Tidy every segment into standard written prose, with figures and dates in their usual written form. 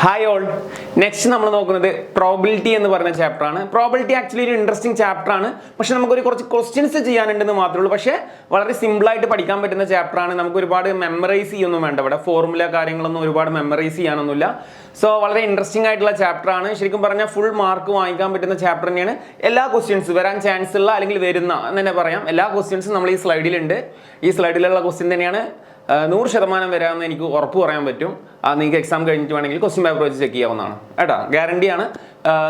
Hi all. Next നമ്മൾ നോക്കുന്നത് probability എന്ന് പറയുന്ന ചാപ്റ്റർ ആണ്. പ്രോബിലിറ്റി ആക്ച്വലി ഒരു ഇൻട്രസ്റ്റിംഗ് ചാപ്റ്റർ ആണ്. പക്ഷെ നമുക്കൊരു കുറച്ച് ക്വസ്റ്റ്യൻസ് ചെയ്യാനുണ്ടെന്ന് മാത്രമേ ഉള്ളൂ. പക്ഷേ വളരെ സിമ്പിളായിട്ട് പഠിക്കാൻ പറ്റുന്ന ചാപ്റ്റർ ആണ്. നമുക്ക് ഒരുപാട് മെമ്മറൈസ് ചെയ്യൊന്നും വേണ്ട. ഇവിടെ ഫോർമുല കാര്യങ്ങളൊന്നും ഒരുപാട് മെമ്മറൈസ് ചെയ്യാനൊന്നുമില്ല. സോ വളരെ ഇൻട്രസ്റ്റിംഗ് ആയിട്ടുള്ള ചാപ്റ്റർ ആണ്. ശരിക്കും പറഞ്ഞാൽ ഫുൾ മാർക്ക് വാങ്ങിക്കാൻ പറ്റുന്ന ചാപ്റ്റർ തന്നെയാണ്. എല്ലാ ക്വസ്റ്റ്യൻസ് വരാൻ ചാൻസ് ഉള്ള അല്ലെങ്കിൽ വരുന്ന എന്ന് തന്നെ പറയാം. എല്ലാ ക്വസ്റ്റ്യൻസും നമ്മൾ ഈ സ്ലൈഡിലുണ്ട്. ഈ സ്ലൈഡിലുള്ള ക്വസ്റ്റ്യൻ തന്നെയാണ് 100% വരാമെന്ന് എനിക്ക് ഉറപ്പ് പറയാൻ പറ്റും. നിങ്ങൾക്ക് എക്സാം കഴിഞ്ഞിട്ട് വേണമെങ്കിൽ ക്വസ്റ്റ്യൻ പേപ്പർ വെച്ച് ചെക്ക് ചെയ്യാവുന്നതാണ് കേട്ടോ. ഗ്യാരണ്ടിയാണ്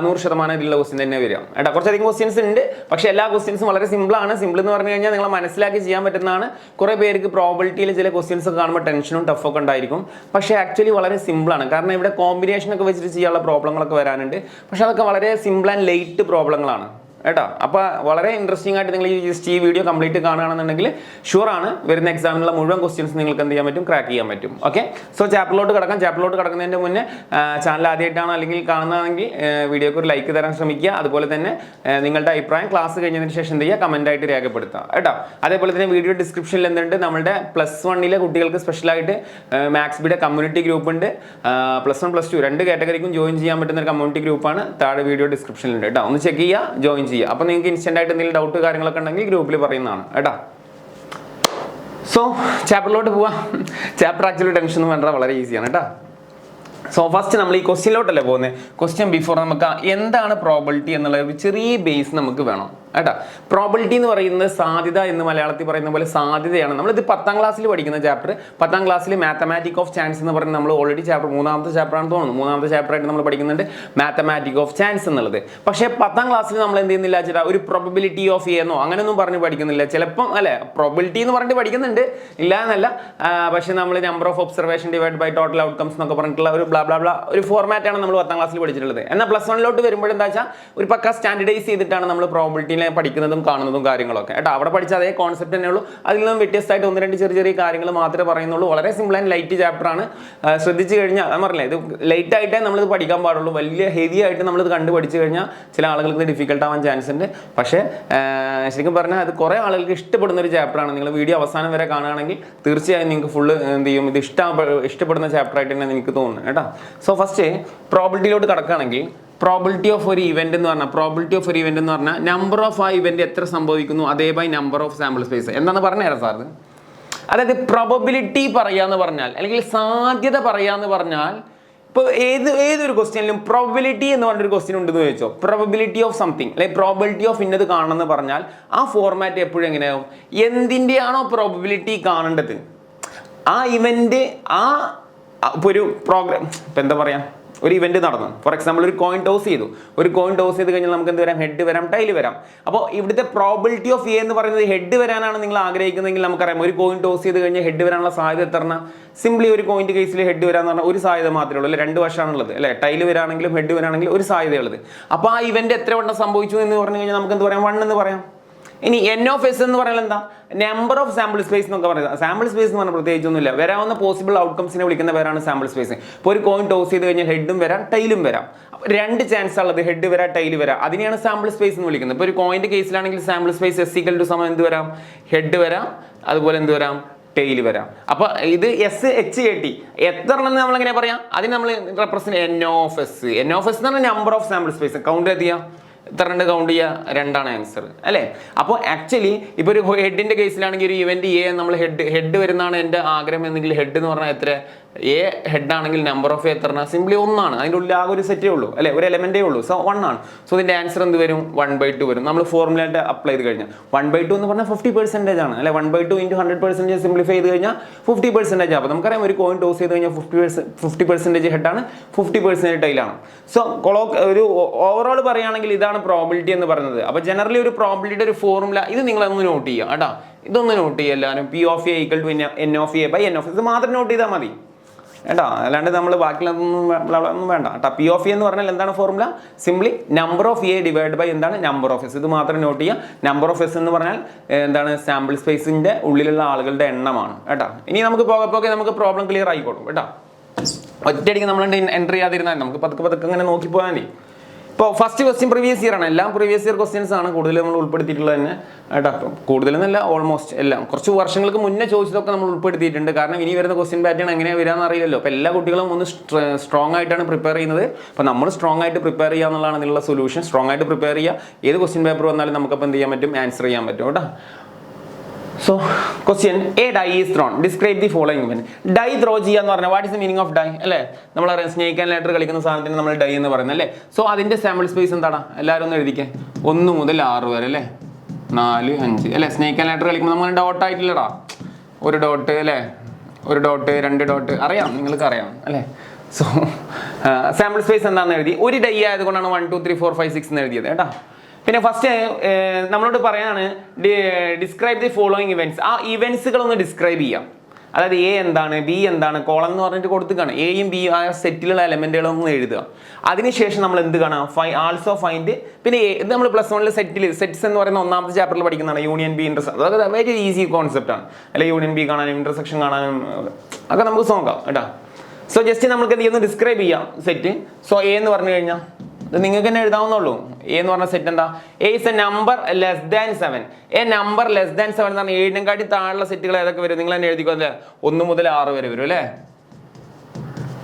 100% ഇതിലുള്ള ക്വസ്റ്റ്യൻ തന്നെ വരിക കേട്ടോ. കുറച്ചധികം ക്വസ്റ്റ്യൻസ് ഉണ്ട്, പക്ഷേ എല്ലാ ക്വസ്റ്റ്യൻസും വളരെ സിമ്പിളാണ്. സിമ്പിൾ എന്ന് പറഞ്ഞു കഴിഞ്ഞാൽ നിങ്ങൾ മനസ്സിലാക്കി ചെയ്യാൻ പറ്റുന്നതാണ്. കുറേ പേർക്ക് പ്രോബിലിറ്റിയിൽ ചില ക്വസ്റ്റ്യൻസ് ഒക്കെ കാണുമ്പോൾ ടെൻഷനും ടഫൊക്കെ ഉണ്ടായിരിക്കും. പക്ഷേ ആക്ച്വലി വളരെ സിമ്പിളാണ്. കാരണം ഇവിടെ കോമ്പിനേഷനൊക്കെ വെച്ചിട്ട് ചെയ്യാനുള്ള പ്രോബ്ലങ്ങളൊക്കെ വരാനുണ്ട്. പക്ഷേ അതൊക്കെ വളരെ സിമ്പിൾ ആൻഡ് ലൈറ്റ് പ്രോബ്ലങ്ങളാണ് കേട്ടോ. അപ്പോൾ വളരെ ഇൻട്രസ്റ്റിംഗ് ആയിട്ട് നിങ്ങൾ ജസ്റ്റ് ഈ വീഡിയോ കംപ്ലീറ്റ് കാണുകയാണെന്നുണ്ടെങ്കിൽ ഷുവറാണ് വരുന്ന എക്സാമിനുള്ള മുഴുവൻ ക്വസ്റ്റ്യൻസ് നിങ്ങൾക്ക് എന്ത് ചെയ്യാൻ പറ്റും, ക്രാക്ക് ചെയ്യാൻ പറ്റും. ഓക്കെ, സോ ചാപ്റ്ററിലോട്ട് കിടക്കാം. ചാപ്റ്ററിലോട്ട് കിടക്കുന്നതിൻ്റെ മുന്നേ ചാനൽ ആദ്യമായിട്ടാണ് അല്ലെങ്കിൽ കാണുന്നതെങ്കിൽ വീഡിയോക്ക് ഒരു ലൈക്ക് തരാൻ ശ്രമിക്കുക. അതുപോലെ തന്നെ നിങ്ങളുടെ അഭിപ്രായം ക്ലാസ് കഴിഞ്ഞതിന് ശേഷം എന്ത് ചെയ്യുക, കമൻറ്റായിട്ട് രേഖപ്പെടുത്തുക കേട്ടോ. അതേപോലെ തന്നെ വീഡിയോ ഡിസ്ക്രിപ്ഷനിൽ എന്തുണ്ട്, നമ്മുടെ +1 കുട്ടികൾക്ക് സ്പെഷ്യലായിട്ട് മാത്സ് ബിയുടെ കമ്മ്യൂണിറ്റി ഗ്രൂപ്പ് ഉണ്ട്. +1 +2 രണ്ട് കാറ്റഗറിക്കും ജോയിൻ ചെയ്യാൻ പറ്റുന്ന ഒരു കമ്മ്യൂണിറ്റി ഗ്രൂപ്പാണ്. താഴെ വീഡിയോ ഡിസ്ക്രിപ്ഷനിലുണ്ട് കേട്ടോ. ഒന്ന് ചെക്ക് ചെയ്യുക, ജോയിൻ ചെയ്യുക. അപ്പോൾ നിങ്ങൾക്ക് ഇൻസ്റ്റന്റ് ആയിട്ട് എന്തെങ്കിലും ഡൗട്ട് കാര്യങ്ങളൊക്കെ ഉണ്ടെങ്കിൽ ഗ്രൂപ്പിൽ പറയുന്നതാണ് കേട്ടോ. സോ ചാപ്റ്ററിലോട്ട് പോവാം. ചാപ്റ്റർ ആക്ച്വലി ടെൻഷൻ വേണ്ട, വളരെ ഈസിയാണ് കേട്ടോ. സോ ഫസ്റ്റ് നമ്മൾ ഈ ക്വസ്റ്റ്യനിലോട്ടല്ലേ പോകുന്നത്. ക്വസ്റ്റ്യൻ ബിഫോർ നമുക്ക് എന്താണ് പ്രോബിലിറ്റി എന്നുള്ള ഒരു ചെറിയ ബേസ് നമുക്ക് വേണം കേട്ടോ. പ്രോബിലിറ്റി എന്ന് പറയുന്നത് സാധ്യത എന്ന് മലയാളത്തിൽ പറയുന്ന പോലെ സാധ്യതയാണ്. നമ്മളിത് 10ാം ക്ലാസ്സിൽ പഠിക്കുന്ന ചാപ്റ്റർ. 10ാം ക്ലാസ്സിൽ മാത്തമാറ്റിക് ഓഫ് ചാൻസ് എന്ന് പറയുന്നത് നമ്മൾ ഓൾറെഡി ചാപ്റ്റർ 3ാമത്തെ ചാപ്റ്റർ ആണെന്ന് തോന്നുന്നു. 3ാമത്തെ ചാപ്റ്റർ ആയിട്ട് നമ്മൾ പഠിക്കുന്നുണ്ട് മാത്തമാറ്റിക് ഓഫ് ചാൻസ് എന്നുള്ളത്. പക്ഷേ 10ാം ക്ലാസ്സിൽ നമ്മൾ എന്ത് ചെയ്യുന്നില്ല വെച്ചാൽ ഒരു പ്രോബിലിറ്റി ഓഫ് എന്നോ അങ്ങനെയൊന്നും പറഞ്ഞ് പഠിക്കുന്നില്ല. ചിലപ്പം അല്ലെ പ്രോബിലിറ്റി എന്ന് പറഞ്ഞിട്ട് പഠിക്കുന്നുണ്ട്, ഇല്ല എന്നല്ല. പക്ഷേ നമ്മൾ number of observation divide by total outcomes എന്നൊക്കെ പറഞ്ഞിട്ടുള്ള ഒരു ബ്ലാ ബ്ലാ ബ്ലാ ഒരു ഫോർമാറ്റാണ് നമ്മൾ 10ാം ക്ലാസ്സിൽ പഠിച്ചിട്ടുള്ളത്. എന്നാൽ +1 വരുമ്പോഴെന്താ വെച്ചാൽ ഒരു പക്ക സ്റ്റാൻഡർഡൈസ് ചെയ്തിട്ടാണ് നമ്മൾ പ്രോബിലിറ്റിനെ പഠിക്കുന്നതും കാണുന്നതും കാര്യങ്ങളൊക്കെ കേട്ടോ. അവിടെ പഠിച്ച അതേ കോൺസെപ്റ്റ് തന്നെ ഉള്ളൂ. അതിൽ നിന്നും വ്യത്യസ്തമായിട്ട് 1-2 ചെറിയ ചെറിയ കാര്യങ്ങൾ മാത്രമേ പറയുന്നുള്ളൂ. വളരെ സിമ്പിൾ ആൻഡ് ലൈറ്റ് ചാപ്റ്റർ ആണ്. ശ്രദ്ധിച്ചു കഴിഞ്ഞാൽ ഞാൻ പറഞ്ഞില്ലേ, ഇത് ലൈറ്റ് ആയിട്ടേ നമ്മളിത് പഠിക്കാൻ പാടുള്ളൂ. വലിയ ഹെവി ആയിട്ട് നമ്മളിത് കണ്ടു പഠിച്ചു കഴിഞ്ഞാൽ ചില ആളുകൾക്ക് ഡിഫിക്കൽട്ട് ആവാൻ ചാൻസ് ഉണ്ട്. പക്ഷേ ശരിക്കും പറഞ്ഞാൽ അത് കുറേ ആളുകൾക്ക് ഇഷ്ടപ്പെടുന്ന ഒരു ചാപ്റ്ററാണ്. നിങ്ങൾ വീഡിയോ അവസാനം വരെ കാണുകയാണെങ്കിൽ തീർച്ചയായും നിങ്ങൾക്ക് ഫുള്ള് എന്ത് ചെയ്യും, ഇത് ഇഷ്ടപ്പെടുന്ന ചാപ്റ്റർ ആയിട്ട് തന്നെ എനിക്ക് തോന്നുന്നു കേട്ടോ. സോ ഫസ്റ്റ് പ്രോബിലിറ്റിയിലോട്ട് കിടക്കുകയാണെങ്കിൽ പ്രോബിലിറ്റി ഓഫ് ഒരു ഇവന്റ് എന്ന് പറഞ്ഞാൽ നമ്പർ ഓഫ് ആ ഇവന്റ് എത്ര സംഭവിക്കുന്നു അതേ by number of sample space. എന്താണെന്ന് പറഞ്ഞുതരാം സാർ. അതായത് പ്രോബബിലിറ്റി പറയാന്ന് പറഞ്ഞാൽ അല്ലെങ്കിൽ സാധ്യത പറയാന്ന് പറഞ്ഞാൽ ഇപ്പോൾ ഏതൊരു ക്വസ്റ്റ്യനിലും പ്രോബിലിറ്റി എന്ന് പറഞ്ഞൊരു ക്വസ്റ്റ്യൻ ഉണ്ടെന്ന് ചോദിച്ചോ, പ്രോബിലിറ്റി ഓഫ് സംതിങ് അല്ലെങ്കിൽ പ്രോബിലിറ്റി ഓഫ് ഇന്നത് കാണണമെന്ന് പറഞ്ഞാൽ ആ ഫോർമാറ്റ് എപ്പോഴും എങ്ങനെയാവും, എന്തിൻ്റെയാണോ പ്രോബിലിറ്റി കാണേണ്ടത് ആ ഇവന്റ് ഇപ്പോൾ ഒരു പ്രോഗ്രാം, ഇപ്പം എന്താ പറയുക, ഒരു ഇവന്റ് നടന്നു. ഫോർ എക്സാമ്പിൾ ഒരു കോയിൻ ടോസ് ചെയ്തു. ഒരു കോയിൻ ടോസ് ചെയ്ത് കഴിഞ്ഞാൽ നമുക്ക് എന്ത് വരാം, ഹെഡ് വരാം, ടൈൽ വരാം. അപ്പോൾ ഇവിടുത്തെ പ്രോബിലിറ്റി ഓഫ് എ എന്ന് പറയുന്നത് ഹെഡ് വരാനാണ് നിങ്ങൾ ആഗ്രഹിക്കുന്നതെങ്കിൽ നമുക്കറിയാം ഒരു കോയിൻ ടോസ് ചെയ്ത് കഴിഞ്ഞാൽ ഹെഡ് വരാനുള്ള സാധ്യത എത്ര. സിംപ്ലി ഒരു കോയിൻ്റെ കേസിൽ ഹെഡ് വരാന്ന് പറഞ്ഞാൽ ഒരു സാധ്യത മാത്രമേ ഉള്ളൂ, അല്ലെ 2 വശമാണുള്ളത് അല്ലെ. ടൈൽ വരാണെങ്കിലും ഹെഡ് വരാണെങ്കിലും ഒരു സാധ്യതയുള്ളത്. അപ്പോൾ ആ ഇവന്റ് എത്ര വണ്ണം സംഭവിച്ചു എന്ന് പറഞ്ഞു കഴിഞ്ഞാൽ നമുക്ക് എന്ത് പറയാം, 1 എന്ന് പറയാം. ഇനി N(s) എന്ന് പറഞ്ഞാൽ എന്താ, നമ്പർ ഓഫ് സാമ്പിൾ സ്പേസ് എന്നൊക്കെ പറയുന്നത്. സാമ്പിൾ സ്പേസ് എന്ന് പറഞ്ഞാൽ പ്രത്യേകിച്ചൊന്നുമില്ല, വരാവുന്ന പോസിബിൾ ഔട്ട്കംസിനെ വിളിക്കുന്ന പേരാണ് സാമ്പിൾ സ്പേസ്. ഇപ്പോൾ ഒരു കോയിൻ ടോസ് ചെയ്ത് കഴിഞ്ഞാൽ ഹെഡും വരാം, ടൈലും വരാം. 2 ചാൻസ് ഉള്ളത്, ഹെഡ് വരാം, ടൈൽ വരാം. അതിനെയാണ് സാമ്പിൾ സ്പേസ് എന്ന് വിളിക്കുന്നത്. ഇപ്പോൾ ഒരു കോയിൻ്റെ കേസിലാണെങ്കിൽ സാമ്പിൾ സ്പേസ് S = എന്ത് വരാം, ഹെഡ് വരാം, അതുപോലെ എന്ത് വരാം, ടൈൽ വരാം. അപ്പോൾ ഇത് SHAT എത്ര എണ്ണം നമ്മളെങ്ങനെ പറയാം, അതിന് നമ്മൾ റെപ്രസെന്റ് N(s). N(s) എന്ന് പറഞ്ഞാൽ number of sample space. Count ചെയ്യാം, എത്ര ഉണ്ട് കൗണ്ട് ചെയ്യുക, 2 ആണ് ആൻസർ അല്ലേ. അപ്പോൾ ആക്ച്വലി ഇപ്പോൾ ഒരു ഹെഡിൻ്റെ കേസിലാണെങ്കിൽ ഒരു ഇവന്റ് എ നമ്മൾ ഹെഡ് വരുന്നതാണ് എൻ്റെ ആഗ്രഹം എന്നെങ്കിൽ ഹെഡ് എന്ന് പറഞ്ഞാൽ എത്ര, എ ഹെഡ് ആണെങ്കിൽ നമ്പർ ഓഫ് എത്ര, സിംപ്ലി 1 ആണ്. അതിൻ്റെ ഉള്ളിൽ ആകെ ഒരു സെറ്റേ ഉള്ളൂ അല്ലെ, ഒരു എലമെന്റേ ഉള്ളൂ. സോ 1 ആണ്. സോ ഇതിൻ്റെ ആൻസർ എന്ത് വരും, 1/2 വരും. നമ്മൾ ഫോർമുലായിട്ട് അപ്ലൈ ചെയ്ത് കഴിഞ്ഞാൽ 1/2 എന്ന് പറഞ്ഞാൽ 50% ആണ് അല്ലെ. 1/2 × 100% സിംപ്ലിഫൈ ചെയ്ത് കഴിഞ്ഞാൽ 50%. അപ്പോൾ നമുക്കറിയാം ഒരു കോയിൻ ടോസ് ചെയ്ത് കഴിഞ്ഞാൽ 50% ഹെഡാണ്, 50% ടൈലാണ്. സോ ഒരു ഓവറോൾ പറയുകയാണെങ്കിൽ ഇതാണ് പ്രോബിലിറ്റി എന്ന് പറയുന്നത്. അപ്പോൾ ജനറലി ഒരു പ്രോബിലിറ്റിയുടെ ഒരു ഫോർമുല ഇത് നിങ്ങളൊന്ന് നോട്ട് ചെയ്യുക കേട്ടോ. ഇതൊന്ന് നോട്ട് ചെയ്യുക എല്ലാവരും. P of A = N(s) ഇത് മാത്രം നോട്ട് ചെയ്താൽ മതി കേട്ടോ. അല്ലാണ്ട് നമ്മൾ ബാക്കിയുള്ളതൊന്നും വേണ്ട കേട്ടോ. P of A എന്ന് പറഞ്ഞാൽ എന്താണ് formula, simply number of A divide by എന്താണ്, നമ്പർ ഓഫ് S. ഇത് മാത്രം നോട്ട് ചെയ്യുക. നമ്പർ ഓഫ് S എന്ന് പറഞ്ഞാൽ എന്താണ്, സാമ്പിൾ സ്പേസിൻ്റെ ഉള്ളിലുള്ള ആളുകളുടെ എണ്ണമാണ് കേട്ടോ. ഇനി നമുക്ക് പോകെ നമുക്ക് പ്രോബ്ലം ക്ലിയർ ആയിക്കോളും കേട്ടോ. ഒറ്റയടിക്ക് നമ്മൾ എൻട്രി ചെയ്യാതിരുന്നാൽ നമുക്ക് പതുക്കെ അങ്ങനെ നോക്കി പോയാൽ മതി. ഇപ്പോൾ ഫസ്റ്റ് ക്വസ്റ്റ്യൻ പ്രീവിയസ് ഇയർ ആണ്, എല്ലാം പ്രീവിയസ് ഇയർ ക്വസ്റ്റ്യൻസ് ആണ് കൂടുതൽ നമ്മൾ ഉൾപ്പെടുത്തിയിട്ടുള്ളത് തന്നെ കേട്ടോ. കൂടുതലെന്നല്ല, ഓൾമോസ്റ്റ് എല്ലാം കുറച്ച് വർഷങ്ങൾക്ക് മുന്നേ ചോദിച്ചതൊക്കെ നമ്മൾ ഉൾപ്പെടുത്തിയിട്ടുണ്ട്. കാരണം ഇനി വരുന്ന ക്വസ്റ്റ്യൻ പാറ്റേൺ എങ്ങനെയാണ് വരാമെന്ന് അറിയില്ലല്ലോ. അപ്പോൾ എല്ലാ കുട്ടികളും ഒന്ന് സ്ട്രോങ് ആയിട്ടാണ് പ്രിപ്പയർ ചെയ്യുന്നത്. അപ്പോൾ നമ്മൾ സ്ട്രോങ് ആയിട്ട് പ്രിപ്പയർ ചെയ്യുക എന്നുള്ളതാണ് ഇതിനുള്ള സൊല്യൂഷൻ. സ്ട്രോങ് ആയിട്ട് പ്രിപ്പയർ ചെയ്യുക, ഏത് ക്വസ്റ്റ്യൻ പേപ്പർ വന്നാലും നമുക്കപ്പോൾ എന്ത് ചെയ്യാൻ പറ്റും, ആൻസർ ചെയ്യാൻ പറ്റും കേട്ടോ. So question, a die is thrown, describe the following event. Die throw ചെയ്യുക എന്ന് പറഞ്ഞാൽ what is the meaning of die അല്ലേ? നമ്മളറിയാം സ്നേക്ക് ആൻഡ് ലാഡർ കളിക്കുന്ന സാധനത്തിന് നമ്മൾ ഡൈ എന്ന് പറയുന്നത് അല്ലേ. സോ അതിന്റെ സാമ്പിൾ സ്പേസ് എന്താണ്, എല്ലാവരും ഒന്ന് എഴുതിക്കേ. 1 മുതൽ 6 വരെ അല്ലേ, 4, 5 അല്ലേ. സ്നേക്ക് ആൻഡ് ലാഡർ കളിക്കുമ്പോൾ നമ്മൾ ഡോട്ട് ആയിട്ടില്ലടാ, ഒരു ഡോട്ട് അല്ലേ, ഒരു ഡോട്ട്, 2 ഡോട്ട്, അറിയാം, നിങ്ങൾക്ക് അറിയാം അല്ലേ. സോ സാമ്പിൾ സ്പേസ് എന്താണെന്ന് എഴുതി. ഒരു ഡൈ ആയതുകൊണ്ടാണ് 1 2 3 4 5 6 എന്ന് എഴുതിയത് കേട്ടോ. പിന്നെ ഫസ്റ്റ് നമ്മളോട് പറയാണ് ഡിസ്ക്രൈബ് ദി ഫോളോയിങ് ഇവന്റ്സ്. ആ ഇവന്റ്സുകളൊന്ന് ഡിസ്ക്രൈബ് ചെയ്യാം. അതായത് എ എന്താണ്, ബി എന്താണ്, കോളം എന്ന് പറഞ്ഞിട്ട് കൊടുത്തുകയാണ്. എയും ബി ആ സെറ്റിലുള്ള എലമെന്റുകളൊന്നും എഴുതുക. അതിനുശേഷം നമ്മൾ എന്ത് കാണാം, ആൾസോ ഫൈൻഡ്. പിന്നെ ഇത് നമ്മൾ +1 സെറ്റ്സ് എന്ന് പറയുന്ന 1ാമത്തെ ചാപ്റ്ററിൽ പഠിക്കുന്നതാണ്. യൂണിയൻ ബി ഇന്റർസെക്ഷൻ, അതൊക്കെ വെരി ഈസി കോൺസെപ്റ്റ് ആണ് അല്ലെ. യൂണിയൻ ബി കാണാനും ഇന്റർസെക്ഷൻ കാണാനും ഒക്കെ നമുക്ക് നോക്കാം കേട്ടോ. സോ ജസ്റ്റ് നമുക്ക് എന്ത് ചെയ്യുന്നു, ഡിസ്ക്രൈബ് ചെയ്യാം സെറ്റ്. സോ എ എന്ന് പറഞ്ഞു കഴിഞ്ഞാൽ നിങ്ങൾക്ക് തന്നെ എഴുതാവുന്നുള്ളൂ. എ എന്ന് പറഞ്ഞ സെറ്റ് എന്താ, A is A number less than 7. A number less than 7 എന്ന് പറഞ്ഞാൽ 7-നെക്കാട്ടി താഴെയുള്ള സെറ്റുകൾ ഏതൊക്കെ വരും, നിങ്ങൾ തന്നെ എഴുതിക്കോ അല്ലേ. 1 മുതൽ 6 വരെ വരും അല്ലേ.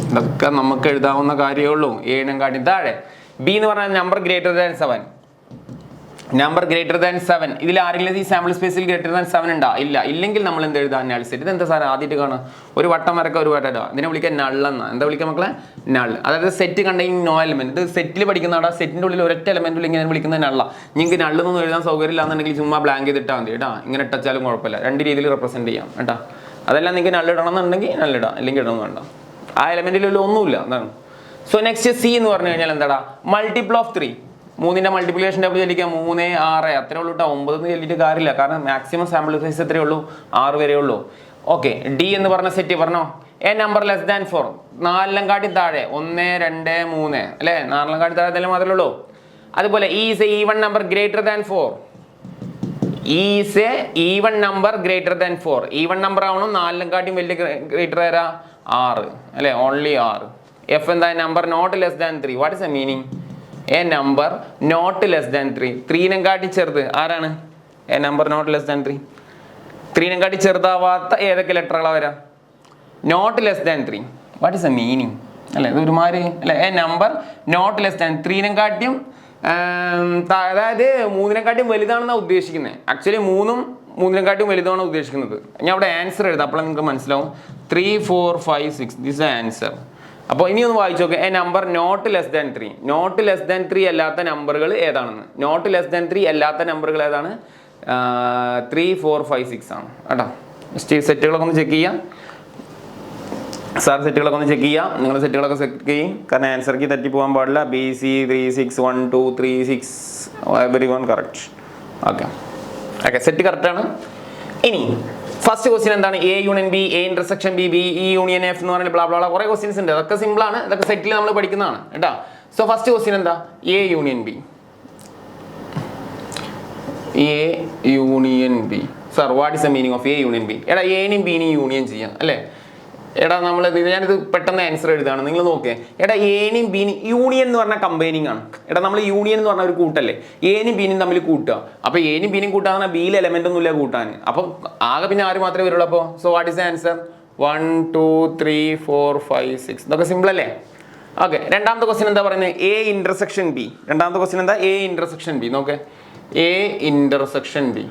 ഇതൊക്കെ നമുക്ക് എഴുതാവുന്ന കാര്യമേ ഉള്ളൂ. 7-നെക്കാട്ടി താഴെ. ബി എന്ന് പറഞ്ഞാൽ number greater than 7. Number greater than 7. ഇതിൽ ആരെങ്കിലും ഈ സാമ്പിൾ സ്പേസിൽ ഗ്രേറ്റർ ദാൻ 7 ഉണ്ടാ? ഇല്ല. ഇല്ലെങ്കിൽ നമ്മൾ എന്ത് എഴുതാൻ, നൾ സെറ്റ്. ഇത് എന്താ സാറേ ആദ്യമായിട്ട് കാണാം, ഒരു വട്ടം വരക്കുക, ഒരു വട്ടം. ഇതിനെ വിളിക്കാൻ നൾ എന്നാ. എന്താ വിളിക്കുക മക്കളെ, നൾ. അതായത് സെറ്റ് കണ്ടെയ്ൻ നോ എലമെന്റ്. ഇത് സെറ്റിൽ പഠിക്കുന്നതാണ്. സെറ്റിന്റെ ഉള്ളിൽ ഒരൊറ്റ എലമെന്റിൽ ഇങ്ങനെ വിളിക്കുന്നത് നള്ള. നിങ്ങൾക്ക് നള്ളൊന്നും എഴുതാൻ സൗകര്യമില്ല എന്നുണ്ടെങ്കിൽ ചുമ്മാ ബ്ലാങ്ക് ചെയ്തിട്ടാൽ മതി കേട്ടോ. ഇങ്ങനെ ഇട്ടാലും കുഴപ്പമില്ല, 2 രീതിയിൽ റെപ്രസെന്റ് ചെയ്യാം കേട്ടോ. അതെല്ലാം നിങ്ങൾക്ക് നൾ ഇടണം എന്നുണ്ടെങ്കിൽ നള്ളിടാം, അല്ലെങ്കിൽ ഇടണം വേണ്ട. ആ എലമെന്റിൽ ഒന്നുമില്ല അതാണ്. സോ നെക്സ്റ്റ് സി എന്ന് പറഞ്ഞു കഴിഞ്ഞാൽ എന്താടാ, മൾട്ടിപ്പിൾ ഓഫ് 3. 3ന്റെ മൾട്ടിപ്ലിക്കേഷൻ ടേബിൾ ചൊല്ലിക്കാം. 3 6 അത്രേ ഉള്ളൂ കേട്ടോ. 9 എന്ന് ചൊല്ലിയിട്ട് കാര്യമില്ല. കാരണം മാക്സിമം സാമ്പിൾ സൈസ് എത്രയേ ഉള്ളൂ, 6 വരെ ഉള്ളൂ. ഓക്കെ. ഡി എന്ന് പറഞ്ഞ സെറ്റ് പറഞ്ഞോ, എ നമ്പർ ലെസ് ദാൻ 4. 4-നെക്കാട്ടി താഴെ 1 2 3 അല്ലേ. 4-നെക്കാട്ടി താഴെ തന്നെ മാത്രമേ ഉള്ളൂ. അതുപോലെ E is a even number greater than 4. E is a even number greater than 4. Even number ആവണം. 4-നെക്കാട്ടിയും വലിയ ഗ്രേറ്റർ ആരാ, 6 അല്ലേ, ഓൺലി 6. എഫ് എന്താ, number not less than 3. What is a meaning, a number not less than 3. 3-നെക്കാട്ടി ചെറുത് ആരാണ്, a number not less than 3. 3-നെക്കാട്ടി ചെറുതാവാത്ത ഏതൊക്കെ ലെറ്ററുകളാണ് വരാം, not less than 3. What is a meaning അല്ലേ, ഇത് ഒരുമാതിരി അല്ലെ. A number not less than 3-നെക്കാട്ടിയും അതായത് 3-നെക്കാട്ടിയും വലുതാണെന്നാണ് ഉദ്ദേശിക്കുന്നത്. ആക്ച്വലി 3ഉം 3-നെക്കാട്ടിയും വലുതാണ് ഉദ്ദേശിക്കുന്നത്. ഞാൻ അവിടെ ആൻസർ എഴുതാം, അപ്പോൾ നിങ്ങൾക്ക് മനസ്സിലാവും. 3 4 5 6 ദിസ് ആൻസർ. അപ്പോൾ ഇനി ഒന്ന് വായിച്ചു നോക്കുക. A number not less than 3. Not less than 3 അല്ലാത്ത നമ്പറുകൾ ഏതാണെന്ന്. നോട്ട് ലെസ് ദാൻ 3 അല്ലാത്ത നമ്പറുകൾ ഏതാണ്, 3 4 5 6 ആണ് കേട്ടോ. സെറ്റുകളൊക്കെ ഒന്ന് ചെക്ക് ചെയ്യാം. സാർ സെറ്റുകളൊക്കെ ഒന്ന് ചെക്ക് ചെയ്യാം. നിങ്ങൾ സെറ്റുകളൊക്കെ ചെക്ക് ചെയ്യും. കാരണം ആൻസർക്ക് തെറ്റി പോകാൻ പാടില്ല. BC 3 6 1 2 3 6 everyone correct. Okay okay, set കറക്റ്റാണ്. ഇനി ഫസ്റ്റ് ക്വസ്റ്റ്യൻ എന്താണ്, A union B, A intersection B, B E union F എന്ന് പറഞ്ഞാൽ ബ്ലാ ബ്ലാ കുറേ ക്വസ്റ്റ്യൻസ് ഉണ്ട്. അതൊക്കെ സിമ്പിൾ ആണ്, ഇതൊക്കെ സെറ്റിൽ നമ്മൾ പഠിക്കുന്നതാണ് കേട്ടോ. സോ ഫസ്റ്റ് ക്വസ്റ്റ്യൻ എന്താ, A union B. A union B. Sir what is the meaning of A union B? എടാ എനെയും ബിനെയും യൂണിയൻ ചെയ്യാം അല്ലേ. എടാ നമ്മൾ ഞാനിത് പെട്ടെന്ന് ആൻസർ എഴുതാണ്, നിങ്ങൾ നോക്കേ. എടാ എനെയും ബിനെയും യൂണിയൻ എന്ന് പറഞ്ഞാൽ കമ്പൈനിങ് ആണ്. എടാ നമ്മൾ യൂണിയൻ എന്ന് പറഞ്ഞാൽ ഒരു കൂട്ടല്ലേ, എനെയും ബിനെയും തമ്മിൽ കൂട്ടുക. അപ്പോൾ എനെയും ബിനെയും കൂട്ടാന്ന് പറഞ്ഞാൽ ബിയിൽ എലമെന്റ് ഒന്നും ഇല്ല കൂട്ടാൻ. അപ്പം ആകെ പിന്നെ ആര് മാത്രമേ വരുള്ളൂ. അപ്പോൾ so what is the answer, 1 2 3 4 5 6. ഇതൊക്കെ സിമ്പിൾ അല്ലേ. ഓക്കെ. രണ്ടാമത്തെ ക്വസ്റ്റ്യൻ എന്താ പറയുന്നത്, എ ഇന്റർസെക്ഷൻ ബി. രണ്ടാമത്തെ ക്വസ്റ്റ്യൻ എന്താ, എ ഇന്റർസെക്ഷൻ ബി. നോക്കേ, A intersection B.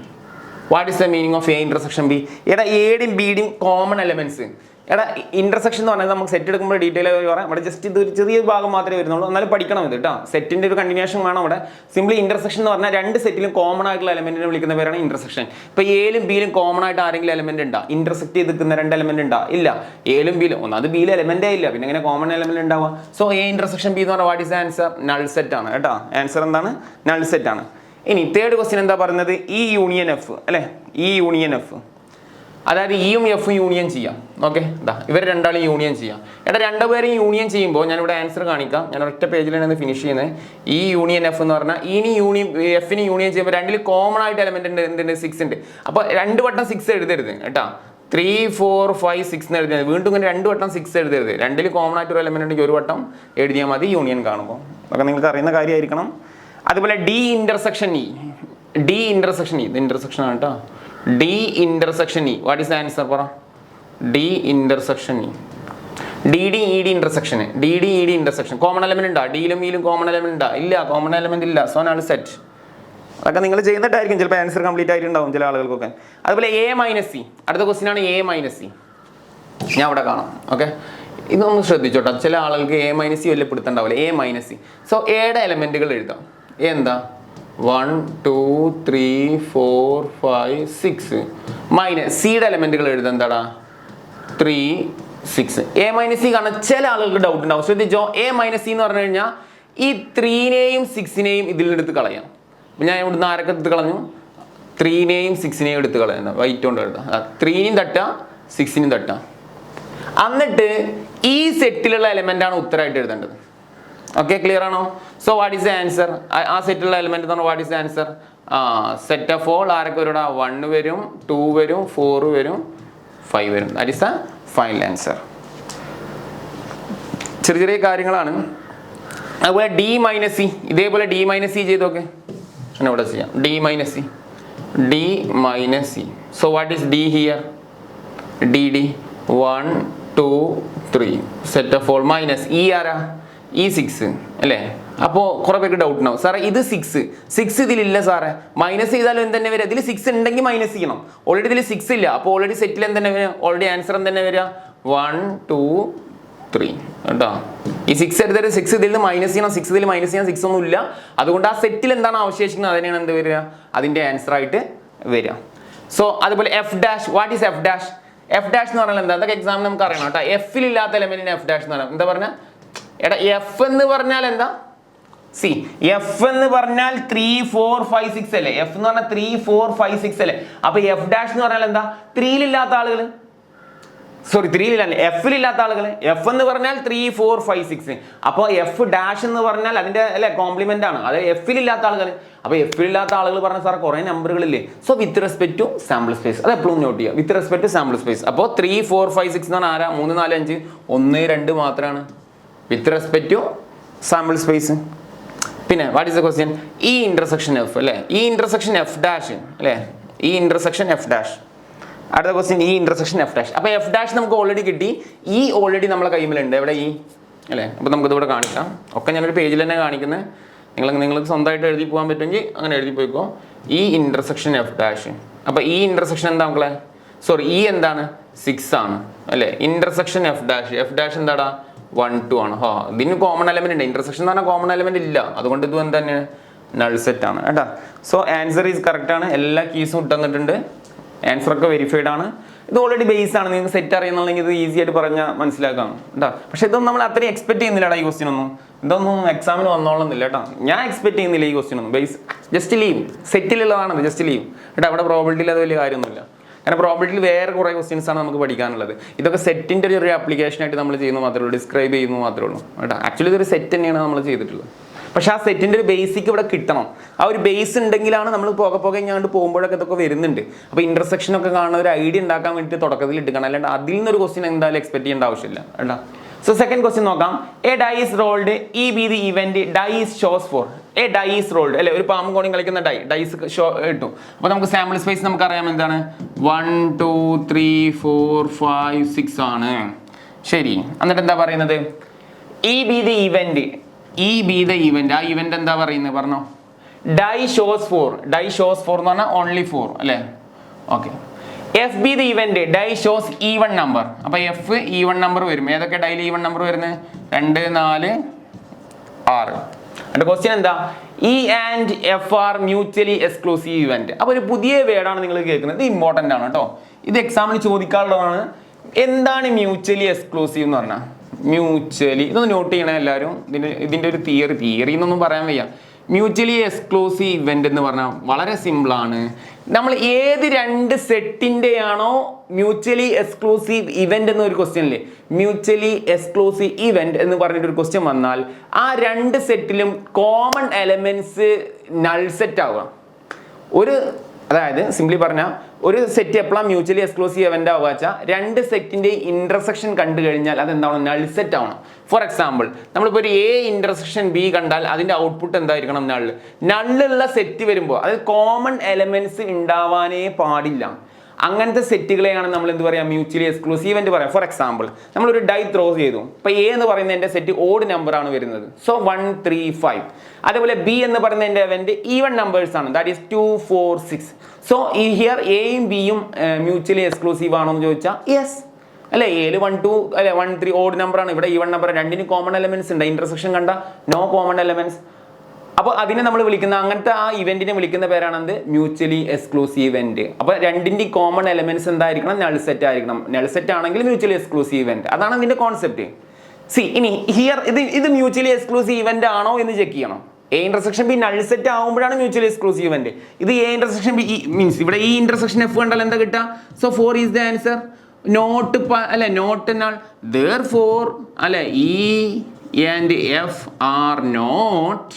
What is the meaning of A intersection B? എടാ എയുടെയും ബിയുടെയും കോമൺ എലമെന്റ്സ്. എടാ ഇന്റർസെക്ഷൻ എന്ന് പറഞ്ഞാൽ നമുക്ക് സെറ്റ് എടുക്കുമ്പോൾ ഡീറ്റെയിൽ ആയി പറയാം. ഇവിടെ ജസ്റ്റ് ഇത് ഒരു ചെറിയ ഭാഗം മാത്രമേ വരുന്നുള്ളൂ, എന്നാലും പഠിക്കണം ഇത് കേട്ടോ. സെറ്റിന്റെ ഒരു കണ്ടിന്യൂഷൻ വേണം ഇവിടെ. സിംപ്ലി ഇന്റർസെക്ഷൻ എന്ന് പറഞ്ഞാൽ 2 സെറ്റിലും കോമൺ ആയിട്ടുള്ള എലമെന്റിനെ വിളിക്കുന്ന പേരാണ് ഇന്റർസെക്ഷൻ. ഇപ്പോൾ എയിലും ബിയിലും കോമൺ ആയിട്ട് ആരെങ്കിലും എലമെന്റ് ഉണ്ടാ, ഇന്റർസെക്ട് ചെയ്ത് നിൽക്കുന്ന 2 എലമെന്റ് ഉണ്ടാ? ഇല്ല. എയിലും ബിയിലും ഒന്നാമത് ബിയിൽ എലമെന്റേ ഇല്ല, പിന്നെ എങ്ങനെ കോമൺ എലമെന്റ് ഉണ്ടാവുക? സോ എ ഇന്റർസെക്ഷൻ ബി എന്ന് പറഞ്ഞാൽ what is answer, null set ആണ് കേട്ടോ. ആൻസർ എന്താണ്, നൾ സെറ്റ് ആണ്. ഇനി തേർഡ് ക്വസ്റ്റ്യൻ എന്താ പറയുന്നത്, ഇ യൂണിയൻ എഫ് അല്ലെ. ഇ യൂണിയൻ എഫ്, അതായത് ഇയും എഫും യൂണിയൻ ചെയ്യാം. ഓക്കെ, ഇവർ രണ്ടാളും യൂണിയൻ ചെയ്യാം. എടാ രണ്ടുപേരും യൂണിയൻ ചെയ്യുമ്പോൾ ഞാനിവിടെ ആൻസർ കാണിക്കാം. ഞാൻ ഒറ്റ പേജിലാണ് ഫിനിഷ് ചെയ്യുന്നത്. ഈ യൂണിയൻ എഫ് എന്ന് പറഞ്ഞാൽ ഇനി എഫിന് യൂണിയൻ ചെയ്യുമ്പോൾ രണ്ടിൽ കോമൺ ആയിട്ട് എലമെന്റ് ഉണ്ട്, എന്തുണ്ട്, 6 ഉണ്ട്. അപ്പോൾ 2 വട്ടം 6 എഴുതരുത് കേട്ടോ. 3 4 5 6 എന്ന് എഴുതിയാൽ വീണ്ടും ഇങ്ങനെ 2 വട്ടം 6 എഴുതരുത്. രണ്ടിൽ കോമൺ ആയിട്ട് ഒരു എലമെന്റ് ഉണ്ടെങ്കിൽ ഒരു വട്ടം എഴുതിയാൽ മതി യൂണിയൻ കാണുമ്പോൾ. അതൊക്കെ നിങ്ങൾക്ക് അറിയുന്ന കാര്യമായിരിക്കണം. അതുപോലെ D intersection E, D intersection E, ഇത് ഇന്റർസെക്ഷൻ ആണ് കേട്ടോ. D intersection E, what is the answer പറ? D intersection E, D D E D intersection, D D E D intersection common element ഉണ്ടോ? ഡിയിലും ഇയിലും കോമൺ എലമെന്റ് ഉണ്ടോ? ഇല്ല, common element ഇല്ല. So null set. അതൊക്കെ നിങ്ങൾ ചെയ്യുന്നിട്ടായിരിക്കും ചിലപ്പോൾ ആൻസർ കംപ്ലീറ്റ് ആയിട്ടുണ്ടാവും ചില ആളുകൾക്കൊക്കെ. അതുപോലെ എ മൈനസ് സി, അടുത്ത ക്വസ്റ്റ്യൻ ആണ് എ മൈനസ് സി. ഞാൻ അവിടെ കാണാം. ഓക്കെ, ഇതൊന്ന് ശ്രദ്ധിച്ചോട്ടെ. ചില ആളുകൾക്ക് എ മൈനസ് സി വലിയ പിടുത്തുണ്ടാവില്ല. A minus C. സോ എയുടെ എലമെന്റുകൾ എഴുതാം. എ എന്താ? 1 2 3 4 5 6. മൈനസ് സിയുടെ എലമെന്റുകൾ എഴുതാം. എന്താടാ? 3 6. എ മൈനസ് സി കാണാൻ ചില ആളുകൾക്ക് ഡൗട്ട് ഉണ്ടാവും. ശ്രദ്ധിച്ചോ, എ മൈനസ് സി എന്ന് പറഞ്ഞു കഴിഞ്ഞാൽ ഈ 3നെയും 6നെയും ഇതിൽ നിന്ന് എടുത്ത് കളയാം. ഞാൻ ഇവിടുന്ന് ആരൊക്കെ എടുത്ത് കളഞ്ഞു? 3നെയും 6നെയും എടുത്ത് കളയുന്നത് വൈറ്റ് കൊണ്ട് എഴുതാം. 3നെയും തട്ടുക, 6നെയും തട്ടുക. എന്നിട്ട് ഈ സെറ്റിലുള്ള എലമെന്റ് ആണ് ഉത്തരമായിട്ട് എഴുതേണ്ടത്. ഓക്കെ, ക്ലിയർ ആണോ? So what is the answer? ആ സെറ്റിലുള്ള എലമെന്റ് എന്ന് പറഞ്ഞാൽ what is the answer? Set of all ആരൊക്കെ വരും? 1 വരും, 2 വരും, 4 വരും, 5 വരും. That is the final answer. ചെറിയ ചെറിയ കാര്യങ്ങളാണ്. അതുപോലെ ഡി മൈനസ് സി, ഇതേപോലെ ഡി മൈനസ് സി ചെയ്ത് നോക്കെ. ഇവിടെ ചെയ്യാം. D minus C, D minus C. So what is D here? D D 1 2 3 set of all minus E ആരാ? ഈ 6 അല്ലേ? അപ്പോൾ കുറേ പേർക്ക് ഡൗട്ട് ഉണ്ടാവും, സാറേ ഇത് 6 ഇതിലില്ല സാറേ, മൈനസ് ചെയ്താലും എന്തെന്നെ വരിക? ഇതിൽ 6 ഉണ്ടെങ്കിൽ മൈനസ് ചെയ്യണം. ഓൾറെഡി ഇതിൽ 6 ഇല്ല. അപ്പോൾ ഓൾറെഡി സെറ്റിൽ എന്തെന്നെ വരിക? ഓൾറെഡി ആൻസർ എന്തെന്നെ വരിക? 1 2 3 കേട്ടോ. ഈ 6 എടുത്തിട്ട് 6 ഇതിൽ നിന്ന് മൈനസ് ചെയ്യണം. 6 ഇതിൽ മൈനസ് ചെയ്യാൻ 6 ഒന്നും ഇല്ല. അതുകൊണ്ട് ആ സെറ്റിൽ എന്താണ് അവശേഷിക്കുന്നത് അതിനെയാണ് എന്ത് വരിക? അതിൻ്റെ ആൻസർ ആയിട്ട് വരിക. സോ അതുപോലെ F dash, what is F dash? F dash എന്ന് പറഞ്ഞാൽ എന്താ? അതൊക്കെ എക്സാമിന് നമുക്ക് അറിയണം കേട്ടോ. എഫിൽ ഇല്ലാത്ത എലമെന്റിന് എഫ് ഡാഷ് എന്ന് പറയാം. എന്താ പറഞ്ഞാൽ? എടാ എഫ് എന്ന് പറഞ്ഞാൽ എന്താ? സി, എഫ് എന്ന് പറഞ്ഞാൽ 3 4 5 6 അല്ലേ? എഫ് എന്ന് പറഞ്ഞാൽ 3 4 5 6 അല്ലേ? അപ്പൊ എഫ് ഡാഷ് എന്ന് പറഞ്ഞാൽ എന്താ? 3ലില്ലാത്ത ആളുകൾ, സോറി 3ലില്ല, എഫിലില്ലാത്ത ആളുകൾ. എഫ് എന്ന് പറഞ്ഞാൽ 3 4 5 6. അപ്പോൾ എഫ് ഡാഷ് എന്ന് പറഞ്ഞാൽ അതിന്റെ അല്ലെ കോംപ്ലിമെന്റ് ആണ്. അത് എഫിലില്ലാത്ത ആളുകൾ. അപ്പോൾ എഫിലില്ലാത്ത ആളുകൾ പറഞ്ഞ സാർ കുറേ നമ്പറുകളില്ലേ? So with respect to sample space, അത് എപ്പോഴും നോട്ട് ചെയ്യുക. With respect to sample space. അപ്പോൾ 3 4 5 6 എന്ന് പറഞ്ഞാൽ ആരാ? 3 4 5 1 2 മാത്രമാണ് with respect to sample space. പിന്നെ വാട്ട് ഈസ് ദ ക്വസ്റ്റ്യൻ? ഈ ഇന്റർസെക്ഷൻ എഫ് അല്ലേ? ഈ ഇന്റർസെക്ഷൻ എഫ് ഡാഷ് അല്ലേ? ഈ ഇന്റർസെക്ഷൻ എഫ് ഡാഷ്. അടുത്ത ക്വസ്റ്റ്യൻ ഈ ഇന്റർസെക്ഷൻ എഫ് ഡാഷ്. അപ്പോൾ എഫ് ഡാഷ് നമുക്ക് ഓൾറെഡി കിട്ടി. ഈ ഓൾറെഡി നമ്മളെ കൈമിലുണ്ട്. എവിടെ? ഈ അല്ലേ? അപ്പോൾ നമുക്കിതിവിടെ കാണിക്കാം. ഒക്കെ ഞാനൊരു പേജിൽ തന്നെ കാണിക്കുന്നത്. നിങ്ങൾക്ക് സ്വന്തമായിട്ട് എഴുതി പോകാൻ പറ്റുമെങ്കിൽ അങ്ങനെ എഴുതി പോയിക്കോ. ഈ ഇന്റർസെക്ഷൻ എഫ് ഡാഷ്. അപ്പോൾ ഈ ഇന്റർസെക്ഷൻ എന്താ മക്കളെ? സോറി, ഈ എന്താണ്? 6 ആണ് അല്ലേ? Intersection F dash. F dash എന്താടാ? 1 2 ആണ്. ഇതിന് കോമൺ എലമെന്റ് ഉണ്ട്. ഇന്റർസെക്ഷൻ എന്ന് പറഞ്ഞാൽ കോമൺ എലമെന്റ് ഇല്ല. അതുകൊണ്ട് ഇതും എന്താണ്? നൾ സെറ്റ് ആണ് കേട്ടോ. സോ ആൻസർ ഈസ് കറക്റ്റ് ആണ്. എല്ലാ കീസും ഇട്ടുതന്നിട്ടുണ്ട്. ആൻസർ ഒക്കെ വെരിഫൈഡ് ആണ്. ഇത് ഓൾറെഡി ബേസ് ആണ്. നിങ്ങൾക്ക് സെറ്റ് അറിയുന്നുണ്ടെങ്കിൽ ഇത് ഈസി ആയിട്ട് പറഞ്ഞാൽ മനസ്സിലാക്കാം കേട്ടോ. പക്ഷെ ഇതൊന്നും നമ്മൾ അത്രയും എക്സ്പെക്ട് ചെയ്യുന്നില്ലടാ ഈ ക്വസ്റ്റ്യൻ ഒന്നും. ഇതൊന്നും എക്സാമിന് വന്നോളുന്നില്ല കേട്ടോ. ഞാൻ എക്സ്പെക്ട് ചെയ്യുന്നില്ല ഈ ക്വസ്റ്റ്യൻ ഒന്നും. ബേസ് ജസ്റ്റ് ലീവ്, സെറ്റിലുള്ളതാണത്, ജസ്റ്റ് ലീവ് കേട്ടോ. അവിടെ പ്രോബിലിറ്റിയിൽ അത് വലിയ കാര്യമൊന്നുമില്ല. കാരണം പ്രോബിലിറ്റിയിൽ വേറെ കുറേ ക്വസ്റ്റ്യൻസ് ആണ് നമുക്ക് പഠിക്കാനുള്ളത്. ഇതൊക്കെ സെറ്റിൻ്റെ ഒരു ആപ്ലിക്കേഷൻ ആയിട്ട് നമ്മൾ ചെയ്യുന്നത് മാത്രമേ ഉള്ളൂ, ഡിസ്ക്രൈബ് ചെയ്യുന്നത് മാത്രമേ ഉള്ളൂ കേട്ടോ. ആക്ച്വലി ഇതൊരു സെറ്റ് തന്നെയാണ് നമ്മൾ ചെയ്തിട്ടുള്ളത്. പക്ഷെ ആ സെറ്റിൻ്റെ ഒരു ബേസിക് ഇവിടെ കിട്ടണം. ആ ഒരു ബേസ് ഉണ്ടെങ്കിലാണ് നമ്മൾ പോകെ ഇങ്ങോട്ട് പോകുമ്പോഴൊക്കെ ഇതൊക്കെ വരുന്നുണ്ട്. അപ്പോൾ ഇന്റർസെക്ഷൻ ഒക്കെ കാണുന്ന ഒരു ഐഡിയ ഉണ്ടാക്കാൻ വേണ്ടിയിട്ട് തുടക്കത്തിൽ ഇട്ടുക്കണം. അല്ലാണ്ട് അതിൽ നിന്നൊരു ക്വസ്റ്റ്യൻ എന്തായാലും എക്സ്പെക്ട് ചെയ്യേണ്ട ആവശ്യമില്ല കേട്ടോ. സോ സെക്കൻഡ് ക്വസ്റ്റ്യൻ നോക്കാം. A die is rolled, E be the event die is shows four. A die is rolled അല്ലെ? ഒരു പാമ്പ് കോണി കളിക്കുന്ന ഡൈസ് ഷോ കിട്ടും. അപ്പോൾ നമുക്ക് സാമ്പിൾ സ്പേസ് നമുക്കറിയാം എന്താണ്? 1 2 3 4 5 6 ആണ്. ശരി, എന്നിട്ട് എന്താ പറയുന്നത്? E be the event, E B the event. ആ ഇവന്റ് എന്താ പറയുന്നത് പറഞ്ഞോ? Dye shows four. Dye shows four എന്ന് പറഞ്ഞാൽ ഓൺലി 4 അല്ലേ? Okay. F B the event dye shows even number. അപ്പൊ എഫ് ഈവൺ നമ്പർ വരും. ഏതൊക്കെ ഡൈയിൽ ഈവൺ നമ്പർ വരുന്നത്? 2 4 6. അതിന്റെ ക്വസ്റ്റ്യൻ എന്താ? E and F R mutually exclusive event. അപ്പൊ ഒരു പുതിയ വേർഡാണ് നിങ്ങൾ കേൾക്കുന്നത്. ഇത് ഇമ്പോർട്ടന്റ് ആണ് കേട്ടോ. ഇത് എക്സാമിന് ചോദിക്കാനുള്ളതാണ്. എന്താണ് മ്യൂച്വലി എക്സ്ക്ലൂസീവ് എന്ന് പറഞ്ഞാൽ? മ്യൂച്വലി, ഇതൊന്ന് നോട്ട് ചെയ്യണേ എല്ലാവരും. ഇതിൻ്റെ ഒരു തിയറി എന്നൊന്നും പറയാൻ വയ്യ. മ്യൂച്വലി എക്സ്ക്ലൂസീവ് ഇവന്റ് എന്ന് പറഞ്ഞാൽ വളരെ സിമ്പിളാണ്. നമ്മൾ ഏത് 2 സെറ്റിൻ്റെയാണോ മ്യൂച്വലി എക്സ്ക്ലൂസീവ് ഇവന്റ് എന്നൊരു ക്വസ്റ്റ്യൻ ഇല്ലേ? മ്യൂച്വലി എക്സ്ക്ലൂസീവ് ഇവന്റ് എന്ന് പറഞ്ഞിട്ടൊരു ക്വസ്റ്റ്യൻ വന്നാൽ ആ 2 സെറ്റിലും കോമൺ എലമെന്റ്സ് നൾ സെറ്റ് ആവുക. അതായത് സിംപ്ലി പറഞ്ഞാൽ ഒരു സെറ്റ് എപ്പോഴാണ് മ്യൂച്വലി എക്സ്ക്ലൂസീവ് ഇവന്റ് ആവുക വെച്ചാൽ രണ്ട് സെറ്റിന്റെ ഇന്റർസെക്ഷൻ കണ്ടു കഴിഞ്ഞാൽ അത് എന്താണ് നൾ സെറ്റ് ആവണം. ഫോർ എക്സാമ്പിൾ നമ്മളിപ്പോൾ ഒരു എ ഇന്റർസെക്ഷൻ ബി കണ്ടാൽ അതിന്റെ ഔട്ട്പുട്ട് എന്തായിരിക്കണം? നള്ള്. നള്ളുള്ള സെറ്റ് വരുമ്പോൾ അത് കോമൺ എലമെന്റ്സ് ഉണ്ടാവാനേ പാടില്ല. അങ്ങനത്തെ സെറ്റുകളെയാണ് നമ്മൾ എന്ത് പറയാം? മ്യൂച്വലി എക്സ്ക്ലൂസീവ് എന്ന് പറയാം. ഫോർ എക്സാമ്പിൾ നമ്മളൊരു ഡൈ ത്രോ ചെയ്തു. ഇപ്പോൾ എ എന്ന് പറയുന്ന എൻ്റെ സെറ്റ് ഓഡ് നമ്പർ ആണ് വരുന്നത്, സോ 1 3 5. അതേപോലെ ബി എന്ന് പറയുന്ന എൻ്റെ ഇവന്റ് ഈവൻ നമ്പേഴ്സ് ആണ്, ദാറ്റ് ഈസ് 2 4 6. സോ ഹിയർ എയും ബിയും മ്യൂച്വലി എക്സ്ക്ലൂസീവ് ആണോ എന്ന് ചോദിച്ചാൽ യെസ് അല്ലെ. എയിൽ 1 2 അല്ലെ 1 3 ഓഡ് നമ്പർ ആണ്, ഇവിടെ ഈവൻ നമ്പർ. രണ്ടിന് കോമൺ എലമെന്റ്സ് ഉണ്ട്. ഇന്റർസെക്ഷൻ കണ്ട നോ കോമൺ എലമെന്റ്സ്. അപ്പോൾ അതിനെ നമ്മൾ വിളിക്കുന്ന അങ്ങനത്തെ ആ ഇവന്റിനെ വിളിക്കുന്ന പേരാണ് എന്ത്? Mutually exclusive event. അപ്പോൾ രണ്ടിന്റെ കോമൺ എലമെന്റ്സ് എന്തായിരിക്കണം? നൾ സെറ്റ് ആയിരിക്കണം. നൾ സെറ്റ് ആണെങ്കിൽ മ്യൂച്വലി എക്സ്ക്ലൂസീവ് ഇവന്റ്. അതാണ് അതിന്റെ കോൺസെപ്റ്റ്. സി ഇനി ഹിയർ ഇത് മ്യൂച്വലി എക്സ്ക്ലൂസീവ് ഇവന്റ് ആണോ എന്ന് ചെക്ക് ചെയ്യണം. A intersection B null set ആകുമ്പോഴാണ് മ്യൂച്വലി എക്സ്ക്ലൂസീവ് ഇവന്റ്. ഇത് എ ഇന്റർസെക്ഷൻ ബി മീൻസ് ഇവിടെ ഈ ഇന്റർസെക്ഷൻ എഫ് കണ്ടാൽ എന്താ കിട്ടുക? So 4 is the answer. Not അല്ലെ, നോട്ട് എന്നാൽ therefore അല്ലെ E and F are not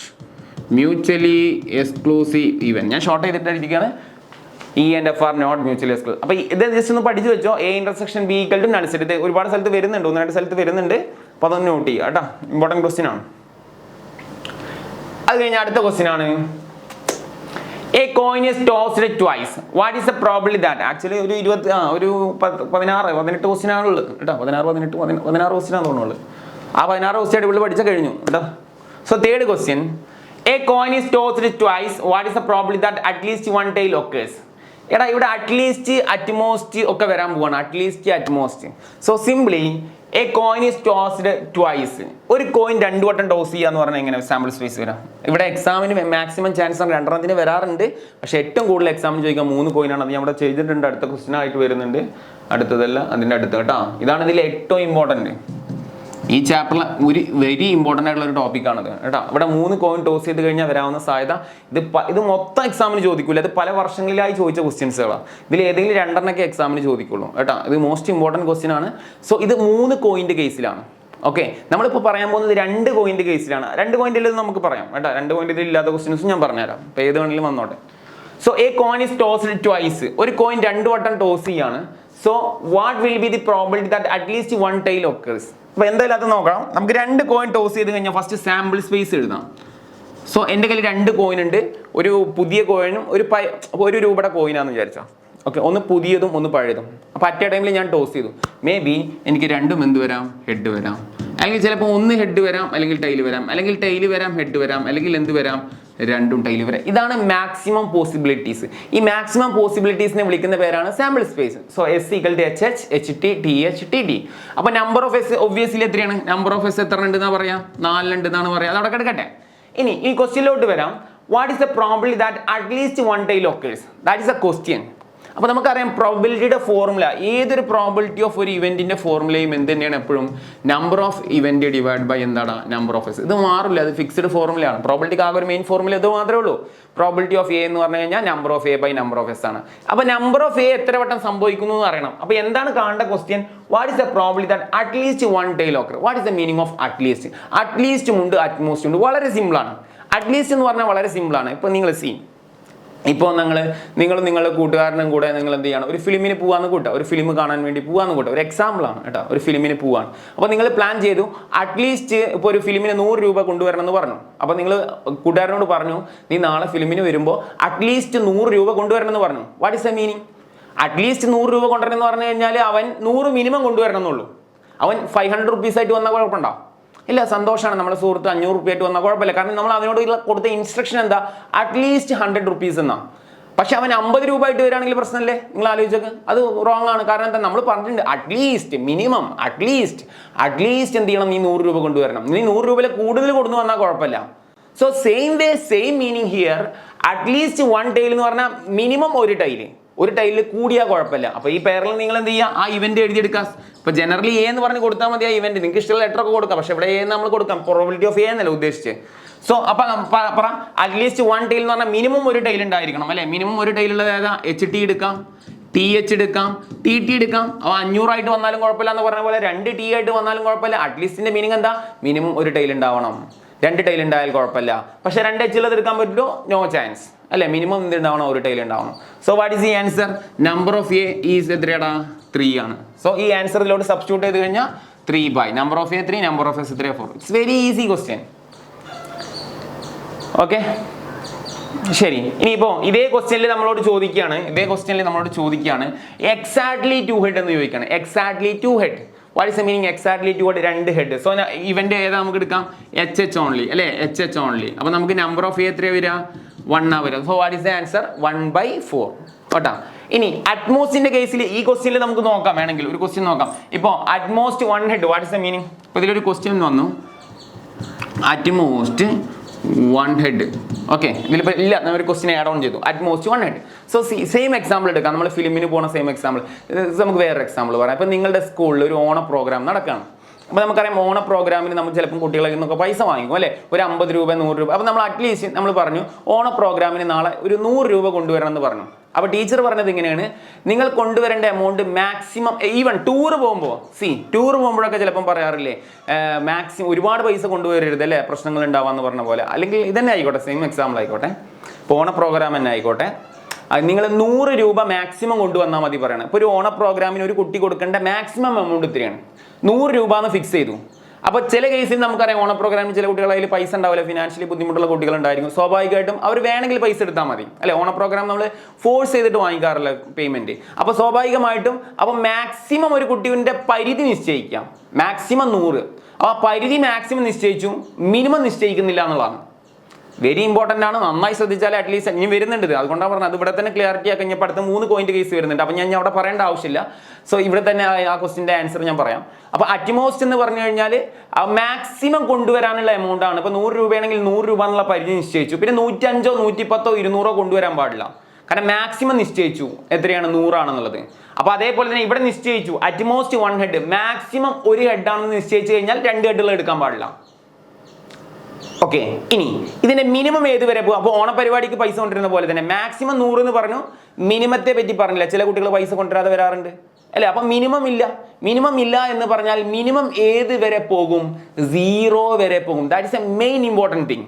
mutually exclusive even. ഞാൻ ഷോർട്ട് ചെയ്തിട്ടിരിക്കുകയാണ്. E and F are not mutually exclusive. അപ്പോൾ ഇത് ജസ്റ്റ് ഒന്ന് പഠിച്ചു വെച്ചോ. A intersection B equal to null set. ഇത് ഒരുപാട് സ്ഥലത്ത് വരുന്നുണ്ട്, 1-2 സ്ഥലത്ത് വരുന്നുണ്ട്. അപ്പോൾ അതൊന്ന് നോട്ട് ചെയ്യുക കേട്ടോ, ഇമ്പോർട്ടൻറ്റ് ക്വസ്റ്റ്യൻ ആണ്. അത് കഴിഞ്ഞ അടുത്ത ക്വസ്റ്റ്യൻ ആണ്, A coin is tossed twice, what is the probability that? Actually ഒരു 16-18 ക്വസ്റ്റ്യൻ ആണുള്ളത് കേട്ടോ. 16 ക്വസ്റ്റ്യൻ ആണ് തോന്നുന്നുള്ളൂ. ആ 16 ക്വസ്റ്റ്യൻ ഇവിടെ പഠിച്ചാൽ കഴിഞ്ഞു കേട്ടോ. So third question, a coin is tossed twice, what is the probability that at least one tail occurs? എടാ ഇവിടെ അറ്റ്ലീസ്റ്റ് അറ്റ്മോസ്റ്റ് ഒക്കെ വരാൻ പോവാണ്. At least utmost. So simply A coin is tossed twice. ഒരു കോയിൻ 2 വട്ടം ടോസ് ചെയ്യുക എന്ന് പറഞ്ഞാൽ എങ്ങനെ സാമ്പിൾ സ്പേസ് വരാം? ഇവിടെ എക്സാമിന് മാക്സിമം ചാൻസ് ആണ് 2 വരാറുണ്ട്. പക്ഷേ ഏറ്റവും കൂടുതൽ എക്സാമിന് ചോദിക്കാൻ 3 കോയിനാണ്. അത് ഞാൻ ഇവിടെ ചെയ്തിട്ടുണ്ട്. അടുത്ത ക്വസ്റ്റ്യൻ ആയിട്ട് വരുന്നുണ്ട്. അടുത്തതല്ല, അതിൻ്റെ അടുത്ത് കേട്ടോ. ഇതാണ് ഇതിൽ ഏറ്റവും ഇമ്പോർട്ടൻറ്റ്. ഈ ചാപ്റ്ററിൽ ഒരു വെരി ഇമ്പോർട്ടൻ്റ് ആയിട്ടുള്ള ഒരു ടോപ്പിക്കാണത് കേട്ടോ. ഇവിടെ 3 കോയിൻ ടോസ് ചെയ്ത് കഴിഞ്ഞാൽ വരാവുന്ന സാധ്യത ഇത് മൊത്തം എക്സാമിന് ചോദിക്കില്ല. ഇത് പല വർഷങ്ങളിലായി ചോദിച്ച ക്വസ്റ്റ്യൻസുകളാണ്. ഇതിൽ ഏതെങ്കിലും 2 എക്സാമിന് ചോദിക്കുള്ളൂ കേട്ടോ. ഇത് മോസ്റ്റ് ഇമ്പോർട്ടൻറ്റ് ക്വസ്റ്റ്യൻ ആണ്. സോ ഇത് 3 കോയിൻ്റെ കേസിലാണ്. ഓക്കെ, നമ്മളിപ്പോൾ പറയാൻ പോകുന്നത് 2 കോയിൻ്റെ കേസിലാണ്. 2 കോയിൻ്റെ നമുക്ക് പറയാം കേട്ടോ. 2 കോയിൻ്റെ ഇല്ലാത്ത ക്വസ്റ്റ്യൻസും ഞാൻ പറഞ്ഞുതരാം. അപ്പോൾ ഏത് വേണമെങ്കിലും വന്നോട്ടെ. So a coin is tossed twice. ഒരു കോയിൻ 2 വട്ടം ടോസ് ചെയ്യാണ്. So what will be the probability that at least one tail occurs? അപ്പോൾ എന്തായാലും അത് നോക്കാം. നമുക്ക് 2 കോയിൻ ടോസ് ചെയ്ത് കഴിഞ്ഞാൽ ഫസ്റ്റ് സാമ്പിൾ സ്പേസ് എഴുതാം. സോ എൻ്റെ കയ്യിൽ 2 കോയിൻ ഉണ്ട്. ഒരു പുതിയ കോയിനും ഒരു രൂപയുടെ കോയിനാന്ന് വിചാരിച്ചാൽ. ഓക്കെ, ഒന്ന് പുതിയതും ഒന്ന് പഴയതും. അപ്പോൾ അറ്റ് എ ടൈമിൽ ഞാൻ ടോസ് ചെയ്തു. മേ ബി എനിക്ക് രണ്ടും എന്ത് വരാം? ഹെഡ് വരാം. അല്ലെങ്കിൽ ചിലപ്പോൾ ഒന്ന് ഹെഡ് വരാം, അല്ലെങ്കിൽ ടൈല് വരാം, അല്ലെങ്കിൽ ടൈല് വരാം ഹെഡ് വരാം, അല്ലെങ്കിൽ എന്ത് വരാം? രണ്ടും ടൈല് വരാം. ഇതാണ് മാക്സിമം പോസിബിലിറ്റീസ്. ഈ മാക്സിമം പോസിബിലിറ്റീസിനെ വിളിക്കുന്ന പേരാണ് sample space. So S = HH, HT, TH, TT. അപ്പോൾ നമ്പർ ഓഫ് എസ് ഒബ്വിയസ്ലി എത്രയാണ്? നമ്പർ ഓഫ് എസ് എത്ര ഉണ്ടെന്നാ പറയാം? 4 ഉണ്ടെന്നാണ് പറയാം. അതവിടെ കിടക്കട്ടെ. ഇനി ഈ ക്വസ്റ്റ്യനിലോട്ട് വരാം. What is the probability that at least one tail occurs? That is a question. അപ്പോൾ നമുക്കറിയാം പ്രോബിലിറ്റിയുടെ ഫോർമുല, ഏതൊരു പ്രോബിലിറ്റി ഓഫ് ഒരു ഇവന്റിന്റെ ഫോർമുലയും എന്ത് തന്നെയാണ്? എപ്പോഴും number of event divide by എന്താണ്? Number of S. ഇത് മാറില്ല, അത് ഫിക്സ്ഡ് ഫോർമുലയാണ്. പ്രോബിലിറ്റിക്ക് ആകെ ഒരു മെയിൻ ഫോർമുല ഇത് മാത്രമേ ഉള്ളൂ. പ്രോബിലിറ്റി ഓഫ് എ എന്ന് പറഞ്ഞു കഴിഞ്ഞാൽ number of A by number of S ആണ്. അപ്പോൾ നമ്പർ ഓഫ് എ എത്ര വട്ടം സംഭവിക്കുന്നു എന്ന് അറിയണം. അപ്പോൾ എന്താണ് കാണേണ്ട question? What is the probability that at least one tail occur? What is the meaning of at least? അറ്റ്ലീസ്റ്റും ഉണ്ട്, അറ്റ്മോസ്റ്റ് ഉണ്ട്. വളരെ സിമ്പിളാണ്. അറ്റ്ലീസ്റ്റ് എന്ന് പറഞ്ഞാൽ വളരെ സിമ്പിളാണ്. ഇപ്പോൾ നിങ്ങൾ ഇപ്പോൾ നിങ്ങളും നിങ്ങളുടെ കൂട്ടുകാരനും കൂടെ നിങ്ങൾ എന്ത് ചെയ്യണം? ഒരു ഫിലിമിന് പോകാമെന്ന് കൂട്ടുക, ഒരു ഫിലിം കാണാൻ വേണ്ടി പോകാമെന്ന് കൂട്ടുക. ഒരു എക്സാമ്പിളാണ് കേട്ടോ. ഒരു ഫിലിമിന് പോവാണ്. അപ്പോൾ നിങ്ങൾ പ്ലാൻ ചെയ്തു അറ്റ്ലീസ്റ്റ് ഇപ്പോൾ ഒരു ഫിലിമിന് 100 രൂപ കൊണ്ടുവരണം എന്ന് പറഞ്ഞു. അപ്പോൾ നിങ്ങൾ കൂട്ടുകാരനോട് പറഞ്ഞു, നീ നാളെ ഫിലിമിന് വരുമ്പോൾ അറ്റ്ലീസ്റ്റ് 100 രൂപ കൊണ്ടുവരണം എന്ന് പറഞ്ഞു. What is the meaning? At least 100 രൂപ കൊണ്ടുവരണം എന്ന് പറഞ്ഞു കഴിഞ്ഞാൽ അവൻ 100 മിനിമം കൊണ്ടുവരണം എന്നുള്ളൂ. അവൻ 500 റുപ്പീസ് ആയിട്ട് വന്നാൽ കുഴപ്പമുണ്ടോ? ഇല്ല, സന്തോഷമാണ്. നമ്മുടെ സുഹൃത്ത് 500 രൂപയായിട്ട് വന്നാൽ കുഴപ്പമില്ല. കാരണം നമ്മൾ അതിനോട് കൊടുത്ത ഇൻസ്ട്രക്ഷൻ എന്താ? അറ്റ്ലീസ്റ്റ് 100 റുപ്പീസ് എന്നാണ്. പക്ഷെ അവൻ 50 രൂപ ആയിട്ട് വരികയാണെങ്കിൽ പ്രശ്നമല്ലേ? നിങ്ങൾ ആലോചിച്ചൊക്കെ. അത് റോങ് ആണ്. കാരണം എന്താ? നമ്മൾ പറഞ്ഞിട്ടുണ്ട് അറ്റ്ലീസ്റ്റ് മിനിമം അറ്റ്ലീസ്റ്റ് എന്ത് ചെയ്യണം? നീ 100 രൂപ കൊണ്ടുവരണം. നീ 100 രൂപയിൽ കൂടുതൽ കൊണ്ടു വന്നാൽ കുഴപ്പമില്ല. So same way same meaning here. At least one tail എന്ന് പറഞ്ഞാൽ മിനിമം ഒരു ടൈലിൽ കൂടിയാൽ കുഴപ്പമില്ല. അപ്പോൾ ഈ പേരിൽ നിങ്ങൾ എന്ത് ചെയ്യുക? ആ ഇവന്റ് എഴുതിയെടുക്കാം. ഇപ്പോൾ ജനറലി എ എന്ന് പറഞ്ഞ് കൊടുത്താൽ മതി ആ ഇവന്റ്. നിങ്ങൾക്ക് ഇഷ്ടമുള്ള ലെറ്റർ ഒക്കെ കൊടുക്കാം. പക്ഷേ ഇവിടെ എ നമ്മൾ കൊടുക്കാം. പ്രോബിലിറ്റി ഓഫ് എ എന്നല്ല ഉദ്ദേശിച്ച്. സോ അപ്പം പറ അറ്റ്ലീസ്റ്റ് വൺ ടൈൽ എന്ന് പറഞ്ഞാൽ മിനിമം ഒരു ടൈൽ ഉണ്ടായിരിക്കണം അല്ലേ? മിനിമം ഒരു ടൈലുള്ളത് ഏതാ? HT എടുക്കാം, TH എടുക്കാം, TT എടുക്കാം. അപ്പോൾ 500 ആയിട്ട് വന്നാലും കുഴപ്പമില്ല എന്ന് പറഞ്ഞ പോലെ 2 T ആയിട്ട് വന്നാലും കുഴപ്പമില്ല. അറ്റ്ലീസ്റ്റിന്റെ മീനിങ് എന്താ? മിനിമം ഒരു ടൈൽ ഉണ്ടാവണം. 2 ടൈൽ ഉണ്ടായാൽ കുഴപ്പമില്ല. പക്ഷെ 2 എച്ച് ഉള്ളത് എടുക്കാൻ പറ്റുമോ? നോ ചാൻസ് അല്ലെ. മിനിമം എന്ത് ഉണ്ടാവണം? ഒരു ടൈൽ ഉണ്ടാവണം. So what is the answer? Number of A is എത്രയാടാ? 3 ആണ്. സോ ഈ ആൻസറിലോട്ട് സബ്സ്റ്റിറ്റ്യൂട്ട് ചെയ്ത് കഴിഞ്ഞാൽ 3 number of A 3, number of S 4. It's very easy question. Okay, ശരി. ഇനിയിപ്പോ ഇതേ ക്വസ്റ്റ്യനിൽ നമ്മളോട് ചോദിക്കുകയാണ് എക്സാക്ട്ലി 2 ഹെഡ് എന്ന് ചോദിക്കുകയാണ്. Exactly 2 head. What is the meaning exactly 2 head? 2 head. So ഇവന്റെ ഏതാ നമുക്ക് എടുക്കാം? എച്ച് ഓൺലി അല്ലെ. H only. അപ്പൊ നമുക്ക് നമ്പർ ഓഫ് എ എത്രയാ വരിക? 1 വരിക. So what is the answer? 1/4 കേട്ടാ. ഇനി അറ്റ്മോസ്റ്റിന്റെ കേസിൽ ഈ ക്വസ്റ്റ്യനിൽ നമുക്ക് നോക്കാം, വേണമെങ്കിൽ ഒരു ക്വസ്റ്റ്യൻ നോക്കാം. ഇപ്പൊ utmost 1 head, what is the meaning? ഇപ്പൊ ഇതിലൊരു ക്വസ്റ്റ്യൻ വന്നു, അറ്റ്മോസ്റ്റ് 1 ഹെഡ്. ഓക്കെ, ഇതിലിപ്പോൾ ഇല്ല, നമ്മൾ ഒരു ക്വസ്റ്റ്യൻ ആഡ് ഓൺ ചെയ്തു, utmost 1 head. So same example എടുക്കാം. നമ്മൾ ഫിലിമിന് പോകുന്ന സെയിം എക്സാമ്പിൾ നമുക്ക് വേറൊരു എക്സാമ്പിൾ പറയാം. ഇപ്പം നിങ്ങളുടെ സ്കൂളിൽ ഒരു ഓണ പ്രോഗ്രാം നടക്കുകയാണ്. അപ്പോൾ നമുക്കറിയാം ഓണ പ്രോഗ്രാമിന് നമ്മൾ ചിലപ്പം കുട്ടികളിൽ നിന്നൊക്കെ പൈസ വാങ്ങിക്കും അല്ലേ, ഒരു 50 രൂപ 100 രൂപ. അപ്പോൾ നമ്മൾ അറ്റ്ലീസ്റ്റ് നമ്മൾ പറഞ്ഞു ഓണ പ്രോഗ്രാമിന് നാളെ ഒരു 100 രൂപ കൊണ്ടുവരണം എന്ന് പറഞ്ഞു. അപ്പോൾ ടീച്ചർ പറഞ്ഞത് ഇങ്ങനെയാണ്, നിങ്ങൾ കൊണ്ടുവരേണ്ട എമൗണ്ട് മാക്സിമം, ഈവൻ ടൂർ പോകുമ്പോൾ ടൂർ പോകുമ്പോഴൊക്കെ ചിലപ്പം പറയാറില്ലേ മാക്സിമം ഒരുപാട് പൈസ കൊണ്ടുവരരുത് അല്ലേ, പ്രശ്നങ്ങൾ ഉണ്ടാവാന്ന് പറഞ്ഞ പോലെ. അല്ലെങ്കിൽ ഇതന്നെ ആയിക്കോട്ടെ, സെയിം എക്സാമ്പിൾ ആയിക്കോട്ടെ, ഓണ പ്രോഗ്രാം തന്നെ ആയിക്കോട്ടെ, നിങ്ങൾ 100 രൂപ മാക്സിമം കൊണ്ടുവന്നാൽ മതി പറയണം. ഇപ്പോൾ ഒരു ഓണ പ്രോഗ്രാമിന് ഒരു കുട്ടി കൊടുക്കേണ്ട മാക്സിമം എമൗണ്ട് ഇത്രയാണ്, 100 രൂപ എന്ന് ഫിക്സ് ചെയ്തു. അപ്പോൾ ചില കേസിൽ നമുക്കറിയാം ഓണ പ്രോഗ്രാമിൽ ചില കുട്ടികൾ അതിൽ പൈസ ഉണ്ടാവില്ല, ഫിനാൻഷ്യലി ബുദ്ധിമുട്ടുള്ള കുട്ടികളുണ്ടായിരിക്കും. സ്വാഭാവികമായിട്ടും അവർ വേണമെങ്കിൽ പൈസ എടുത്താൽ മതി അല്ലെ. ഓണ പ്രോഗ്രാം നമ്മൾ ഫോഴ്സ് ചെയ്തിട്ട് വാങ്ങിക്കാറില്ല പേയ്മെന്റ്. അപ്പോൾ സ്വാഭാവികമായിട്ടും അപ്പോൾ മാക്സിമം ഒരു കുട്ടിയുടെ പരിധി നിശ്ചയിക്കാം, മാക്സിമം 100. അപ്പോൾ ആ പരിധി മാക്സിമം നിശ്ചയിച്ചു, മിനിമം നിശ്ചയിക്കുന്നില്ല എന്നുള്ളതാണ്. വെരി ഇമ്പോർട്ടൻ്റ് ആണ്, നന്നായി ശ്രദ്ധിച്ചാൽ അറ്റ്ലീസ്റ്റ് ഇനി വരുന്നുണ്ട്. അതുകൊണ്ടാണ് പറഞ്ഞത്, അത് ഇവിടെ തന്നെ ക്ലിയറിറ്റി ആക്കി കഴിഞ്ഞപ്പോൾ അടുത്ത 3 പോയിന്റ് കേസ് വരുന്നുണ്ട്. അപ്പോൾ ഞാൻ അവിടെ പറയേണ്ട ആവശ്യമില്ല. സോ ഇവിടെ തന്നെ ആ ക്വസ്റ്റിൻ്റെ ആൻസർ ഞാൻ പറയാം. അപ്പോൾ അറ്റ്മോസ്റ്റ് എന്ന് പറഞ്ഞു കഴിഞ്ഞാൽ മാക്സിമം കൊണ്ടുവരാനുള്ള എമൗണ്ട് ആണ്. ഇപ്പോൾ 100 രൂപയാണെങ്കിൽ 100 രൂപ എന്നുള്ള പരിധി നിശ്ചയിച്ചു. പിന്നെ 105, 110, 200 കൊണ്ടുവരാൻ പാടില്ല, കാരണം മാക്സിമം നിശ്ചയിച്ചു എത്രയാണ്? 100 ആണെന്നുള്ളത്. അപ്പോൾ അതേപോലെ തന്നെ ഇവിടെ നിശ്ചയിച്ചു അറ്റ്മോസ്റ്റ് 1 ഹെഡ്, മാക്സിമം 1 ഹെഡ് ആണെന്ന് നിശ്ചയിച്ചു കഴിഞ്ഞാൽ 2 ഹെഡുകൾ എടുക്കാൻ പാടില്ല. ഓക്കെ, ഇനി ഇതിന്റെ മിനിമം ഏത് വരെ പോകും? അപ്പോൾ ഓണപരിപാടിക്ക് പൈസ കൊണ്ടിരുന്ന പോലെ തന്നെ മാക്സിമം 100 എന്ന് പറഞ്ഞു, മിനിമത്തെ പറ്റി പറഞ്ഞില്ല. ചില കുട്ടികൾ പൈസ കൊണ്ടുവരാതെ വരാറുണ്ട് അല്ലെ. അപ്പം മിനിമം ഇല്ല എന്ന് പറഞ്ഞാൽ മിനിമം ഏത് വരെ പോകും? 0 വരെ പോകും. That is a main important thing.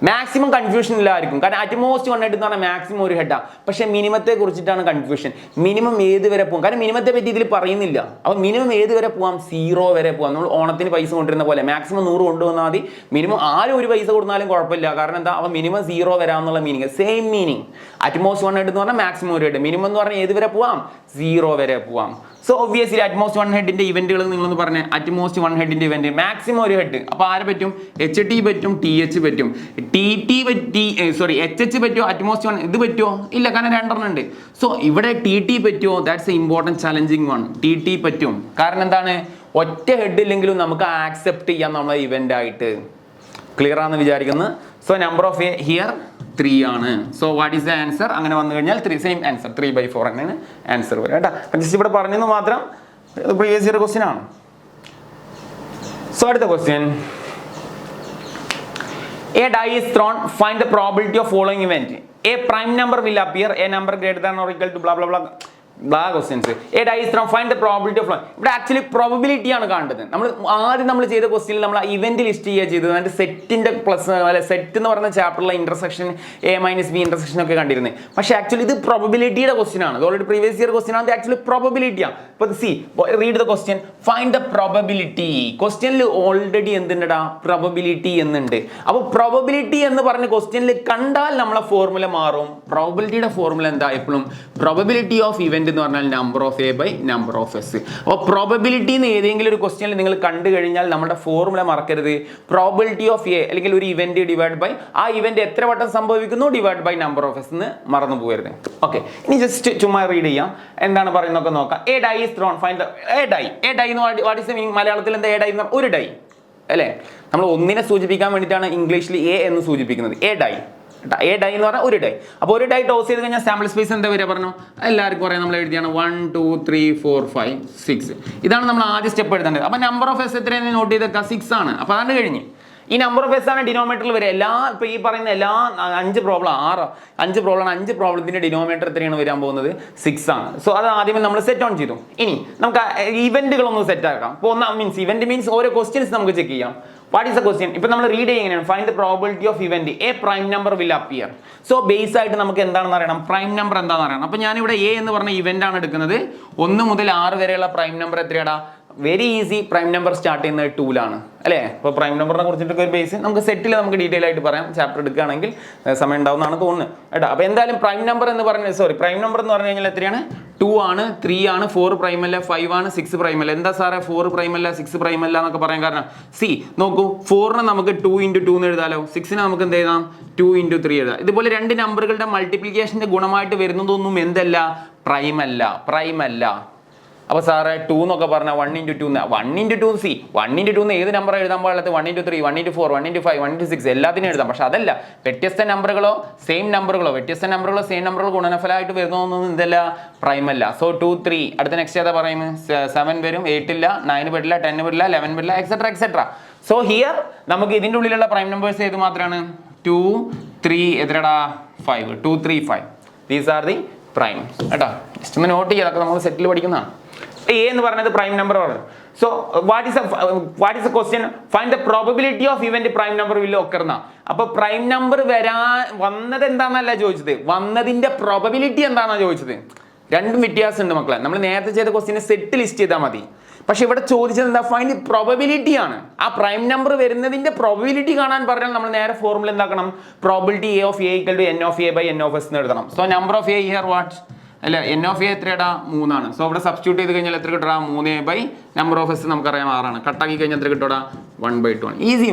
Maximum confusion ഇല്ലായിരിക്കും, കാരണം അറ്റ്മോസ്റ്റ് 1 ഹെഡ് എന്ന് പറഞ്ഞാൽ മാക്സിമം 1 ഹെഡാണ്. പക്ഷേ മിനിമത്തെ കുറിച്ചിട്ടാണ് കൺഫ്യൂഷൻ. മിനിമം ഏത് വരെ പോകും? കാരണം മിനിമത്തെ പറ്റി ഇതിൽ പറയുന്നില്ല. അപ്പോൾ മിനിമം ഏത് വരെ പോകാം? 0 വരെ പോകാം. നമ്മൾ ഓണത്തിന് പൈസ കൊണ്ടിരുന്ന പോലെ മാക്സിമം 100 കൊണ്ടുവന്നാൽ മതി, മിനിമം ആരും ഒരു പൈസ കൊടുത്താലും കുഴപ്പമില്ല. കാരണം എന്താ? അപ്പോൾ മിനിമം 0 വരാമെന്നുള്ള meaning, same meaning. At most 1 head എന്ന് പറഞ്ഞാൽ മാക്സിമം 1 ഹെഡ്, മിനിമം എന്ന് പറഞ്ഞാൽ ഏത് വരെ പോവാം? 0 വരെ പോവാം. സോ ഒബ്വിയസ്ലി അറ്റ്മോസ്റ്റ് 1 ഹെഡിന്റെ ഇവന്റുകൾ നിങ്ങളൊന്ന് പറഞ്ഞേ. അറ്റ്മോസ്റ്റ് 1 ഹെഡിന്റെ ഇവന്റ് മാക്സിമം 1 ഹെഡ്. അപ്പോൾ ആരെ പറ്റും? HT പറ്റും, TH പറ്റും, HH പറ്റുമോ? അറ്റ്മോസ്റ്റ് 1 ഇത് പറ്റുമോ? ഇല്ല, കാരണം 2 ഉണ്ട്. സോ ഇവിടെ TT പറ്റുമോ? That's A important challenging one. TT പറ്റും. കാരണം എന്താണ്? ഒറ്റ ഹെഡ് ഇല്ലെങ്കിലും നമുക്ക് ആക്സെപ്റ്റ് ചെയ്യാം നമ്മളെ ഇവന്റ് ആയിട്ട്. ക്ലിയർ ആണെന്ന് വിചാരിക്കുന്നു. So number of A here 3 ആണ്. So what is the answer? അങ്ങനെ വന്നു കഴിഞ്ഞാൽ 3, സെയിം ആൻസർ 3/4 തന്നെയാണ് ആൻസർ വരിക കേട്ടോ. ജസ്റ്റ് ഇവിടെ പറഞ്ഞെന്ന് മാത്രം, പ്രീവിയസ് ഇയർ ക്വസ്റ്റ്യൻ ആണ്. സോ അടുത്ത question, a die is thrown, find the probability of following event. A prime number will appear, a number greater than or equal to blah blah blah questions. A die is thrown, find the probability of. ഇവിടെ actually probability ആണ് കാണേണ്ടത്. നമ്മൾ ചെയ്ത ക്വസ്റ്റ്യനിൽ നമ്മൾ event list ചെയ്യുക ചെയ്തത്. അതിന്റെ സെറ്റിന്റെ പ്ലസ് അല്ലെ, സെറ്റ് എന്ന് പറയുന്ന ചാപ്റ്ററിലെ ഇന്റർസെക്ഷൻ A-B ഇന്റർസെക്ഷൻ ഒക്കെ കണ്ടിരുന്നത്. പക്ഷേ ആക്ച്വലി ഇത് പ്രോബബിലിറ്റിയുടെ ക്വസ്റ്റ്യൻ ആണ്. ഓൾറെഡി പ്രീവിയസ് ഇയർ ക്വസ്റ്റ്യൻ ആണ്. ആക്ച്വലി പ്രോബബിലിറ്റിയാണ്. ഇപ്പോൾ read the question, find the probability. ക്വസ്റ്റ്യനിൽ ഓൾറെഡി എന്തുണ്ടാ? പ്രോബബിലിറ്റി എന്നുണ്ട്. അപ്പോൾ പ്രോബബിലിറ്റി എന്ന് പറഞ്ഞ ക്വസ്റ്റ്യനിൽ കണ്ടാൽ നമ്മളെ ഫോർമുല മാറും. പ്രോബബിലിറ്റിയുടെ ഫോർമുല എന്താ? എപ്പോഴും പ്രോബബിലിറ്റി ഓഫ് ഇവന്റ് എന്ന് പറഞ്ഞാൽ number of A by number of S. അപ്പോൾ പ്രോബബിലിറ്റി എന്ന് ഏതെങ്കിലും ഒരു ക്വസ്റ്റ്യനിൽ നിങ്ങൾ കണ്ടു കഴിഞ്ഞാൽ നമ്മുടെ ഫോർമുല മറക്കരുത്. പ്രോബബിലിറ്റി ഓഫ് എ അല്ലെങ്കിൽ ഒരു ഇവന്റ് ഡിവൈഡ് ബൈ ആ ഇവന്റ് എത്ര വട്ടം സംഭവിക്കുന്നു divide by number of S എന്ന് മറന്നു പോകരുത്. ഓക്കെ, ഇനി ജസ്റ്റ് ചുമ്മാ റീഡ് ചെയ്യാം, എന്താണ് പറയുന്നതൊക്കെ നോക്കാം. A die is thrown, find a die. A die എന്ന് വാട്ട് ഈസ് ദ മീനിങ്? മലയാളത്തിൽ എന്താ? എ ഡൈ എന്ന് പറഞ്ഞാൽ ഒരു ഡൈ അല്ലേ. നമ്മൾ ഒന്നിനെ സൂചിപ്പിക്കാൻ വേണ്ടിയിട്ടാണ് ഇംഗ്ലീഷിൽ എ എന്ന് സൂചിപ്പിക്കുന്നത്. A die. എ ഡൈ എന്ന് പറഞ്ഞാൽ ഒരു ഡൈ. അപ്പോൾ ഒരു ഡൈ ടോസ് ചെയ്ത് കഴിഞ്ഞാൽ സാമ്പിൾ സ്പേസ് എന്താ വരിക പറഞ്ഞു? എല്ലാവർക്കും പറയാം, നമ്മൾ എഴുതിയാണ് 1 2 3 4 5 6. ഇതാണ് നമ്മൾ ആദ്യ സ്റ്റെപ്പ് എഴുതേണ്ടത്. അപ്പോൾ നമ്പർ ഓഫ് എസ് എത്രയാണ് നോട്ട് ചെയ്തേക്കുക? 6 ആണ്. അപ്പോൾ അതാണ് കഴിഞ്ഞ്. ഈ നമ്പർ ഓഫ് എസ് ആണ് ഡിനോമിനേറ്ററിൽ വരിക. ഇപ്പോൾ ഈ പറയുന്ന എല്ലാ 5 പ്രോബ്ലത്തിന്റെ ഡിനോമിനേറ്റർ എത്രയാണ് വരാൻ പോകുന്നത്? 6 ആണ്. സോ അത് ആദ്യമേ നമ്മൾ സെറ്റ് ഓൺ ചെയ്തു. ഇനി നമുക്ക് ഇവന്റുകളൊന്ന് സെറ്റ് ആക്കാം. ഇപ്പോൾ ഇവന്റ് മീൻസ് ഓരോ ക്വസ്റ്റ്യൻസ് നമുക്ക് ചെക്ക് ചെയ്യാം. What is the question? ഇപ്പൊ നമ്മൾ റീഡ് ചെയ്യുകയാണ്, find the probability of event A prime number will appear. So base ആയിട്ട് നമുക്ക് എന്താണെന്ന് അറിയണം, പ്രൈം നമ്പർ എന്താണെന്ന് അറിയണം. അപ്പൊ ഞാനിവിടെ എ എന്ന് പറഞ്ഞ ഇവന്റ് ആണ് എടുക്കുന്നത്. 1 മുതൽ 6 വരെയുള്ള പ്രൈം നമ്പർ എത്രയാടാ? Very easy. Prime number start ചെയ്യുന്നത് 2 അല്ലേ? അപ്പോൾ പ്രൈം നമ്പറിനെ കുറിച്ചിട്ടൊക്കെ ഒരു ബേസ് നമുക്ക് സെറ്റിൽ നമുക്ക് ഡീറ്റെയിൽ ആയിട്ട് പറയാം, ചാപ്റ്റർ എടുക്കുകയാണെങ്കിൽ സമയം ഉണ്ടാവുന്നതാണ് തോന്നുന്നത് കേട്ടോ. അപ്പോൾ എന്തായാലും പ്രൈം നമ്പർ എന്ന് പറഞ്ഞാൽ പ്രൈം നമ്പർ എന്ന് പറഞ്ഞു കഴിഞ്ഞാൽ എത്രയാണ്? 2 ആണ്, 3 ആണ്, 4 പ്രൈം അല്ല, 5 ആണ്, 6 പ്രൈം അല്ല. എന്താ സാറേ 4 പ്രൈം അല്ല 6 പ്രൈം അല്ല എന്നൊക്കെ പറയാൻ കാരണം, സി നോക്കൂ, 4നെ നമുക്ക് 2 × 2 എന്ന് എഴുതാലോ, 6നെ നമുക്ക് എന്ത് എഴുതാം? 2 × 3 എഴുതാം. ഇതുപോലെ രണ്ട് നമ്പറുകളുടെ മൾട്ടിപ്ലിക്കേഷന്റെ ഗുണമായിട്ട് വരുന്നതൊന്നും എന്തല്ല? പ്രൈം അല്ല. അപ്പോൾ സാറേ 2 എന്നൊക്കെ പറഞ്ഞാൽ 1 × 2 1 × 2 സി 1 × 2 ഏത് നമ്പർ എഴുതാൻ പാടുള്ളത്? 1 × 3 1 × 4 1 × 5 1 × 6 എല്ലാത്തിനും എഴുതാം. പക്ഷെ അതല്ല, വ്യത്യസ്ത നമ്പറുകളോ സെയിം നമ്പറുകളോ ഗുണനഫലമായിട്ട് വരുന്നതൊന്നും എന്തല്ല? പ്രൈം അല്ല. സോ 2 3 അടുത്ത നെക്സ്റ്റ് ഏതാ പറയുന്നത്? 7 വരും, 8 ഇല്ല, 9 വരില്ല, 10 വരില്ല, 11 വരില്ല, എക്സെട്ര. സോ ഹിയർ നമുക്ക് ഇതിൻ്റെ ഉള്ളിലുള്ള പ്രൈം നമ്പേഴ്സ് ഏത് മാത്രമാണ്? 2 3 എത്രടാ? 5 2 3 5 ദീസ് ആർ ദി പ്രൈം കേട്ടോ. ജസ്റ്റ് ഒന്ന് നോട്ട് ചെയ്യുക, അതൊക്കെ നമ്മൾ സെറ്റിൽ പഠിക്കുന്നതാണ്. എ എന്ന് പറയുന്നത് പ്രൈം നമ്പർ ആണ്. So what is the question? Find the probability of event prime number will occur. അപ്പൊ പ്രൈം നമ്പർ വന്നത് എന്താണെന്നല്ല ചോദിച്ചത്, വന്നതിന്റെ പ്രോബബിലിറ്റി എന്താണെന്നാണ് ചോദിച്ചത്. രണ്ടും വ്യത്യാസമുണ്ട് മക്കളെ. നമ്മൾ നേരത്തെ ചെയ്ത ക്വസ്റ്റ്യനെ സെറ്റ് ലിസ്റ്റ് ചെയ്താൽ മതി. പക്ഷെ ഇവിടെ ചോദിച്ചത് എന്താ? ഫൈൻഡ് പ്രോബബിലിറ്റി ആണ്. ആ പ്രൈം നമ്പർ വരുന്നതിന്റെ പ്രോബബിലിറ്റി കാണാൻ പറഞ്ഞാൽ നമ്മൾ നേരെ ഫോർമുല എന്താക്കണം? Probability A of A equal to n of a by n of s എന്ന് എഴുതണം. So number of A here what? അല്ല, n of a എത്രയാടാ? 3 ആണ്. സോ ഇവിടെ സബ്സ്റ്റിറ്റ്യൂട്ട് ചെയ്ത് കഴിഞ്ഞാൽ എത്ര കിട്ടാ? 3 നമ്പർ ഓഫ് എസ് നമുക്കറിയാം 6 ആണ്. കട്ടാക്കി കഴിഞ്ഞാൽ എത്ര കിട്ടോടാ? 1/2 ആണ്.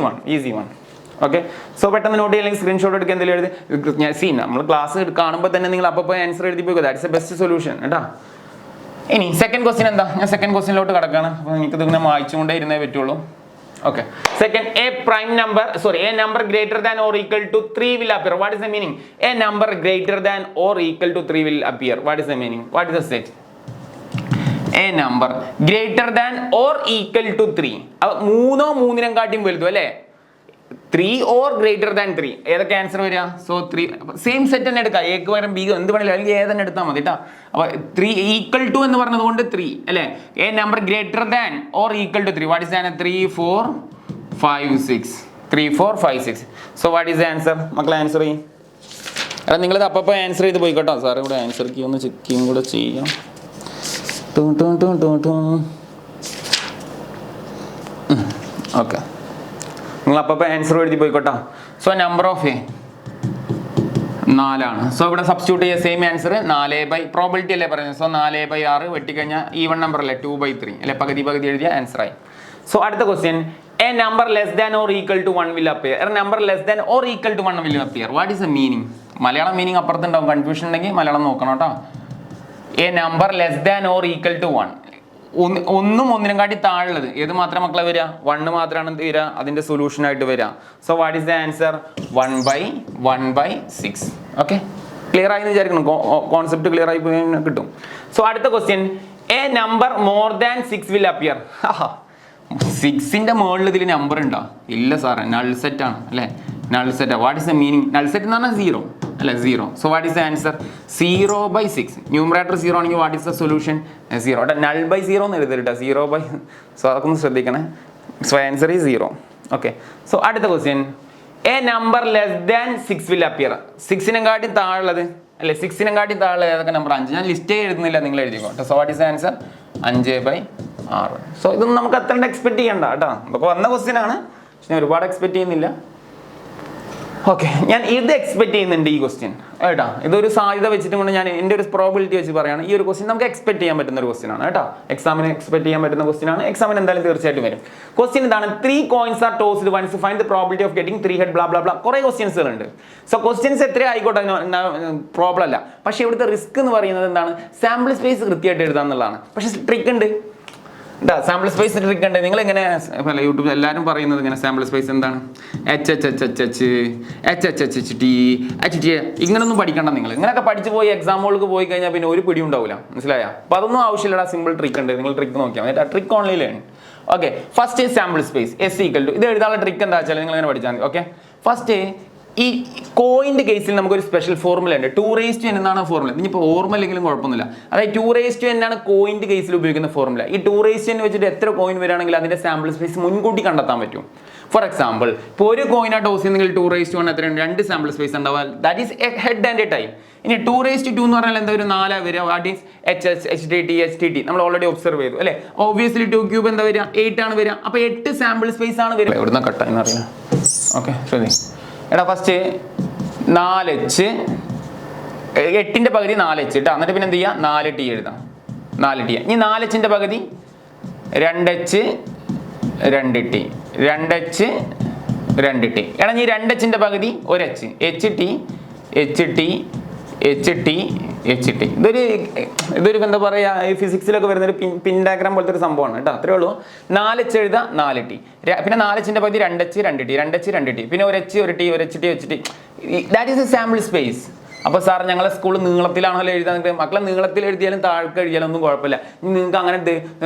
Easy one. ഓക്കെ, സോ പെട്ടെന്ന് നോട്ട് ചെയ്യില്ലെങ്കിൽ സ്ക്രീൻഷോട്ട് എടുക്കുക, എന്തെങ്കിലും എഴുതി. ഞാൻ സീൻ നമ്മൾ ക്ലാസ് കാണുമ്പോൾ തന്നെ നിങ്ങൾ അപ്പോൾ ആൻസർ എഴുതി പോയി. ദാറ്റ്സ് എ ബെസ്റ്റ് സൊല്യൂഷൻ കേട്ടോ. ഇനി സെക്കൻഡ് ക്വസ്റ്റ്യൻ എന്താ? ഞാൻ സെക്കൻഡ് ക്വസ്റ്റ്യനിലോട്ട് കിടക്കാണ്. അപ്പോൾ നിങ്ങൾക്ക് ഇതിങ്ങനെ വായിച്ചുകൊണ്ടേ ഇരുന്നേ പറ്റുള്ളൂ. Okay. Second, a number greater than or equal to 3 will appear. What is the meaning? A number greater than or equal to 3 will appear. What is the meaning? What is the set? A number greater than or equal to 3. അപ്പോൾ 3 കാട്ടിയും വലുതും അല്ലേ? 3 or greater than 3 ഏതൊക്കെ answer വരിക? So 3 same set തന്നെ എടുക്കാം. എക്ക് പകരം ബി എന്ത് വേണമെങ്കിലും അല്ലെങ്കിൽ ഏ തന്നെ എടുത്താൽ മതി കേട്ടോ. അപ്പോൾ 3 ഈക്വൽ ടു എന്ന് പറഞ്ഞത് കൊണ്ട് 3 അല്ലേ? A number greater than or equal to 3. What is answer? 3 4 5 6 3 4 5 6. So what is answer? മക്കളെ ആൻസർ ചെയ്യും. അല്ല നിങ്ങളിത് അപ്പോൾ ആൻസർ ചെയ്ത് പോയി കേട്ടോ. സാർ ഇവിടെ ആൻസർ കീ ഒന്ന് ചെക്കിങ് കൂടെ ചെയ്യാം. ഓക്കെ, നിങ്ങൾ അപ്പോൾ ആൻസർ എഴുതി പോയിക്കോട്ടോ. സോ നമ്പർ ഓഫ് എ 4 ആണ്. സോ ഇവിടെ സബ്സ്റ്റിറ്റ്യൂട്ട് ചെയ്യുക, സെയിം ആൻസർ 4 പ്രോബിലിറ്റി അല്ലേ പറയുന്നത്. സോ 4/6 വെട്ടിക്കഴിഞ്ഞാൽ ഈവൺ നമ്പർ അല്ലേ? 2/3 അല്ലെ? പകുതി എഴുതിയ ആൻസർ ആയി. സോ അടുത്ത question, a number less than or equal to 1 will appear. A number less than or equal to 1 will appear. What is the meaning? Malayalam meaning അപ്പുറത്തുണ്ടാവും. Confusion ഉണ്ടെങ്കിൽ മലയാളം നോക്കണം കേട്ടോ. A number less than or equal to 1, ഒന്നും ഒന്നിനും കാട്ടി താഴുള്ളത് ഏത് മാത്രം മക്കളെ വരിക? 1 മാത്രമാണ് എന്ത് വരിക? അതിന്റെ സൊല്യൂഷൻ ആയിട്ട് വരിക. So what is the answer? 1/6. Okay, clear ആയി എന്ന് വിചാരിക്കണം. കോൺസെപ്റ്റ് ക്ലിയർ ആയി പോയി കിട്ടും. സോ അടുത്ത question, a number more than 6 will appear. 6ന്റെ മുകളിൽ ഇതിൽ നമ്പർ ഉണ്ടോ? ഇല്ല സാറേ, നൾ സെറ്റ് ആണ് അല്ലേ? Null set. What is the meaning? Null set എന്ന് പറഞ്ഞാൽ 0 അല്ലെ? 0. So what is the answer? 0/6. Numerator 0 ആണെങ്കിൽ വാട്ട് ഈസ് ദ സൊല്യൂഷൻ? 0. അവിടെ null/0 എന്ന് എഴുതരുട്ടോ, 0/. സോ അതൊക്കെ ഒന്ന് ശ്രദ്ധിക്കണേ. So answer is 0. Okay, so അടുത്ത question, a number less than 6 will appear. 6നെ കാട്ടി താഴുള്ളത് അല്ലെ? 6നെ കാട്ടി താഴുള്ളത് ഏതൊക്കെ നമ്പർ? 5. ഞാൻ ലിസ്റ്റേ എഴുതുന്നില്ല, നിങ്ങൾ എഴുതിക്കോ. So what is the answer? 5/6. So ഇതൊന്നും നമുക്ക് അത്ര എക്സ്പെക്ട് ചെയ്യണ്ട കേട്ടോ. ഇതൊക്കെ വന്ന ക്വസ്റ്റ്യൻ ആണ്, പക്ഷെ ഞാൻ ഒരുപാട് എക്സ്പെക്ട് ചെയ്യുന്നില്ല. ഓക്കെ, ഞാൻ ഇത് എക്സ്പെക്ട് ചെയ്യുന്നുണ്ട് ഈ ക്വസ്റ്റ്യൻ കേട്ടോ. ഇതൊരു സാധ്യത വെച്ചിട്ട് കൊണ്ട് ഞാൻ എൻ്റെ ഒരു പ്രോബിലിറ്റി വെച്ച് പറയുകയാണ്. ഈ ഒരു ക്വസ്റ്റ്യൻ നമുക്ക് എക്സ്പെക്ട് ചെയ്യാൻ പറ്റുന്ന ഒരു ക്വസ്റ്റ്യൻ ആണ് കേട്ടോ. എക്സാമിന് എക്സ്പെക്ട് ചെയ്യാൻ പറ്റുന്ന ക്വസ്റ്റ്യൻ ആണ്. എക്സാമിന് എന്തായാലും തീർച്ചയായിട്ടും വരും. ക്വസ്റ്റ്യൻ ഇതാണ്, 3 coins are tossed once, find the probability of getting 3 head blah blah blah. കുറേ ക്വസ്റ്റ്യൻസുകളുണ്ട്. സോ ക്വസ്റ്റ്യൻസ് എത്ര ആയിക്കോട്ടെ, പ്രോബ്ലം അല്ല. പക്ഷേ ഇവിടുത്തെ റിസ്ക് എന്ന് പറയുന്നത് എന്താണ്? സാമ്പിൾ സ്പേസ് കൃത്യമായിട്ട് എഴുതാൻ എന്നുള്ളതാണ്. പക്ഷേ ട്രിക്ക് ഉണ്ട്. സാമ്പിൾ സ്പേസ് ട്രിക്ക് ഉണ്ട്. നിങ്ങൾ എങ്ങനെ യൂട്യൂബിൽ എല്ലാവരും പറയുന്നത് ഇങ്ങനെ സാമ്പിൾ സ്പേസ് എന്താണ്? HHHHT ഇങ്ങനൊന്നും പഠിക്കണ്ട. നിങ്ങൾ ഇങ്ങനെയൊക്കെ പഠിച്ചു പോയി എക്സാമുകൾക്ക് പോയി കഴിഞ്ഞാൽ പിന്നെ ഒരു പിടി ഉണ്ടാവില്ല. മനസ്സിലായോ? അപ്പോൾ അതൊന്നും ആവശ്യമില്ല. സിമ്പിൾ ട്രിക്ക് ഉണ്ട്. നിങ്ങൾ ട്രിക്ക് നോക്കിയാൽ മതി. Trick only learn. Okay, first sample space S equal to, ഇത് എഴുതാനുള്ള ട്രിക്ക് എന്താ വെച്ചാൽ നിങ്ങൾ ഇങ്ങനെ പഠിച്ചാൽ മതി. ഓക്കെ, ഫസ്റ്റ് ഈ കോയിൻ്റെ കേസിൽ നമുക്കൊരു സ്പെഷ്യൽ ഫോർമുല ഉണ്ട്. 2n എന്നാണ് ഫോർമുല. ഇനിയിപ്പോൾ ഓർമ്മ ഇല്ലെങ്കിലും കുഴപ്പമൊന്നുമില്ല. അതായത് 2n ആണ് കോയിൻ്റെ കേസിൽ ഉപയോഗിക്കുന്ന ഫോർമുല. ഈ 2n വെച്ചിട്ട് എത്ര കോയിൻ വരികയാണെങ്കിൽ അതിൻ്റെ സാമ്പിൾ സ്പേസ് മുൻകൂട്ടി കണ്ടെത്താൻ പറ്റും. ഫോർ എക്സാമ്പിൾ, ഇപ്പോൾ ഒരു കോയിനാ ടോസ് ചെയ്യുന്നെങ്കിൽ 2 എത്രയാണ്? 2 സാമ്പിൾ സ്പേസ് ഉണ്ടാവുക. That is A head and A time. ഇനി 2 എന്ന് പറഞ്ഞാൽ എന്താ ഒരു 4 വരിക. വാട്ട് ഈസ് HT നമ്മൾ ഓൾറെഡി ഒബ്സർവ് ചെയ്തു അല്ലേ. ഓബ്വിയസ്ലി 2³ എന്താ വരിക? 8 ആണ് വരിക. അപ്പോൾ 8 സാമ്പിൾ സ്പേസ് ആണ് വരിക. എവിടുന്ന കട്ടാന്ന് അറിയാം. ഓക്കെ ശരി. എടാ ഫസ്റ്റ് 4h 8ന്റെ പകുതി 4h കേട്ടോ. എന്നിട്ട് പിന്നെ എന്ത് ചെയ്യുക? 4t എഴുതാം. 4t. ഇനി 4hന്റെ പകുതി 2h 2t 2h 2t. എടാ ഈ 2hന്റെ പകുതി 1h HT. ഇതൊരു എന്താ പറയുക, ഫിസിക്സിലൊക്കെ വരുന്നൊരു പിൻ ഡയഗ്രാം പോലത്തെ ഒരു സംഭവമാണ് കേട്ടോ. അത്രേ ഉള്ളൂ. 4h എഴുതുക 4t. പിന്നെ 4hന്റെ പകുതി 2h 2t. പിന്നെ 1h 1t. That is A sample space. അപ്പോൾ സാർ ഞങ്ങളെ സ്കൂൾ നീളത്തിലാണല്ലോ എഴുതാൻ. മക്കളെ നീളത്തിൽ എഴുതിയാലും താഴേക്ക് എഴുതിയാലും ഒന്നും കുഴപ്പമില്ല. നിങ്ങൾക്ക് അങ്ങനെ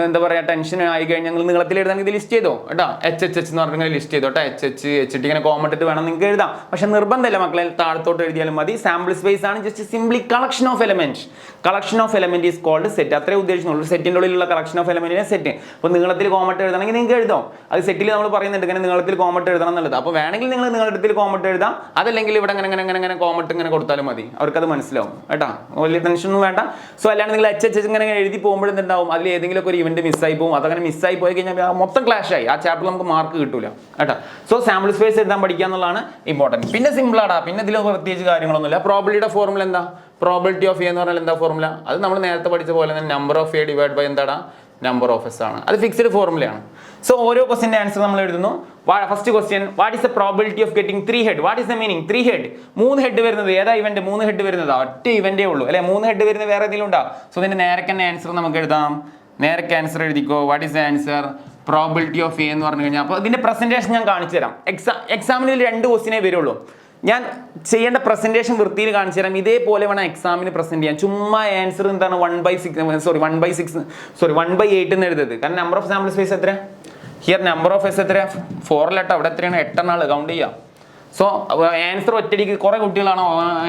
എന്താ പറയുക ടെൻഷൻ ആയി കഴിഞ്ഞാൽ നിങ്ങൾ നീളത്തിൽ എഴുതാൻ ഇത് ലിസ്റ്റ് ചെയ്തോ കേട്ടോ. HH എന്ന് പറഞ്ഞാൽ ലിസ്റ്റ് ചെയ്തോ കേട്ടോ. HH HT ഇങ്ങനെ കോമന്റ് ഇട്ട് വേണം നിങ്ങൾക്ക് എഴുതാം. പക്ഷെ നിർബന്ധമില്ല മക്കളെ, താഴത്തോട്ട് എഴുതിയാലും മതി. സാമ്പിൾ സ്പേസ് ആണ്. Just simply collection of element. Collection of element is called set. അത്രേ ഉദ്ദേശിച്ചുള്ളൂ. സെറ്റിൻ്റെ ഉള്ളിലുള്ള കളക്ഷൻ ഓഫ് എലമെന്റിനെ സെറ്റ്. അപ്പോൾ നീളത്തിൽ കോമന്റ് എഴുതണമെങ്കിൽ നിങ്ങൾക്ക് എഴുതാം. അത് സെറ്റിൽ നമ്മൾ പറയുന്നുണ്ട് ഇങ്ങനെ നീളത്തിൽ കോമന്റ് എഴുതണം എന്നുള്ളത്. അപ്പോൾ വേണമെങ്കിൽ നിങ്ങൾ നീളത്തിൽ കോമന്റ് എഴുതാം. അതല്ലെങ്കിൽ ഇവിടെ ഇങ്ങനെ കോമന്റ് ഇങ്ങനെ കൊടുത്താലും മതി. അവർക്കത് മനസ്സിലാവും കേട്ടോ. വലിയ ടെൻഷനൊന്നും വേണ്ട. സോ അല്ലാണ്ട് നിങ്ങൾ HH ഇങ്ങനെ എഴുതി പോകുമ്പോൾ എന്തുണ്ടാവും? അതിൽ ഏതെങ്കിലും ഒക്കെ ഒരു ഇവന്റ് മിസ്സായി പോകും. അതങ്ങനെ മിസ്സായി പോയി കഴിഞ്ഞാൽ മൊത്തം ക്ലാഷ് ആയി. ആ ചാപ്റ്റർ നമുക്ക് മാർക്ക് കിട്ടൂല കേട്ടോ. സോ സാമ്പിൾ സ്പേസ് എഴുതാൻ പഠിക്കുക എന്നുള്ളതാണ് ഇമ്പോർട്ടൻറ്റ്. പിന്നെ സിമ്പിൾ ആടാ. പിന്നെ ഇതിൽ പ്രത്യേകിച്ച് കാര്യങ്ങളൊന്നുമില്ല. പ്രോബിലിറ്റിയുടെ ഫോർമുല എന്താ? പ്രോബിലിറ്റി ഓഫ് എ എന്ന് പറഞ്ഞാൽ എന്താ ഫോർമുല? അത് നമ്മൾ നേരത്തെ പഠിച്ച പോലെ തന്നെ number of A divide by എന്താടാ? നമ്പർ ഓഫ് എസ് ആണ്. അത് ഫിക്സ്ഡ് ഫോർമുലയാണ്. സോ ഓരോ ക്വസ്റ്റിന്റെ ആൻസർ നമ്മൾ എഴുതുന്നു. First question, what is the probability of getting 3 head? What is the meaning 3 head? 3 head വരുന്നത് ഏതാ ഇവന്റ്? 3 ഹെഡ് വരുന്നത് ഒറ്റ ഇവന്റേ ഉള്ളൂ അല്ലെ. 3 ഹെഡ് വരുന്നത് വേറെ ഏതെങ്കിലും ഉണ്ടോ? സോ ഇതിന്റെ നേരത്തെ ആൻസർ നമുക്ക് എഴുതാം. നേരത്തെ ആൻസർ എഴുതിക്കോ. What is the answer? Probability of A എന്ന് പറഞ്ഞു കഴിഞ്ഞാൽ, അപ്പോൾ ഇതിന്റെ പ്രസന്റേഷൻ ഞാൻ കാണിച്ചു തരാം. എക്സാമിന് 2 ക്വസ്റ്റിനേ വരുള്ളൂ. ഞാൻ ചെയ്യേണ്ട പ്രസന്റേഷൻ വൃത്തിയിൽ കാണിച്ചു തരാം. ഇതേപോലെ വേണം എക്സാമിന് പ്രസന്റ് ചെയ്യാൻ. ചുമ്മാ ആൻസർ എന്താണ് 1/8 എന്ന് എഴുതരുത്. കാരണം നമ്പർ ഓഫ് സാമ്പിൾ സ്പേസ് എത്ര? ഹിയർ നമ്പർ ഓഫ് എസ് എത്ര? 4 ലെറ്റർ. അവിടെ എത്രയാണ്? 8 കൗണ്ട് ചെയ്യാം. സോ ആൻസർ ഒറ്റടിക്ക് കുറെ കുട്ടികളാണ്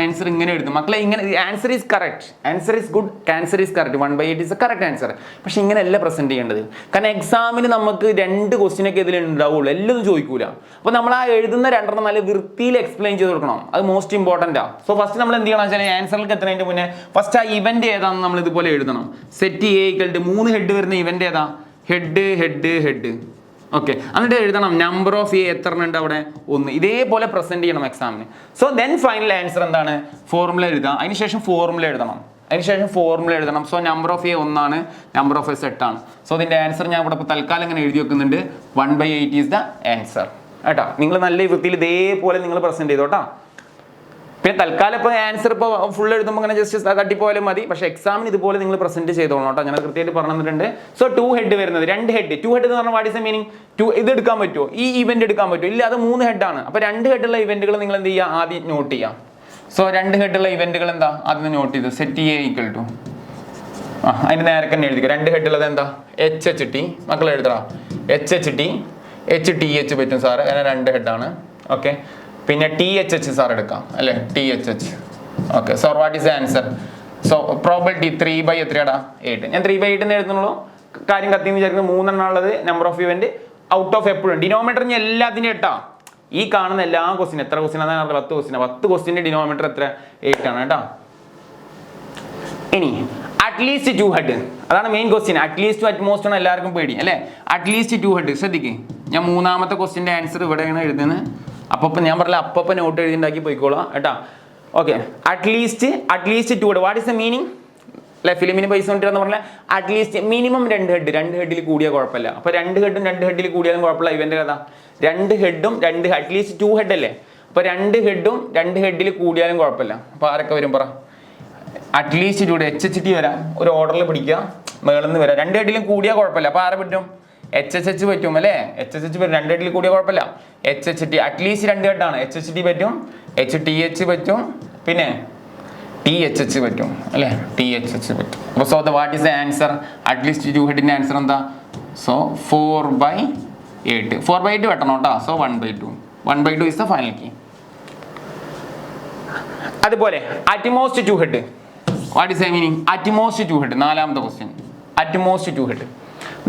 ആൻസർ ഇങ്ങനെ എഴുതും. മക്കളെ ഇങ്ങനെ answer is correct, answer is good, answer is correct. 1/8 is A correct answer. പക്ഷെ ഇങ്ങനെയല്ല പ്രസന്റ് ചെയ്യേണ്ടത്. കാരണം എക്സാമിന് നമുക്ക് 2 ക്വസ്റ്റ്യനൊക്കെ ഇതിൽ ഉണ്ടാവുള്ളൂ, എല്ലാം ചോദിക്കൂല. അപ്പോൾ നമ്മൾ ആ എഴുതുന്ന 2 നല്ല വൃത്തിയിൽ എക്സ്പ്ലെയിൻ ചെയ്ത് കൊടുക്കണം. അത് മോസ്റ്റ് ഇമ്പോർട്ടൻ്റ് ആണ്. സോ ഫസ്റ്റ് നമ്മൾ എന്ത് ചെയ്യണം വെച്ചാൽ ആൻസറിലേക്ക് എത്തുന്നതിന് മുന്നേ ഫസ്റ്റ് ആ ഇവന്റ് ഏതാണെന്ന് നമ്മൾ ഇതുപോലെ എഴുതണം. Set A equal to 3 head വരുന്ന ഇവന്റ് ഏതാ? ഹെഡ്. ഓക്കെ, എന്നിട്ട് എഴുതണം നമ്പർ ഓഫ് എ എത്ര ഉണ്ട് അവിടെ? 1. ഇതേപോലെ പ്രസന്റ് ചെയ്യണം എക്സാമിന്. സോ ദെൻ ഫൈനൽ ആൻസർ എന്താണ്? ഫോർമുല എഴുതാം. അതിനുശേഷം ഫോർമുല എഴുതണം. സോ നമ്പർ ഓഫ് എ 1 ആണ്, നമ്പർ ഓഫ് എസ് 8 ആണ്. സോ ഇതിന്റെ ആൻസർ ഞാൻ ഇവിടെ തൽക്കാലം ഇങ്ങനെ എഴുതി വെക്കുന്നുണ്ട്. 1/8 ഈസ് ദ ആൻസർ കേട്ടോ. നിങ്ങൾ നല്ല വൃത്തിയിൽ ഇതേപോലെ നിങ്ങൾ പ്രസന്റ് ചെയ്തോട്ടാ. പിന്നെ തൽക്കാലം ഇപ്പോൾ ആൻസർ ഇപ്പോൾ ഫുൾ എഴുതുമ്പോൾ അങ്ങനെ ജസ്റ്റ് തട്ടിപ്പോയാലും മതി. പക്ഷേ എക്സാമിന് ഇതുപോലെ നിങ്ങൾ പ്രസന്റ് ചെയ്തോളൂ കേട്ടോ. ഞാൻ കൃത്യമായിട്ട് പറഞ്ഞു തന്നിട്ടുണ്ട്. സോ 2 ഹെഡ് വരുന്നത് 2 ഹെഡ്. 2 ഹെഡ് എന്ന് പറഞ്ഞാൽ വാട്ട് ഈസ് ദ മീനിങ്? ഇത് എടുക്കാൻ പറ്റുമോ? ഈ ഇവന്റ് എടുക്കാൻ പറ്റുമോ? ഇല്ല, അത് 3 ഹെഡാണ്. അപ്പോൾ 2 ഹെഡുള്ള ഇവന്റുകൾ നിങ്ങൾ എന്ത് ചെയ്യുക? ആദ്യം നോട്ട് ചെയ്യാം. സോ 2 ഹെഡുള്ള ഇവന്റുകൾ എന്താ? ആദ്യം നോട്ട് ചെയ്തു. സെറ്റ് എ ഈക്വൽ ടു അതിന്റെ നേരെ തന്നെ എഴുതിക്കുക. 2 ഹെഡുള്ളത് എന്താ? HHT. മക്കൾ എഴുതണം. HHT HTH പറ്റും സാറ്. അങ്ങനെ 2 ഹെഡാണ്. ഓക്കെ, പിന്നെ THH സാർ എടുക്കാം അല്ലേ? THH. Okay, so what is the answer? So probability 3/8. ഞാൻ 3/8 എന്ന് എഴുതുന്നുള്ളൂ. കാര്യം കത്തിന്ന് വിചാരിക്കുന്നത് 3 എണ്ണം ഉള്ളത് number of event out of എപ്പോഴും ഡിനോമിനേറ്റർ ഞാൻ എല്ലാത്തിനും 8 ആണ്. ഈ കാണുന്ന എല്ലാ ക്വസ്റ്റിനും എത്ര ക്വസ്റ്റിൻ? 10 ക്വസ്റ്റിന്റെ ഡിനോമിനേറ്റർ എത്ര? 8 ആണ് കേട്ടോ. ഇനി അറ്റ്ലീസ്റ്റ് 2 ഹെഡ്, അതാണ് മെയിൻ ക്വസ്റ്റ്യൻ. അറ്റ്ലീസ്റ്റ് അറ്റ്മോസ്റ്റ് ആണ് എല്ലാവർക്കും പേടി അല്ലേ? At least 2 head. ശ്രദ്ധിക്കുക, ഞാൻ 3ാമത്തെ ക്വസ്റ്റിന്റെ ആൻസർ ഇവിടെയാണ് എഴുതുന്നത്. അപ്പോൾ ഞാൻ പറഞ്ഞില്ല, അപ്പം നോട്ട് എഴുതി ഉണ്ടാക്കി പോയിക്കോളാം കേട്ടോ. Okay, at least 2 head. What is the meaning? അല്ലെ, ഫിലിമിന് പൈസ കൊണ്ടിരുന്ന പറഞ്ഞാൽ അറ്റ്ലീസ്റ്റ് മിനിമം 2 ഹെഡ്. 2 ഹെഡിൽ കൂടിയാൽ കുഴപ്പമില്ല. അപ്പോൾ 2 ഹെഡും 2 ഹെഡിൽ കൂടിയാലും കുഴപ്പമില്ല. ഇവന്റെ കഥ 2 ഹെഡും അറ്റ്ലീസ്റ്റ് 2 ഹെഡ് അല്ലേ? അപ്പോൾ 2 ഹെഡും 2 ഹെഡിൽ കൂടിയാലും കുഴപ്പമില്ല. അപ്പോൾ ആരൊക്കെ വരും പറ? അറ്റ്ലീസ്റ്റ് 2 HHT വരാം. ഒരു ഓർഡറിൽ പിടിക്കുക, മേളിൽ നിന്ന് വരാം. 2 ഹെഡിലും കൂടിയാൽ കുഴപ്പമില്ല. അപ്പോൾ ആരെ പറ്റും? HHH പറ്റും അല്ലേ? HHH വരും. 2 ഹെഡിൽ കൂടിയാൽ കുഴപ്പമില്ല. HHT at least 2 ഹെഡാണ്. HHT പറ്റും, HTH പറ്റും, പിന്നെ THH പറ്റും അല്ലേ? THH പറ്റും. അപ്പോൾ so the what is the answer? At least 2 ഹെഡിന്റെ ആൻസർ എന്താ? സോ 4/8. 4/8 വെട്ടണം കേട്ടോ. So 1/2 is the final key. അതുപോലെ at most two head. What is a meaning? At most two head. നാലാമത്തെ question. At most two head.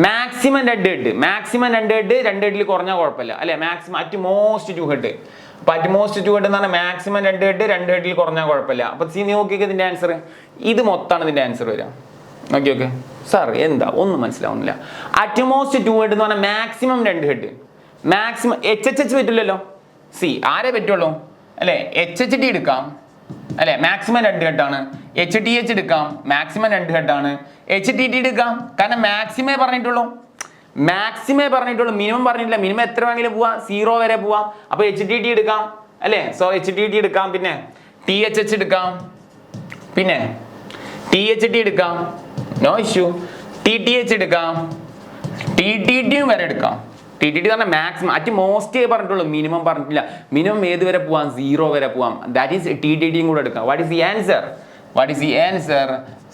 Maximum രണ്ട് ഹെഡ്. മാക്സിമം രണ്ട് head, രണ്ട് ഹെഡിൽ കുറഞ്ഞാൽ കുഴപ്പമില്ല അല്ലെ. Maximum at most two head. അപ്പൊ അറ്റ്മോസ്റ്റ് ടു ഹെഡ് എന്ന് പറഞ്ഞാൽ മാക്സിമം രണ്ട് ഹെഡ്, രണ്ട് ഹെഡിൽ കുറഞ്ഞാൽ കുഴപ്പമില്ല. അപ്പൊ സി നോക്കിയൊക്കെ ഇതിന്റെ ആൻസർ ഇത് മൊത്തമാണ് ഇതിന്റെ ആൻസർ വരിക. ഓക്കെ ഓക്കെ സാർ എന്താ ഒന്നും മനസ്സിലാവുന്നില്ല. അറ്റ്മോസ്റ്റ് ടു ഹെഡ് എന്ന് പറഞ്ഞാൽ മാക്സിമം രണ്ട് ഹെഡ്. മാക്സിമം എച്ച് പറ്റില്ലല്ലോ. സി ആരേ പറ്റുള്ളൂ അല്ലെ. HHT എടുക്കാം അല്ലെ, മാക്സിമം രണ്ട് ഹെഡാണ്. HTH എടുക്കാം, മാക്സിമം രണ്ട് ഹെഡാണ്. HTT എടുക്കാം, കാരണം മാക്സിമേ പറഞ്ഞിട്ടുള്ളൂ. മിനിമം പറഞ്ഞിട്ടില്ല. മിനിമം എത്ര വേണമെങ്കിലും പോവാം, 0 വരെ പോവാം. അപ്പൊ HTT എടുക്കാം അല്ലെ. സോ HTT എടുക്കാം. പിന്നെ THH എടുക്കാം, പിന്നെ THT എടുക്കാം, നോ ഇഷ്യൂ. TTH എടുക്കാം, TTT വരെ എടുക്കാം. TTT പറഞ്ഞാൽ മാക്സിമം. അറ്റ്മോസ്റ്റ് പറഞ്ഞിട്ടുള്ളൂ, മിനിമം പറഞ്ഞിട്ടില്ല. മിനിമം ഏത് വരെ പോവാം? 0 വരെ പോവാം. ദാറ്റ് ഈസ് TTTയും കൂടെ എടുക്കാം. What is the answer?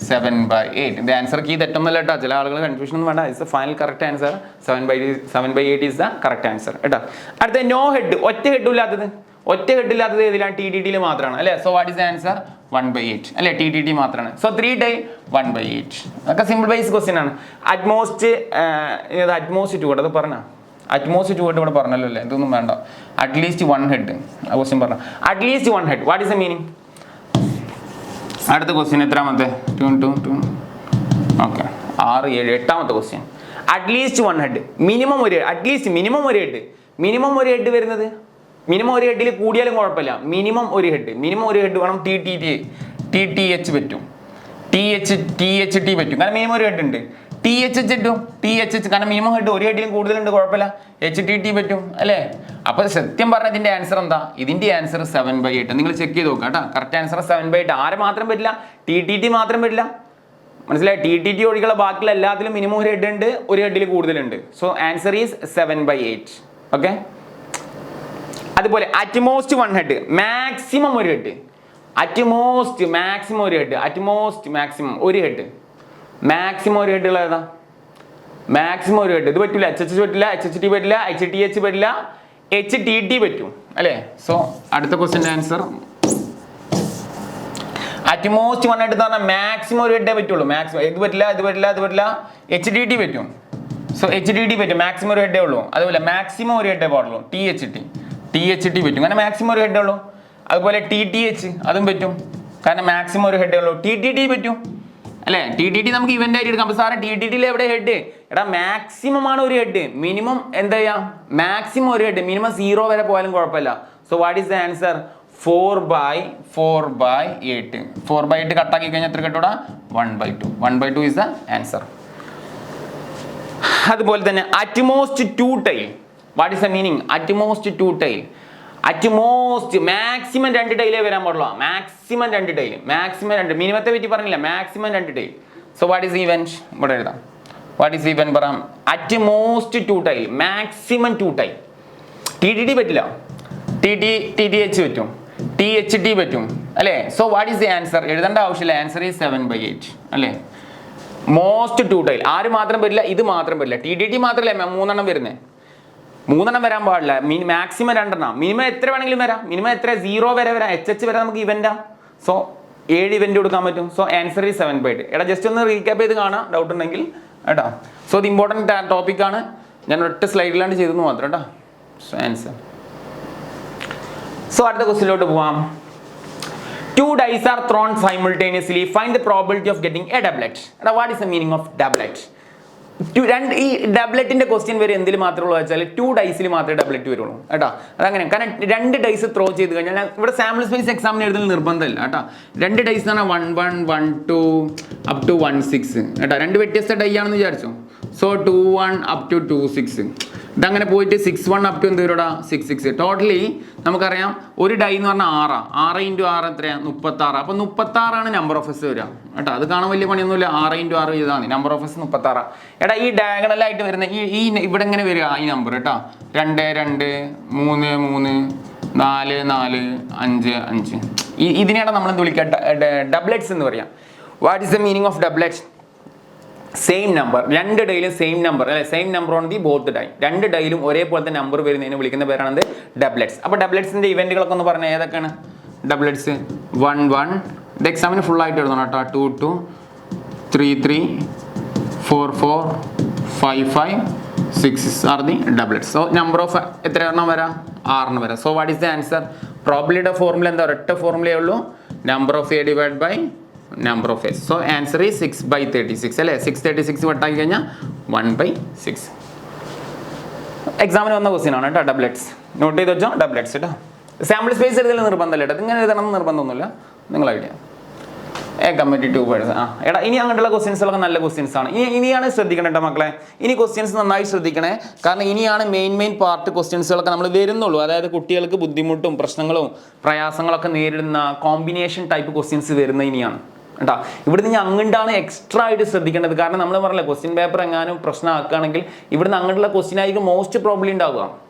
7/8. ഇത് ആൻസർ കീ തെറ്റൊന്നുമല്ല കേട്ടോ. ചില ആളുകൾ കൺഫ്യൂഷൻ ഒന്നും വേണ്ട. It's final correct answer. 7/8 is the correct answer കേട്ടോ. അടുത്ത നോ ഹെഡ്, ഒറ്റ ഹെഡ് ഇല്ലാത്തത്. ഒറ്റ ഹെഡ് ഇല്ലാത്തത് ഏതിലാണ്? TTTയിൽ മാത്രമാണ് അല്ലെ. So what is the answer? 1/8 അല്ലെ. TTT മാത്രമാണ്. സോ 3/1/8. അതൊക്കെ സിമ്പിൾ ബേസ് ക്വസ്റ്റ്യൻ ആണ്. അറ്റ്മോസ്റ്റ് ടു ഹെഡ് അത് പറഞ്ഞ അറ്റ്മോസ്റ്റ് ടു ഹെഡ് ഇവിടെ പറഞ്ഞല്ലോ അല്ലേ. ഇതൊന്നും വേണ്ട. അറ്റ്ലീസ്റ്റ് വൺ ഹെഡ് ആ ക്വസ്റ്റ്യൻ പറഞ്ഞു. At least one head what is the meaning? അടുത്ത ക്വസ്റ്റ്യൻ എത്രാമത്തെ? 2 ഓക്കെ 6 7 8ാമത്തെ question. At least one head. Minimum ഒരു അറ്റ്ലീസ്റ്റ് മിനിമം ഒരു ഹെഡ്. മിനിമം ഒരു ഹെഡ് വരുന്നത്, മിനിമം ഒരു ഹെഡിൽ കൂടിയാലും കുഴപ്പമില്ല. മിനിമം ഒരു ഹെഡ് വേണം. TTH പറ്റും, THT പറ്റും, കാരണം മിനിമം ഒരു ഹെഡ് ഉണ്ട്. THH കാരണം മിനിമം ഹെഡ് ഒരു ഹെഡിലും കൂടുതലുണ്ട്, കുഴപ്പമില്ല. HTT പറ്റും അല്ലേ. അപ്പൊ സത്യം പറഞ്ഞ ഇതിന്റെ ആൻസർ എന്താ? ഇതിന്റെ ആൻസർ 7/8. നിങ്ങൾ ചെക്ക് ചെയ്ത് നോക്കാം കേട്ടോ. Correct answer 7/8. ആരെ മാത്രം പറ്റില്ല? TTT മാത്രം പറ്റില്ല. മനസ്സിലായി? TTT ഒഴികെയുള്ള ബാക്കിയുള്ള എല്ലാത്തിലും മിനിമം ഒരു ഹെഡ് ഉണ്ട്, ഒരു ഹെഡിൽ കൂടുതലുണ്ട്. So answer is 7/8. ഓക്കെ. അതുപോലെ അറ്റ്മോസ്റ്റ് വൺ ഹെഡ്, മാക്സിമം ഒരു ഹെഡ്. അറ്റ്മോസ്റ്റ് മാക്സിമം ഒരു ഹെഡ്. അറ്റ്മോസ്റ്റ് മാക്സിമം ഒരു ഹെഡ്. മാക്സിമം ഒരു ഹെഡ് ഉള്ളതാ? മാക്സിമം ഒരു ഹെഡ്. ഇത് പറ്റില്ല. HH പറ്റില്ല, HHT പറ്റില്ല, HTH പറ്റില്ല, HTT പറ്റും അല്ലേ. സോ അടുത്ത ക്വസ്റ്റ്യൻ്റെ ആൻസർ അറ്റ്മോസ്റ്റ് വൺ ഹെഡ് എന്ന് പറഞ്ഞാൽ മാക്സിമം ഒരു ഹെഡേ പറ്റുള്ളൂ. മാക്സിമം ഇത് പറ്റില്ല, ഇത് പറ്റില്ല, ഇത് പറ്റില്ല. HTT പറ്റും. സോ HTT പറ്റും, മാക്സിമം ഒരു ഹെഡേ ഉള്ളൂ. അതുപോലെ മാക്സിമം ഒരു ഹെഡേ പാടുള്ളൂ. THT പറ്റും, കാരണം മാക്സിമം ഒരു ഹെഡേ ഉള്ളൂ. അതുപോലെ TTH അതും പറ്റും, കാരണം മാക്സിമം ഒരു ഹെഡേ ഉള്ളൂ. TTT പറ്റും അല്ലേ. TTT നമുക്ക് ഇവന്റ് ആയിട്ട് എടുക്കാം. അപ്പൊ സാറേ TTTയിൽ എവിടെ ഹെഡ്? എടാ മാക്സിമം ആണ് ഒരു ഹെഡ്. മിനിമം എന്താ ചെയ്യാം? മാക്സിമം ഒരു ഹെഡ്. മിനിമം 0 വരെ പോയാലും കുഴപ്പമില്ല. So what is the answer? 4/8. 4/8 കട്ടാക്കി കഴിഞ്ഞാൽ എത്ര കിട്ടൂടാ? 1/2. 1/2 ഈസ് ദ ആൻസർ. അതുപോലെ തന്നെ at most two tail. What is the meaning? At most two tail. At most maximum 2 ടൈലേ വരാൻ പാടുള്ളൂ. Maximum 2 tail. മാക്സിമം 2. മിനിമത്തെ പറ്റി പറഞ്ഞില്ല, maximum 2 tail. So what is event? ഇവിടെ എഴുതാം. വാട്ട് ഈസ് ഈവന്റ് പറയാം? At most 2 tail, maximum 2 tail. TTT പറ്റില്ല, TTH പറ്റും, THT പറ്റും അല്ലേ. So what is the answer? എഴുതേണ്ട ആവശ്യമില്ല. ആൻസർ ഈസ് 7/8 അല്ലേ. Most 2 tail. ആര് മാത്രം പറ്റില്ല? ഇത് മാത്രം പറ്റില്ല. TTT മാത്രമല്ലേ 3 വരുന്നത്. 3 വരാൻ പാടില്ല. മാക്സിമം 2. മിനിമം എത്ര വേണമെങ്കിലും വരാം. മിനിമം എത്ര? 0 വരെ വരാം. HH വരെ നമുക്ക് ഇവന്റാ. സോ 7 ഇവന്റ് കൊടുക്കാൻ പറ്റും. So answer is 7/8. എടാ ജസ്റ്റ് ഒന്ന് റീക്യാപ്പ് ചെയ്ത് കാണാം ഡൗട്ട് ഉണ്ടെങ്കിൽ കേട്ടോ. സോ ഇത് ഇമ്പോർട്ടൻറ്റ് ടോപ്പിക്കാണ്. ഞാൻ ഒറ്റ സ്ലൈഡിലാണ് ചെയ്തെന്ന് മാത്രം കേട്ടോ. So answer. സോ അടുത്ത ക്വസ്റ്റിലോട്ട് പോവാം. 2 dice are thrown simultaneously. Find the probability of getting a doublet. എടാ what is the meaning of doublet? ഈ ഡബ്ലറ്റിന്റെ ക്വസ്റ്റ്യൻ വരെ എന്തിൽ മാത്രമേ ഉള്ളൂ വെച്ചാൽ 2 ഡൈസിൽ മാത്രമേ ഡബ്ലറ്റ് വരുള്ളൂ കേട്ടോ. അതങ്ങനെ, കാരണം 2 ഡൈസ് ത്രോ ചെയ്ത് കഴിഞ്ഞാൽ ഇവിടെ സാമ്പിൾ സ്പേസ് എക്സാമിന് എഴുതുന്ന നിർബന്ധമില്ല കേട്ടോ. 2 ഡൈസ് എന്ന് പറഞ്ഞാൽ 1 1 1 2 അപ് ടു 1 6 കേട്ടോ. 2 വ്യത്യസ്ത ഡൈ ആണെന്ന് വിചാരിച്ചു. സോ 2 1 അപ് ടു 2 6 ഇതങ്ങനെ പോയിട്ട് 6 1 അപ് ടു എന്ത് വരൂടാ? 6 6. ടോട്ടലി നമുക്കറിയാം ഒരു ഡൈ എന്ന് പറഞ്ഞാൽ 6 6 × 6 എത്രയാണ്? 36. അപ്പോൾ 36 നമ്പർ ഓഫ് എസ് വരിക കേട്ടോ. അത് കാണാൻ വലിയ പണിയൊന്നുമില്ല. 6 × 6 ചെയ്താൽ മതി. Number of S 36. എടാ ഈ ഡയഗണലായിട്ട് വരുന്ന ഈ ഇവിടെ എങ്ങനെ വരിക ഈ നമ്പർ കേട്ടോ? 2 2 3 3 4 4 5 5. ഇതിനെയാണ് നമ്മൾ എന്ത് വിളിക്കുക? ഡബ്ലെറ്റ്സ് എന്ന് പറയാം. What is the meaning of doublet? Same number, 2 ഡൈയിലും സെയിം നമ്പർ അല്ലെ. Same number on the both die. 2 ഡൈയിലും ഒരേപോലത്തെ നമ്പർ വരുന്നതിന് വിളിക്കുന്ന പേരാണ് ഡബ്ലെറ്റ്സ്. അപ്പോൾ ഡബ്ലെറ്റ്സിന്റെ ഇവന്റുകളൊക്കെ ഒന്ന് പറഞ്ഞാൽ ഏതൊക്കെയാണ്? ഡബ്ലറ്റ്സ് 1 1. ഇത് എക്സാമിന് ഫുൾ ആയിട്ട് എഴുതണം കേട്ടോ. 2 2, 3 3, 4 4, 5 5, 6 are the doublets. So number of എത്ര എണ്ണം വരാം? 6 വരാം. So what is the answer? പ്രോബിലിറ്റിയുടെ ഫോർമുല എന്താ? ഒരൊറ്റ ഫോർമുലയേ ഉള്ളൂ, number of A divide by number of S. So answer is 6/36 അല്ലേ? 636 വട്ടാക്കി കഴിഞ്ഞാൽ 1/6. എക്സാമിന് വന്ന ക്വസ്റ്റ്യൻ ആണ് കേട്ടോ ഡബ്ലറ്റ്സ്. നോട്ട് ചെയ്ത് വെച്ചോ ഡബ്ലറ്റ്സ് കേട്ടോ. സാമ്പിൾ സ്പേസ് എഴുതൽ നിർബന്ധമല്ല കേട്ടോ. ഇങ്ങനെ എഴുതണം നിർബന്ധമൊന്നുമില്ല, നിങ്ങൾ ഐഡിയ. Committee 2 purse. എടാ ഇനി അങ്ങോട്ടുള്ള ക്വസ്റ്റ്യൻസുകളൊക്കെ നല്ല ക്വസ്റ്റ്യൻസ് ആണ്. ഇനിയാണ് ശ്രദ്ധിക്കണം കേട്ടോ മക്കളെ. ഇനി ക്വസ്റ്റ്യൻസ് നന്നായി ശ്രദ്ധിക്കണേ. കാരണം ഇനിയാണ് മെയിൻ പാർട്ട് ക്വസ്റ്റ്യൻസുകളൊക്കെ നമ്മൾ വരുന്നുള്ളൂ. അതായത് കുട്ടികൾക്ക് ബുദ്ധിമുട്ടും പ്രശ്നങ്ങളും പ്രയാസങ്ങളൊക്കെ നേരിടുന്ന കോമ്പിനേഷൻ ടൈപ്പ് ക്വസ്റ്റ്യൻസ് വരുന്ന ഇനിയാണ് കേട്ടോ. ഇവിടുന്ന് ഞാൻ അങ്ങോട്ടാണ് എക്സ്ട്രാ ആയിട്ട് ശ്രദ്ധിക്കേണ്ടത്. കാരണം നമ്മൾ പറഞ്ഞില്ല, ക്വസ്റ്റ്യൻ പേപ്പർ എങ്ങാനും പ്രശ്നമാക്കുകയാണെങ്കിൽ ഇവിടുന്ന് അങ്ങോട്ടുള്ള ക്വസ്റ്റ്യൻ ആയിരിക്കും മോസ്റ്റ് പ്രോബ്ലി ഉണ്ടാവുക.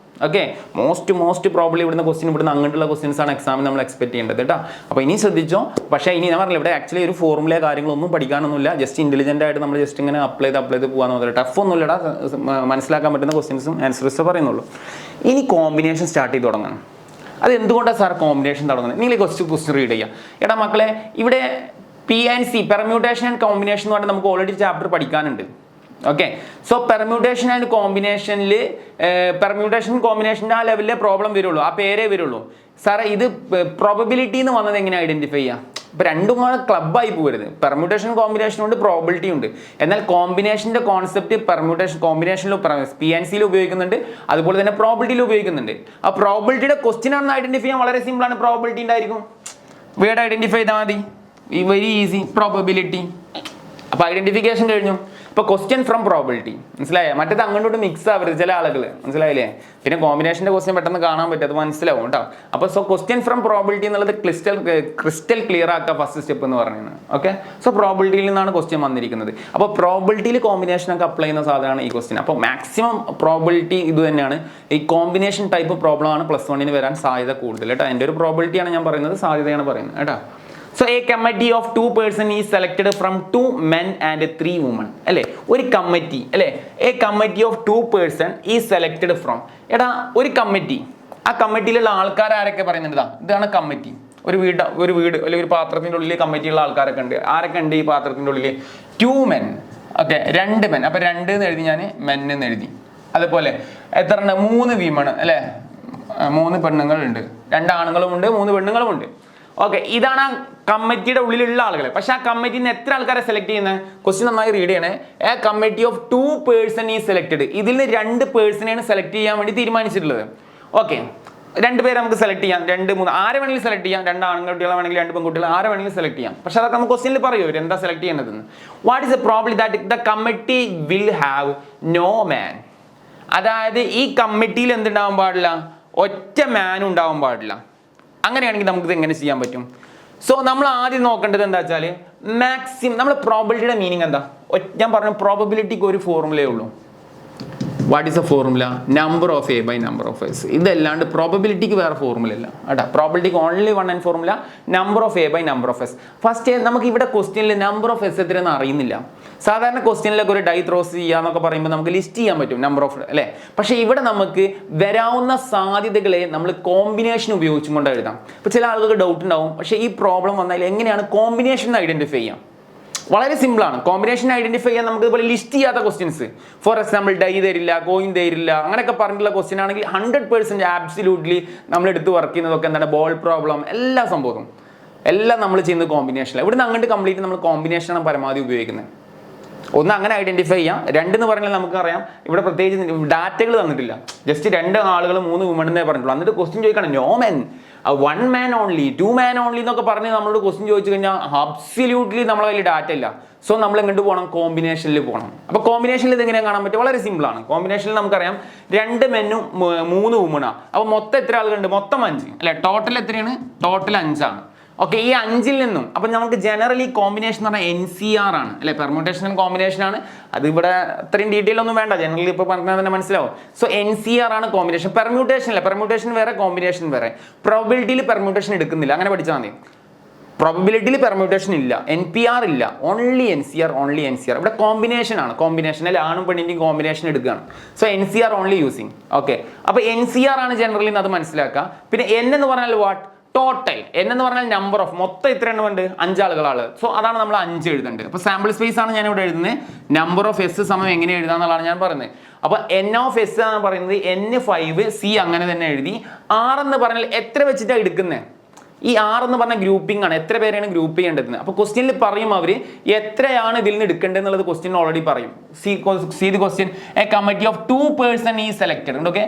ഓക്കെ, മോസ്റ്റ് പ്രോബ്ലി ഇവിടുന്ന് ക്വസ്റ്റ്യൻ ഇവിടുന്ന് അങ്ങോട്ടുള്ള ക്വസ്റ്റ്യൻസ് ആണ് എക്സാമിന് നമ്മൾ എക്സ്പെക്ട് ചെയ്യേണ്ടത് കേട്ടോ. അപ്പോൾ ഇനി ശ്രദ്ധിച്ചോ. പക്ഷേ ഇനി ഞാൻ പറഞ്ഞില്ല, ഇവിടെ ആക്ച്വലി ഒരു ഫോർമുല കാര്യങ്ങളൊന്നും പഠിക്കാനൊന്നുമില്ല. ജസ്റ്റ് ഇന്റലിജന്റ് ആയിട്ട് നമ്മൾ ജസ്റ്റ് ഇങ്ങനെ അപ്ലൈ ചെയ്ത് പോകാന്ന് പറഞ്ഞാൽ ടഫ് ഒന്നും ഇല്ലടാ. മനസ്സിലാക്കാൻ പറ്റുന്ന ക്വസ്റ്റ്യൻസും ആൻസേഴ്സും പറയുന്നുള്ളൂ. ഇനി കോമ്പിനേഷൻ സ്റ്റാർട്ട് ചെയ്ത് തുടങ്ങണം. അത് എന്തുകൊണ്ടാണ് സാർ കോമ്പിനേഷൻ തുടങ്ങുന്നത്? നിങ്ങൾ ക്വസ്റ്റ്യൻ റീഡ് ചെയ്യുക. എടാ മക്കളെ, ഇവിടെ PNC പെർമ്യൂട്ടേഷൻ ആൻഡ് കോമ്പിനേഷൻ എന്ന് പറഞ്ഞാൽ നമുക്ക് ഓൾറെഡി ചാപ്റ്റർ പഠിക്കാനുണ്ട്. ഓക്കെ, സോ പെർമ്യൂട്ടേഷൻ ആൻഡ് കോമ്പിനേഷനിൽ കോമ്പിനേഷൻ്റെ ആ ലെവലിലെ പ്രോബ്ലം വരുള്ളൂ, ആ പേരേ വരുള്ളൂ. സാറേ ഇത് പ്രോബബിലിറ്റി എന്ന് വന്നത് എങ്ങനെ ഐഡന്റിഫൈ ചെയ്യാം? ഇപ്പം രണ്ടും കൂടെ ക്ലബ്ബായി പോകരുത്. പെർമ്യൂട്ടേഷൻ കോമ്പിനേഷൻ ഉണ്ട്, പ്രോബിലിറ്റി ഉണ്ട്. എന്നാൽ കോമ്പിനേഷൻ്റെ കോൺസെപ്റ്റ് കോമ്പിനേഷനിൽ PNCയിൽ ഉപയോഗിക്കുന്നുണ്ട്, അതുപോലെ തന്നെ പ്രോബിലിറ്റിയിൽ ഉപയോഗിക്കുന്നുണ്ട്. ആ പ്രോബിലിറ്റിയുടെ ക്വസ്റ്റ്യൻ ആണെന്ന് ഐഡന്റിഫൈ ചെയ്യാൻ വളരെ സിമ്പിളാണ്. പ്രോബിലിറ്റി ഉണ്ടായിരിക്കും, വേർഡ് ഐഡന്റിഫൈ ചെയ്താൽ മതി. Very easy, probability. അപ്പോൾ ഐഡന്റിഫിക്കേഷൻ കഴിഞ്ഞു. ഇപ്പോൾ ക്വസ്റ്റ്യൻ ഫ്രം പ്രോബിലിറ്റി, മനസ്സിലായോ? മറ്റേത് അങ്ങോട്ട് മിക്സ് ആവരുത് ചില ആളുകൾ, മനസ്സിലായില്ലേ? പിന്നെ കോമ്പിനേഷൻ്റെ ക്വസ്റ്റ്യൻ പെട്ടെന്ന് കാണാൻ പറ്റും, അത് മനസ്സിലാവും കേട്ടോ. അപ്പോൾ സോ ക്വസ്റ്റ്യൻ ഫ്രം പ്രോബിലിറ്റി എന്നുള്ളത് ക്രിസ്റ്റൽ ക്ലിയർ ആക്കുക ഫസ്റ്റ് സ്റ്റെപ്പ് എന്ന് പറയുന്നത്. ഓക്കെ, സോ പ്രോബിലിറ്റിയിൽ നിന്നാണ് ക്വസ്റ്റ്യൻ വന്നിരിക്കുന്നത്. അപ്പോൾ പ്രോബിലിറ്റിയിൽ കോമ്പിനേഷനൊക്കെ അപ്ലൈ ചെയ്യുന്ന സാധനമാണ് ഈ ക്വസ്റ്റ്യൻ. അപ്പോൾ മാക്സിമം പ്രോബിലിറ്റി ഇത് തന്നെയാണ്. ഈ കോമ്പിനേഷൻ ടൈപ്പ് പ്രോബ്ലം ആണ് +1 വരാൻ സാധ്യത കൂടുതൽ കേട്ടോ. എൻ്റെ ഒരു പ്രോബിലിറ്റിയാണ് ഞാൻ പറയുന്നത്, സാധ്യതയാണ് പറയുന്നത് കേട്ടോ. So a committee of 2 persons is selected from 2 men and 3 women. അല്ലേ, ഒരു കമ്മിറ്റി അല്ലേ, a committee of 2 persons is selected from. എടാ ഒരു കമ്മിറ്റി, ആ കമ്മിറ്റിയിലുള്ള ആൾക്കാർ ആരൊക്കെ പറയുന്നുണ്ട്? ഇതാണ് കമ്മിറ്റി. ഒരു വീട് അല്ലെങ്കിൽ ഒരു പാത്രത്തിൻ്റെ ഉള്ളിൽ കമ്മിറ്റിയുള്ള ആൾക്കാരൊക്കെ ഉണ്ട്. ആരൊക്കെ ഉണ്ട് ഈ പാത്രത്തിൻ്റെ ഉള്ളിൽ? 2 men. Okay, 2 men. അപ്പോൾ 2 എന്ന് എഴുതി, ഞാൻ men എന്ന് എഴുതി. അതുപോലെ എത്ര ഉണ്ട്? 3 women അല്ലേ, 3 പെണ്ണുങ്ങളുണ്ട്. 2 ആണുങ്ങളും ഉണ്ട്, 3 പെണ്ണുങ്ങളും ഉണ്ട്. ഓക്കെ, ഇതാണ് ആ കമ്മിറ്റിയുടെ ഉള്ളിലുള്ള ആളുകൾ. പക്ഷെ ആ കമ്മിറ്റിയിൽ നിന്ന് എത്ര ആൾക്കാരെ സെലക്ട് ചെയ്യുന്നത്? ക്വസ്റ്റ്യൻ നന്നായി റീഡ് ചെയ്യണേ. A committee of 2 persons is selected. ഇതിൽ നിന്ന് 2 പേഴ്സണെയാണ് സെലക്ട് ചെയ്യാൻ വേണ്ടി തീരുമാനിച്ചിട്ടുള്ളത്. ഓക്കെ, 2 പേരെ നമുക്ക് സെലക്ട് ചെയ്യാം, 2 3 ആരെ വേണമെങ്കിലും സെലക്ട് ചെയ്യാം. 2 ആൺകുട്ടികളെ വേണമെങ്കിൽ 2 പെൺകുട്ടികളെ ആരെ വേണമെങ്കിലും സെലക്ട് ചെയ്യാം. പക്ഷെ അതൊക്കെ നമുക്ക് ക്വസ്റ്റ്യനിൽ പറയൂ എന്താ സെലക്ട് ചെയ്യേണ്ടതെന്ന്. What is the problem that the committee will have no man. അതായത് ഈ കമ്മിറ്റിയിൽ എന്തുണ്ടാവാൻ പാടില്ല? ഒറ്റ മാൻ ഉണ്ടാവാൻ പാടില്ല. അങ്ങനെയാണെങ്കിൽ നമുക്കിത് എങ്ങനെ ചെയ്യാൻ പറ്റും? സോ നമ്മൾ ആദ്യം നോക്കേണ്ടത് എന്താ വെച്ചാൽ മാക്സിമം നമ്മൾ പ്രോബിലിറ്റിയുടെ മീനിങ് എന്താ? ഞാൻ പറഞ്ഞു പ്രോബബിലിറ്റിക്ക് ഒരു ഫോർമുലയേ ഉള്ളൂ. What is a formula? Number of A by number of S. ഇതല്ലാണ്ട് പ്രോബബിലിറ്റിക്ക് വേറെ ഫോർമുല ഇല്ല കേട്ടോ. പ്രോബിലിറ്റിക്ക് only one and formula, number of A by number of S. First നമുക്ക് ഇവിടെ ക്വസ്റ്റ്യനിൽ നമ്പർ ഓഫ് എസ് എത്രയെന്ന് അറിയുന്നില്ല. സാധാരണ ക്വസ്റ്റ്യനിലൊക്കെ ഒരു ഡൈ ത്രോസ് ചെയ്യാന്നൊക്കെ പറയുമ്പോൾ നമുക്ക് ലിസ്റ്റ് ചെയ്യാൻ പറ്റും നമ്പർ ഓഫ് അല്ലേ. പക്ഷേ ഇവിടെ നമുക്ക് വരാവുന്ന സാധ്യതകളെ നമ്മൾ കോമ്പിനേഷൻ ഉപയോഗിച്ചും കൊണ്ട് എഴുതാം. ഇപ്പോൾ ചില ആളുകൾക്ക് ഡൗട്ട് ഉണ്ടാവും, പക്ഷേ ഈ പ്രോബ്ലം വന്നാൽ എങ്ങനെയാണ് കോമ്പിനേഷൻ ഐഡന്റിഫൈ ചെയ്യാം? വളരെ സിമ്പിളാണ്. കോമ്പിനേഷൻ ഐഡന്റിഫൈ ചെയ്യാൻ നമുക്ക് ഇതുപോലെ ലിസ്റ്റ് ചെയ്യാത്ത ക്വസ്റ്റ്യൻസ്, ഫോർ എക്സാമ്പിൾ ഡൈ തരില്ല, കോയിൻ തരില്ല, അങ്ങനെയൊക്കെ പറഞ്ഞിട്ടുള്ള ക്വസ്റ്റ്യൻ ആണെങ്കിൽ 100% ആബ്സല്യൂട്ട്ലി നമ്മൾ എടുത്ത് വർക്ക് ചെയ്യുന്നതൊക്കെ എന്താണ്? ബോൾ പ്രോബ്ലം, എല്ലാ സംഭവം എല്ലാം നമ്മൾ ചെയ്യുന്നത് കോമ്പിനേഷനിലാണ്. ഇവിടുന്ന് അങ്ങോട്ട് കംപ്ലീറ്റ് നമ്മൾ കോമ്പിനേഷനാണ് പരമാവധി ഉപയോഗിക്കുന്നത്. ഒന്ന് അങ്ങനെ ഐഡന്റിഫൈ ചെയ്യാം. 2 എന്ന് പറഞ്ഞാൽ നമുക്കറിയാം ഇവിടെ പ്രത്യേകിച്ച് ഡാറ്റകൾ തന്നിട്ടില്ല. ജസ്റ്റ് 2 ആളുകൾ 3 വുമണെന്നേ പറഞ്ഞിട്ടുള്ളൂ. എന്നിട്ട് ക്വസ്റ്റ്യൻ ചോദിക്കണം no men, 1 man only, 2 man only എന്നൊക്കെ പറഞ്ഞ് നമ്മളോട് ക്വസ്റ്റ്യൻ ചോദിച്ചു കഴിഞ്ഞാൽ അബ്സല്യൂട്ട്ലി നമ്മളെ കയ്യിൽ ഡാറ്റ ഇല്ല. സോ നമ്മൾ എങ്ങോട്ട് പോകണം? കോമ്പിനേഷനിൽ പോകണം. അപ്പോൾ കോമ്പിനേഷനിൽ ഇത് എങ്ങനെയാണ് കാണാൻ പറ്റും? വളരെ സിമ്പിളാണ്. കോമ്പിനേഷനിൽ നമുക്കറിയാം 2 മെന്നും 3 വുമണാണ്. അപ്പോൾ മൊത്തം എത്ര ആളുകളുണ്ട്? മൊത്തം 5 അല്ലെ. ടോട്ടൽ എത്രയാണ്? ടോട്ടൽ 5 ആണ്. ഓക്കെ, ഈ 5-ൽ നിന്നും അപ്പം നമുക്ക് ജനറലി കോമ്പിനേഷൻ എന്ന് പറഞ്ഞാൽ NCR ആണ് അല്ലെ, പെർമ്യൂട്ടേഷൻ ആൻഡ് കോമ്പിനേഷൻ ആണ്. അത് ഇവിടെ അത്രയും ഡീറ്റെയിൽ ഒന്നും വേണ്ട, ജനറലി ഇപ്പോൾ പറഞ്ഞാൽ തന്നെ മനസ്സിലാവും. സോ NCR ആണ് കോമ്പിനേഷൻ. പെർമ്യൂട്ടേഷൻ അല്ല, പെർമ്യൂട്ടേഷൻ വേറെ, കോമ്പിനേഷൻ വേറെ. പ്രോബിലിറ്റിയിൽ പെർമ്യൂട്ടേഷൻ എടുക്കുന്നില്ല, അങ്ങനെ പഠിച്ചാൽ മതി. പ്രോബിലിറ്റിയിൽ പെർമ്യൂട്ടേഷൻ ഇല്ല, NPR ഇല്ല, ഓൺലി NCR. ഇവിടെ കോമ്പിനേഷൻ ആണ്. കോമ്പിനേഷനിൽ ആണും പെണ്ണിൻ്റെയും കോമ്പിനേഷൻ എടുക്കുകയാണ്. So NCR only using. Okay, അപ്പോൾ NCR ആണ് ജനറലി, അത് മനസ്സിലാക്കുക. പിന്നെ N എന്ന് പറഞ്ഞാൽ വാട്ട്? ടോട്ടൽ എന്ന് പറഞ്ഞാൽ നമ്പർ ഓഫ് മൊത്തം ഇത്ര എണ്ണം ഉണ്ട് 5 ആളുകളാണ്. സോ അതാണ് നമ്മൾ 5 എഴുതേണ്ടത്. അപ്പോൾ സാമ്പിൾ സ്പേസ് ആണ് ഞാൻ ഇവിടെ എഴുതുന്നത്. നമ്പർ ഓഫ് എസ് സമയം എങ്ങനെ എഴുതാന്നുള്ളതാണ് ഞാൻ പറയുന്നത്. അപ്പോൾ എൻ ഓഫ് എസ് എന്ന് പറയുന്നത് N5 C അങ്ങനെ തന്നെ എഴുതി. R എന്ന് പറഞ്ഞാൽ എത്ര വെച്ചിട്ടാണ് എടുക്കുന്നത്? ഈ R എന്ന് പറഞ്ഞ ഗ്രൂപ്പിംഗ് ആണ്, എത്ര പേരെയാണ് ഗ്രൂപ്പ് ചെയ്യേണ്ടത്. അപ്പോൾ ക്വസ്റ്റ്യനിൽ പറയും അവർ എത്രയാണ് ഇതിൽ നിന്ന് എടുക്കേണ്ടത് എന്നുള്ളത് ക്വസ്റ്റ്യൻ ഓൾറെഡി പറയും. C the question A committee of 2 person ഈ സെലക്ടഡ്. ഓക്കെ,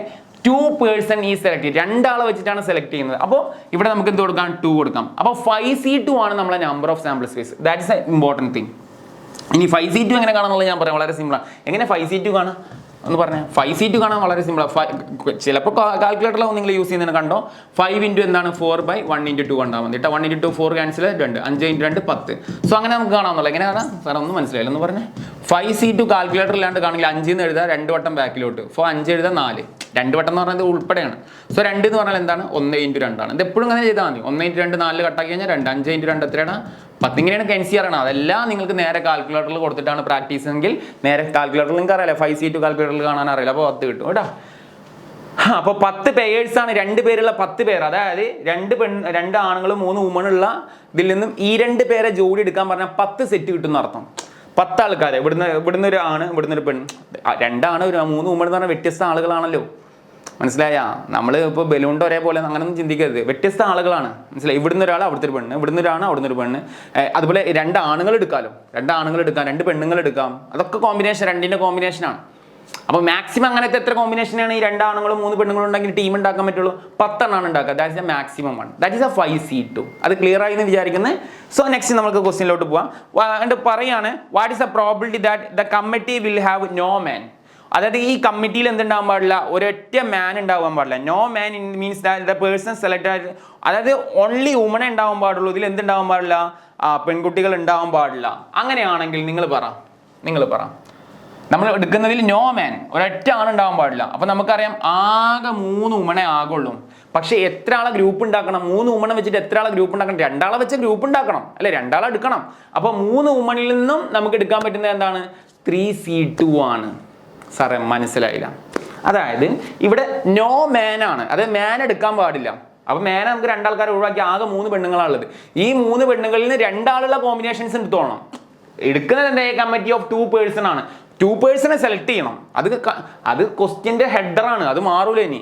2 പേഴ്സൺ ഈ സെലക്ട് ചെയ്ത് 2 ആളെ വെച്ചിട്ടാണ് സെലക്ട് ചെയ്യുന്നത്. അപ്പോൾ ഇവിടെ നമുക്ക് എന്ത് കൊടുക്കാം? 2 കൊടുക്കാം. അപ്പോൾ 5C2 ആണ് നമ്മളെ number of sample space. That is A important thing. ഇനി 5C2 എങ്ങനെ കാണാമെന്നുള്ളത് ഞാൻ പറയാം. വളരെ സിമ്പിളാണ്. എങ്ങനെ 5C2 കാണാം എന്ന് പറഞ്ഞാൽ 5C2 കാണാൻ വളരെ സിമ്പിളാണ്. ചിലപ്പോൾ കാൽക്കുലേറ്ററിലാവും നിങ്ങൾ യൂസ് ചെയ്യുന്നതിന് കണ്ടോ. 5 ഇൻറ്റു എന്താണ് 4/1 ഇൻറ്റു 2 ഉണ്ടാവും. എന്നിട്ട് 1 ഇൻറ്റു 2 4 ക്യാൻസൽ 2, 5 ഇൻറ്റു 2 10. സോ അങ്ങനെ നമുക്ക് കാണാമെന്നുള്ളത്. എങ്ങനെ കാണാം സാർ? ഒന്നും മനസ്സിലായില്ല എന്ന് പറഞ്ഞാൽ 5C2 കാൽക്കുലേറ്റർ ഇല്ലാണ്ട് കാണെങ്കിൽ 5 എന്ന് എഴുതാം, 2 വട്ടം ബാക്കിലോട്ട്. 5 എഴുതാം 4, 2 വട്ടം എന്ന് പറഞ്ഞാൽ ഉൾപ്പെടെയാണ്. സോ 2 എന്ന് പറഞ്ഞാൽ എന്താണ്? 1 ഇൻറ്റു 2 ആണ്. ഇത് എപ്പോഴും അങ്ങനെ ചെയ്താൽ മതി. 1 ഇൻറ്റു 2 4 കട്ടാക്കി കഴിഞ്ഞാൽ 2, 5 ഇൻറ്റു 2 എത്രയാണ്? 10. ഇങ്ങനെയാണ് NCR ആണ്. അതെല്ലാം നിങ്ങൾക്ക് നേരെ കാൽക്കുലേറ്ററിൽ കൊടുത്തിട്ടാണ് പ്രാക്ടീസ് എങ്കിൽ നേരെ കാൽക്കുലേറ്ററിൽ നിങ്ങൾക്ക് അറിയില്ല. 5C2 കാൽക്കുലേറ്ററിൽ കാണാൻ അറിയില്ല. അപ്പോൾ 10 കിട്ടും കേട്ടോ. അപ്പോൾ 10 പേഴ്സ് ആണ്, 2 പേരുള്ള 10 പേർ. അതായത് 2 ആണുങ്ങളും 3 വുമണുള്ള ഇതിൽ നിന്നും ഈ 2 പേരെ ജോഡി എടുക്കാൻ പറഞ്ഞാൽ 10 സെറ്റ് കിട്ടുന്ന അർത്ഥം. 10 ആൾക്കാരെ ഇവിടുന്ന് ഒരു ആണ്, ഇവിടുന്ന് ഒരു പെണ്ണ്. 2 ആണ് 3 വുമൺ എന്ന് പറഞ്ഞാൽ വ്യത്യസ്ത ആളുകളാണല്ലോ. മനസ്സിലായ? നമ്മൾ ഇപ്പോൾ ബലൂണിൻ്റെ ഒരേപോലെ അങ്ങനെയൊന്നും ചിന്തിക്കരുത്. വ്യത്യസ്ത ആളുകളാണ്. മനസ്സിലായി? ഇവിടുന്ന് ഒരാൾ, അവിടുത്തെ ഒരു പെണ്ണ്, ഇവിടുന്ന് ഒരാണ്, അവിടുന്ന് ഒരു പെണ്ണ്. അതുപോലെ 2 ആണുങ്ങൾ എടുക്കാമല്ലോ, 2 ആണുങ്ങൾ എടുക്കാം, 2 പെണ്ണുങ്ങൾ എടുക്കാം. അതൊക്കെ കോമ്പിനേഷൻ, 2ൻ്റെ കോമ്പിനേഷനാണ്. അപ്പോൾ മാക്സിമം അങ്ങനത്തെ എത്ര കോമ്പിനേഷനാണ് ഈ 2 ആണുങ്ങളും 3 പെണ്ണുങ്ങളും ഉണ്ടെങ്കിൽ ടീം ഉണ്ടാക്കാൻ പറ്റുള്ളൂ? 10 എണ്ണമാണ് ഉണ്ടാക്കുക. ദാറ്റ് ഇസ് എ മാക്സിമം ആണ്. That is A 5C2. അത് ക്ലിയർ ആയി എന്ന് വിചാരിക്കുന്നത്. സോ നെക്സ്റ്റ് നമുക്ക് ക്വസ്റ്റ്യനിലോട്ട് പോവാം. എന്നിട്ട് പറയാണ് what is a probability that the committee will have no man. അതായത് ഈ കമ്മിറ്റിയിൽ എന്തുണ്ടാകാൻ പാടില്ല? ഒരൊറ്റ മാൻ ഉണ്ടാവാൻ പാടില്ല. No man means the person select. അതായത് ഓൺലി വുമണെ ഉണ്ടാവാൻ പാടുള്ളൂ. ഇതിൽ എന്തുണ്ടാവാൻ പാടില്ല? പെൺകുട്ടികൾ ഉണ്ടാവാൻ പാടില്ല. അങ്ങനെയാണെങ്കിൽ നിങ്ങൾ പറ നമ്മൾ എടുക്കുന്നതിൽ നോ മാൻ, ഒരൊറ്റ ആളുണ്ടാവാൻ പാടില്ല. അപ്പോൾ നമുക്കറിയാം ആകെ 3 വുമണെ ആകുള്ളൂ. പക്ഷേ എത്ര ആളെ ഗ്രൂപ്പ് ഉണ്ടാക്കണം? 3 വുമണെ വെച്ചിട്ട് എത്ര ആളെ ഗ്രൂപ്പ് ഉണ്ടാക്കണം? 2 ആളെ വെച്ച് ഗ്രൂപ്പ് ഉണ്ടാക്കണം അല്ലേ? 2 ആളെ എടുക്കണം. അപ്പോൾ 3 വുമണിൽ നിന്നും നമുക്ക് എടുക്കാൻ പറ്റുന്നത് എന്താണ്? 3C2 ആണ്. സാറേ മനസ്സിലായില്ല. അതായത് ഇവിടെ നോ മാൻ ആണ്. അതായത് മാൻ എടുക്കാൻ പാടില്ല. അപ്പോൾ മാനെ നമുക്ക് 2 ആൾക്കാരെ ഒഴിവാക്കി ആകെ 3 പെണ്ണുങ്ങളാണുള്ളത്. ഈ 3 പെണ്ണുങ്ങളിൽ നിന്ന് 2 ആളുള്ള കോമ്പിനേഷൻസ് എടുത്തോണം. എടുക്കുന്നത് എന്താ? കമ്മിറ്റി ഓഫ് 2 പേഴ്സൺ ആണ്. 2 പേഴ്സണെ സെലക്ട് ചെയ്യണം. അത് ക്വസ്റ്റ്യൻ്റെ ഹെഡറാണ്. അത് മാറൂല ഇനി.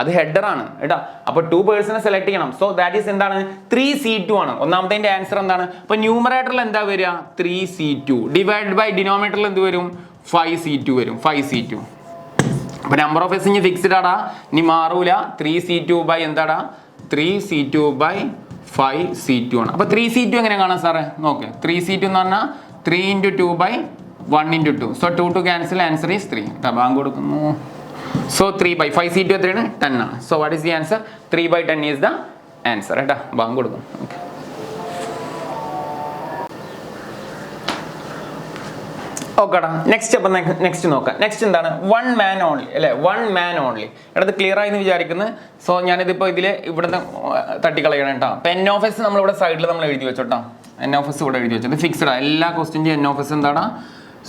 അത് ഹെഡറാണ് കേട്ടോ. അപ്പോൾ 2 പേഴ്സണെ സെലക്ട് ചെയ്യണം. സോ ദാറ്റ് ഈസ് എന്താണ്? 3C2 ആണ്. ഒന്നാമത്തെ ആൻസർ എന്താണ്? അപ്പോൾ ന്യൂമറേറ്ററിൽ എന്താ വരിക? 3C2 ഡിവൈഡ് ബൈ ഡിനോമിനേറ്ററിൽ എന്ത് വരും? 5C2 വരും. 5C2. അപ്പോൾ നമ്പർ ഓഫ് എസ് ഇനി ഫിക്സ്ഡ് ആടാ, ഇനി മാറൂല. 3C2 ബൈ എന്താടാ? 3C2 ബൈ 5C2 ആണ്. അപ്പോൾ 3C2 എങ്ങനെ കാണാം സാറേ? നോക്ക്. 3C2 എന്ന് പറഞ്ഞാൽ 3 into 2 by 1 into 2. So 2 two cancel, answer is 3. ബാങ്ക് കൊടുക്കുന്നു. സോ 3 ബൈ 5C2 എത്രയാണ്? 10 ആണ്. So what is the answer? 3/10 is the answer കേട്ടോ. ബാങ്ക് കൊടുക്കും. ഓക്കെ. ഓക്കെടാ. നെക്സ്റ്റ് അപ്പം നെക്സ്റ്റ് നോക്കാം. നെക്സ്റ്റ് എന്താണ്? 1 man ഓൺലി അല്ലേ? 1 man ഓൺലി. ഇടത് ക്ലിയർ ആയി എന്ന് വിചാരിക്കുന്നത്. സോ ഞാനിതിപ്പോൾ ഇവിടുന്ന് തട്ടിക്കളയണം കേട്ടോ. അപ്പം N(S) നമ്മളിവിടെ സൈഡിൽ നമ്മൾ എഴുതി വെച്ചോട്ടോ. N(S) ഇവിടെ എഴുതി വെച്ചത് ഫിക്സ്ഡ് ആണ്. എല്ലാ ക്വസ്റ്റ്യൻ്റെയും N(S) എന്താണ്?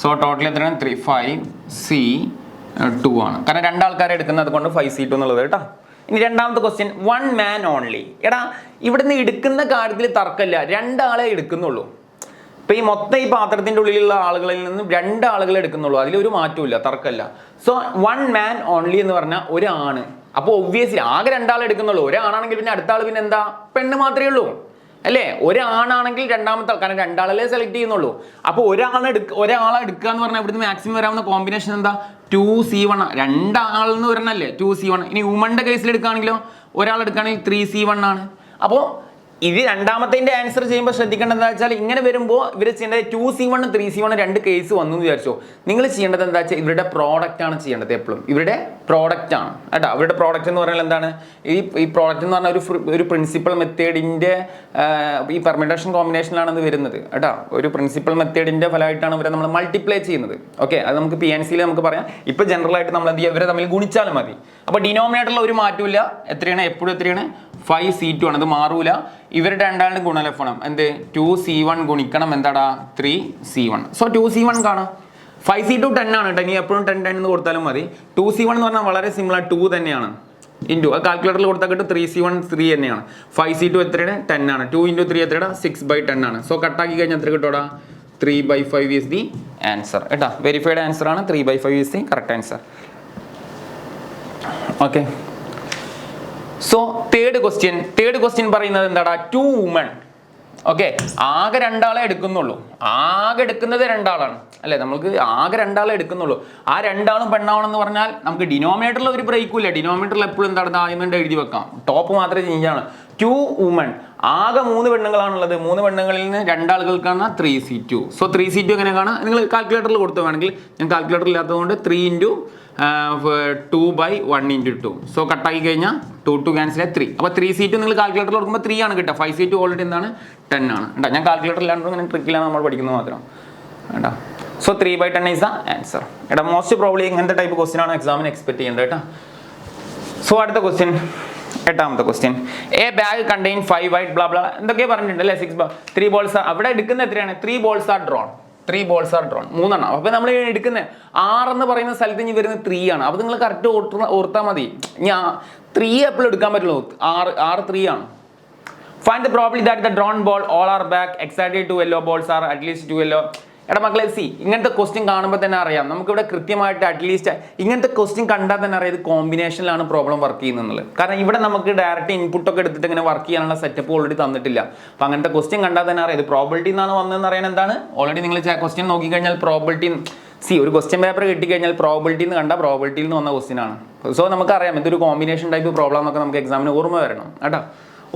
സോ ടോട്ടൽ എത്രയാണ്? 3 5C2 ആണ്. കാരണം 2 ആൾക്കാരെ എടുക്കുന്നത് കൊണ്ട് 5C2 എന്നുള്ളത് കേട്ടോ. ഇനി രണ്ടാമത്തെ ക്വസ്റ്റ്യൻ 1 man ഓൺലി. എടാ ഇവിടുന്ന് എടുക്കുന്ന കാര്യത്തിൽ തർക്കമില്ല. 2 ആളെ എടുക്കുന്നുള്ളൂ. ഇപ്പോൾ ഈ മൊത്തം ഈ പാത്രത്തിൻ്റെ ഉള്ളിലുള്ള ആളുകളിൽ നിന്നും 2 ആളുകളെ എടുക്കുന്നുള്ളൂ. അതിലൊരു മാറ്റമില്ല, തർക്കമില്ല. സോ 1 man ഓൺലി എന്ന് പറഞ്ഞാൽ ഒരാണ്. അപ്പോൾ ഒബ്വിയസ്ലി ആകെ 2 ആളെ എടുക്കുന്നുള്ളൂ. ഒരാണാണെങ്കിൽ പിന്നെ അടുത്ത ആൾ പിന്നെ എന്താ? പെണ്ണ് മാത്രമേ ഉള്ളൂ അല്ലേ? ഒരാണാണെങ്കിൽ രണ്ടാമത്തെ ആൾ, കാരണം 2 ആളല്ലേ സെലക്ട് ചെയ്യുന്നുള്ളൂ. അപ്പോൾ ഒരാളെ എടുക്കുക എന്ന് പറഞ്ഞാൽ ഇവിടുന്ന് മാക്സിമം വരാവുന്ന കോമ്പിനേഷൻ എന്താ? 2C1. 2 ആളെന്ന് പറഞ്ഞല്ലേ 2C1. ഇനി വുമണിൻ്റെ കേസിൽ എടുക്കുകയാണെങ്കിലോ ഒരാൾ എടുക്കുകയാണെങ്കിൽ 3C1 ആണ്. അപ്പോൾ ഇത് രണ്ടാമത്തെ ആൻസർ ചെയ്യുമ്പോൾ ശ്രദ്ധിക്കേണ്ടത് എന്താ വെച്ചാൽ ഇങ്ങനെ വരുമ്പോൾ ഇവർ ചെയ്യേണ്ടത് 2C1 3C1 2 കേസ് വന്നു എന്ന് വിചാരിച്ചോ. നിങ്ങൾ ചെയ്യേണ്ടത് എന്താ വെച്ചാൽ ഇവരുടെ പ്രോഡക്റ്റ് ആണ് ചെയ്യേണ്ടത്. എപ്പോഴും ഇവരുടെ പ്രോഡക്റ്റ് ആണ് കേട്ടോ. അവരുടെ പ്രോഡക്റ്റ് എന്ന് പറഞ്ഞാൽ എന്താണ്? ഈ പ്രോഡക്റ്റ് എന്ന് പറഞ്ഞാൽ ഒരു പ്രിൻസിപ്പൽ മെത്തേഡിൻ്റെ ഈ പെർമിറ്റേഷൻ കോമ്പിനേഷനിലാണ് ഇത് വരുന്നത് കേട്ടോ. ഒരു പ്രിൻസിപ്പൽ മെത്തേഡിൻ്റെ ഫലമായിട്ടാണ് ഇവരെ നമ്മൾ മൾട്ടിപ്ലൈ ചെയ്യുന്നത്. ഓക്കെ, അത് നമുക്ക് PNC നമുക്ക് പറയാം. ഇപ്പോൾ ജനറലായിട്ട് നമ്മൾ എന്ത് ചെയ്യുക? ഇവരെ തമ്മിൽ ഗുണിച്ചാലും മതി. അപ്പോൾ ഡിനോമിനേറ്ററിൽ ഒരു മാറ്റമില്ല. എത്രയാണ്? എപ്പോഴും എത്രയാണ്? 5C2 ആണ്. അത് മാറൂല. ഇവരുടെ 2 ആളുടെ ഗുണനഫലം എന്ത്? 2C1 ഗുണിക്കണം എന്താടാ? 3C1. സോ 2C1 കാണാം. 5C2 10 ആണ് കേട്ടോ. ഇനി എപ്പോഴും 10 എന്ന് കൊടുത്താലും മതി. 2C1 എന്ന് പറഞ്ഞാൽ വളരെ സിമ്പിൾ 2 തന്നെയാണ്. ഇൻറ്റു ആ കാൽക്കുലേറ്ററിൽ കൊടുത്താൽ കിട്ടും 3C1 3 തന്നെയാണ്. 5C2 എത്രയാണ് 10 ആണ്. 2 × 3 എത്രയാണ് 6/10 ആണ്. സോ കട്ടാക്കി കഴിഞ്ഞാൽ എത്ര കിട്ടോടാ 3/5 ഈസ് ദി ആൻസർ കേട്ടോ. വെരിഫൈഡ് ആൻസർ ആണ്. 3/5 is the correct answer. Okay. So third question പറയുന്നത് എന്താടാ 2 women. ഓക്കെ, ആകെ 2 ആളെ എടുക്കുന്നുള്ളൂ. ആകെ എടുക്കുന്നത് 2 ആളാണ് അല്ലേ, നമുക്ക് ആകെ 2 ആളെ എടുക്കുന്നുള്ളൂ. ആ 2 ആളും പെണ്ണാവണമെന്ന് പറഞ്ഞാൽ നമുക്ക് ഡിനോമിനേറ്ററിൽ ഒരു ബ്രേക്കും ഇല്ല. ഡിനോമിനേറ്ററിൽ എപ്പോഴും എന്താണ് ആദ്യം എഴുതി വെക്കാം, ടോപ്പ് മാത്രമേ ചേഞ്ച് ആണ്. 2 women, ആകെ 3 പെണ്ണുങ്ങളാണുള്ളത്. 3 പെണ്ണുങ്ങളിൽ നിന്ന് 2 ആളുകൾക്കാണ് 3C2. സോ 3C2 എങ്ങനെ കാണാം, നിങ്ങൾ കാൽക്കുലേറ്ററിൽ കൊടുത്തു വേണമെങ്കിൽ. ഞാൻ കാൽക്കുലേറ്റർ ഇല്ലാത്തതുകൊണ്ട് 3 × 2/1 × 2. സോ കട്ടാക്കി കഴിഞ്ഞാൽ 2 ക്യാൻസൽ 3. അപ്പോൾ 3C2 നിങ്ങൾ കാൽക്കുലേറ്ററിൽ കൊടുക്കുമ്പോൾ 3 ആണ് കിട്ടുക. 5C2 ഓൾറെഡി എന്താണ് 10 ആണ് കേട്ടോ. ഞാൻ കാൽക്കുലേറ്റർ ഇല്ലാണ്ട് ഇങ്ങനെ ട്രിക്കിലാണ് നമ്മൾ പഠിക്കുന്നത് മാത്രം കേട്ടോ. So 3/10 is the answer. എടാ മോസ്റ്റ് പ്രോബ്ലി ഇങ്ങനത്തെ ടൈപ്പ് ക്വസ്റ്റ്യൻ ആണ് എക്സാമിന് എക്സ്പെക്ട് ചെയ്യേണ്ടത് കേട്ടോ. സോ അടുത്ത ക്വസ്റ്റ്യൻ, 8ാമത്തെ question. A bag contain 5 white bla bla എന്തൊക്കെ പറഞ്ഞിട്ടുണ്ട് അല്ലേ. 3 balls are, അവിടെ എടുക്കുന്ന എത്രയാണ് 3 balls are drawn. 3 balls are drawn, 3 എണ്ണം. അപ്പോൾ നമ്മൾ എടുക്കുന്നത് 6 എന്ന് പറയുന്ന സ്ഥലത്ത് ഇനി വരുന്നത് 3 ആണ്. അപ്പോൾ നിങ്ങൾ കറക്റ്റ് ഓർത്താൽ മതി. ഞാൻ 3 എപ്പോഴും എടുക്കാൻ പറ്റുള്ളൂ. 6 3 ആണ്. Find the probability that the drone ball all are back exactly 2 yellow balls are at least 2 yellow. എടാ മക്കളെ സി, ഇങ്ങനത്തെ ക്വസ്റ്റ്യൻ കാണുമ്പോൾ തന്നെ അറിയാം നമുക്കിവിടെ കൃത്യമായിട്ട് അറ്റ്ലീസ്റ്റ് ഇങ്ങനത്തെ ക്വസ്റ്റ്യൻ കണ്ടാൽ തന്നെ അറിയാം ഇത് കോമ്പിനേഷനിലാണ് പ്രോബ്ലം വർക്ക് ചെയ്യുന്നത്. കാരണം ഇവിടെ നമുക്ക് ഡയറക്റ്റ് ഇൻപുട്ടൊക്കെ എടുത്തിട്ട് ഇങ്ങനെ വർക്ക് ചെയ്യാനുള്ള സെറ്റപ്പ് ഓൾറെഡി തന്നിട്ടില്ല. അപ്പോൾ അങ്ങനത്തെ ക്വസ്റ്റ്യൻ കണ്ടാൽ തന്നെ അറിയാം ഇത് പ്രോബിലിറ്റി എന്നാണ് വന്നതെന്ന് അറിയാൻ എന്താണ് ഓൾറെഡി നിങ്ങൾ ക്വസ്റ്റ്യൻ നോക്കിക്കഴിഞ്ഞാൽ പ്രോബിലിറ്റി ഒരു ക്വസ്റ്റ്യൻ പേപ്പർ കിട്ടിക്കഴിഞ്ഞാൽ പ്രോബിലിറ്റി എന്ന് കണ്ടാൽ പ്രോബിലിറ്റിയിൽ നിന്ന് വന്ന ക്വസ്റ്റ്യൻ ആണ്. സോ നമുക്കറിയാം ഇതൊരു കോമ്പിനേഷൻ ടൈപ്പ് പ്രോബ്ലം എന്നൊക്കെ നമുക്ക് എക്സാമിന് ഓർമ്മ വരണം കേട്ടോ,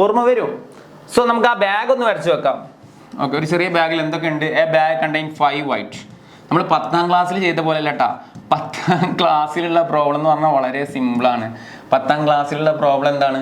ഓർമ്മ വരും. സോ നമുക്ക് ആ ബാഗ് ഒന്ന് വരച്ച് വെക്കാം. ഓക്കെ, ഒരു ചെറിയ ബാഗിൽ എന്തൊക്കെ ഉണ്ട്. A bag contain 5 white. നമ്മൾ 10ാം ക്ലാസ്സിൽ ചെയ്ത പോലെ അല്ല കേട്ടോ. 10ാം ക്ലാസ്സിലുള്ള പ്രോബ്ലം എന്ന് പറഞ്ഞാൽ വളരെ സിമ്പിളാണ്. 10ാം ക്ലാസ്സിലുള്ള പ്രോബ്ലം എന്താണ്,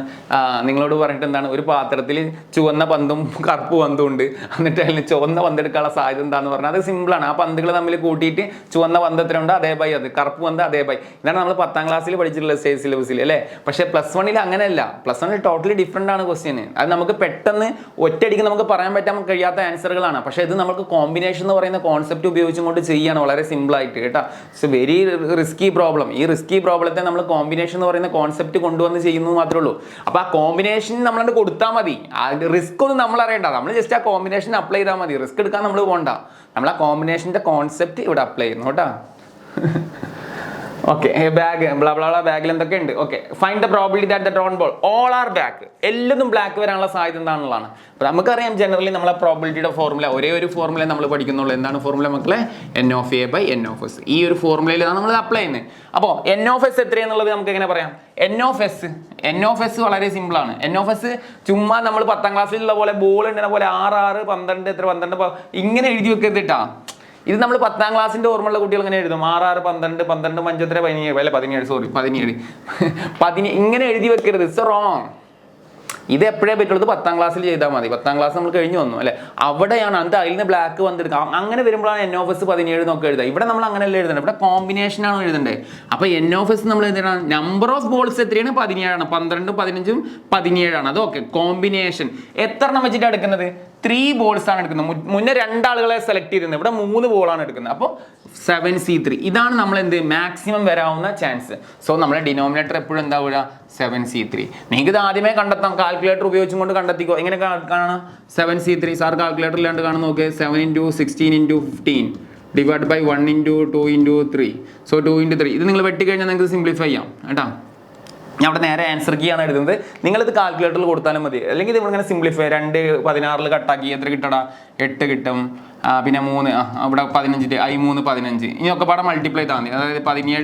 നിങ്ങളോട് പറഞ്ഞിട്ട് എന്താണ്, ഒരു പാത്രത്തിൽ ചുവന്ന പന്തും കറുപ്പ് പന്തും ഉണ്ട്, എന്നിട്ട് അതിൽ ചുവന്ന പന്ത് എടുക്കാനുള്ള സാധ്യത എന്താണെന്ന് പറഞ്ഞാൽ അത് സിമ്പിളാണ്. ആ പന്തുകൾ തമ്മിൽ കൂട്ടിയിട്ട് ചുവന്ന പന്ത് എത്ര ഉണ്ട് അതേ അത്, കറുപ്പ് പന്ത് അതേ ഇതാണ് നമ്മൾ 10ാം ക്ലാസ്സിൽ പഠിച്ചിട്ടുള്ള സ്റ്റേറ്റ് സിലബസിൽ അല്ലേ. പക്ഷേ +1 അങ്ങനെയല്ല. +1 ടോട്ടലി ഡിഫറെൻ്റ് ആണ് ക്വസ്റ്റ്യൻ. അത് നമുക്ക് പെട്ടെന്ന് ഒറ്റയടിക്ക് നമുക്ക് പറയാൻ പറ്റാൻ കഴിയാത്ത ആൻസറുകളാണ്. പക്ഷേ ഇത് നമുക്ക് കോമ്പിനേഷൻ എന്ന് പറയുന്ന കോൺസെപ്റ്റ് ഉപയോഗിച്ചും കൊണ്ട് ചെയ്യാണ് വളരെ സിമ്പിളായിട്ട് കേട്ടോ. So very risky problem. ഈ റിസ്കി പ്രോബ്ലത്തെ നമ്മൾ കോമ്പിനേഷൻ എന്ന് പറയുന്ന കോൺസെപ്റ്റ് കൊണ്ടുവന്ന് ചെയ്യുന്നത് മാത്രമേ ഉള്ളൂ. അപ്പോൾ ആ കോമ്പിനേഷൻ നമ്മളത് കൊടുത്താൽ മതി. ആ റിസ്ക് ഒന്നും നമ്മൾ അറിയണ്ട, നമ്മൾ ജസ്റ്റ് ആ കോമ്പിനേഷൻ അപ്ലൈ ചെയ്താൽ മതി. റിസ്ക് എടുക്കാൻ നമ്മൾ പോകണ്ട. നമ്മൾ ആ കോമ്പിനേഷൻ്റെ കോൺസെപ്റ്റ് ഇവിടെ അപ്ലൈ ചെയ്യുന്നു കേട്ടോ. ഓക്കെ, ബാഗ് ബ്ലാ ബ്ലാ ബാഗിൽ എന്തൊക്കെ ഉണ്ട്. Okay, find the probability that the drone ball all are black. എല്ലതും ബ്ലാക്ക് വരാനുള്ള സാധ്യത എന്താണെന്നുള്ളതാണ്. അപ്പോൾ നമുക്കറിയാം ജനറലി നമ്മളെ പ്രോബിലിറ്റിയുടെ ഫോർമുല ഒരേ ഒരു ഫോർമുല നമ്മൾ പഠിക്കുന്നുള്ളൂ. എന്താണ് ഫോർമുല മക്കളെ? N/A/N. ഈ ഒരു ഫോർമുലയിലാണ് നമ്മൾ അപ്ലൈ ചെയ്യുന്നത്. അപ്പോൾ N(s) എത്രയാണെന്നുള്ളത് നമുക്ക് എങ്ങനെ പറയാം? N(s) വളരെ സിമ്പിളാണ്. N(s) ചുമ്മാ നമ്മൾ 10ാം ക്ലാസ്സിലുള്ള പോലെ ബോൾ ഉണ്ടെന്ന പോലെ 6 6 12 എത്ര 12 ഇങ്ങനെ എഴുതി വെക്കരുതിട്ടാ. ഇത് നമ്മൾ 10ാം ക്ലാസ്സിന്റെ ഓർമ്മയുള്ള കുട്ടികൾ ഇങ്ങനെ എഴുതും 6 6 12 12 5 എത്ര 17 അല്ല 17 ഇങ്ങനെ എഴുതി വെക്കരുത്. It's wrong. ഇത് എപ്പോഴേ പറ്റുള്ളത് 10ാം ക്ലാസ്സിൽ ചെയ്താൽ മതി. 10ാം ക്ലാസ് നമ്മൾ കഴിഞ്ഞു വന്നു അല്ലെ, അവിടെയാണ് അത് അതിൽ നിന്ന് ബ്ലാക്ക് വന്നെടുക്കാം. അങ്ങനെ വരുമ്പോഴാണ് N(s) 17 എന്നൊക്കെ എഴുതുക. ഇവിടെ നമ്മൾ അങ്ങനെയല്ല എഴുതേണ്ടത്, ഇവിടെ കോമ്പിനേഷനാണ് എഴുതേണ്ടത്. അപ്പോൾ N(s) നമ്മൾ എഴുതണം നമ്പർ ഓഫ് ബോൾസ് എത്രയാണ്? 17 ആണ്. 12 15 17 ആണ്. അത് ഓക്കെ. കോമ്പിനേഷൻ എത്ര എണ്ണം വെച്ചിട്ടാണ് എടുക്കുന്നത്? 3 balls ആണ് എടുക്കുന്നത്. മുന്നേ 2 ആളുകളെ സെലക്ട് ചെയ്തിരുന്നത്, ഇവിടെ 3 ബോളാണ് എടുക്കുന്നത്. അപ്പോൾ 7C3 ഇതാണ് നമ്മൾ എന്ത് മാക്സിമം വരാവുന്ന ചാൻസ്. സോ നമ്മുടെ ഡിനോമിനേറ്റർ എപ്പോഴും എന്താ വരിക? 7C3. നിങ്ങൾക്ക് ഇത് ആദ്യമേ കണ്ടെത്താം, കാൽക്കുലേറ്റർ ഉപയോഗിച്ചും കൊണ്ട് കണ്ടെത്തിക്കോ. എങ്ങനെ കാണാം? 7C3 സാർ കാൽക്കുലേറ്റർ ഇല്ലാണ്ട് കാണാൻ നോക്കിയാൽ 7 × 16 × 15 ഡിവൈഡ് ബൈ 1 × 2 × 3. സോ 2 × 3 ഇത് നിങ്ങൾ വെട്ടിക്കഴിഞ്ഞാൽ നിങ്ങൾക്ക് സിംപ്ലിഫൈ ചെയ്യാം കേട്ടോ. ഞാൻ അവിടെ നേരെ ആൻസർ കീ ആണ് എഴുതുന്നത്. നിങ്ങളിത് കാൽക്കുലേറ്ററിൽ കൊടുത്താലും മതി. അല്ലെങ്കിൽ ഇത് ഇങ്ങനെ സിംപ്ലിഫൈ 2 16 കട്ടാക്കി എത്ര കിട്ടടാ? 8 കിട്ടും. പിന്നെ 3 അവിടെ 15 3 15 ഇനിയൊക്കെ പാടെ മൾട്ടിപ്ലൈ ചെയ്താൽ മതി. അതായത് 17 ×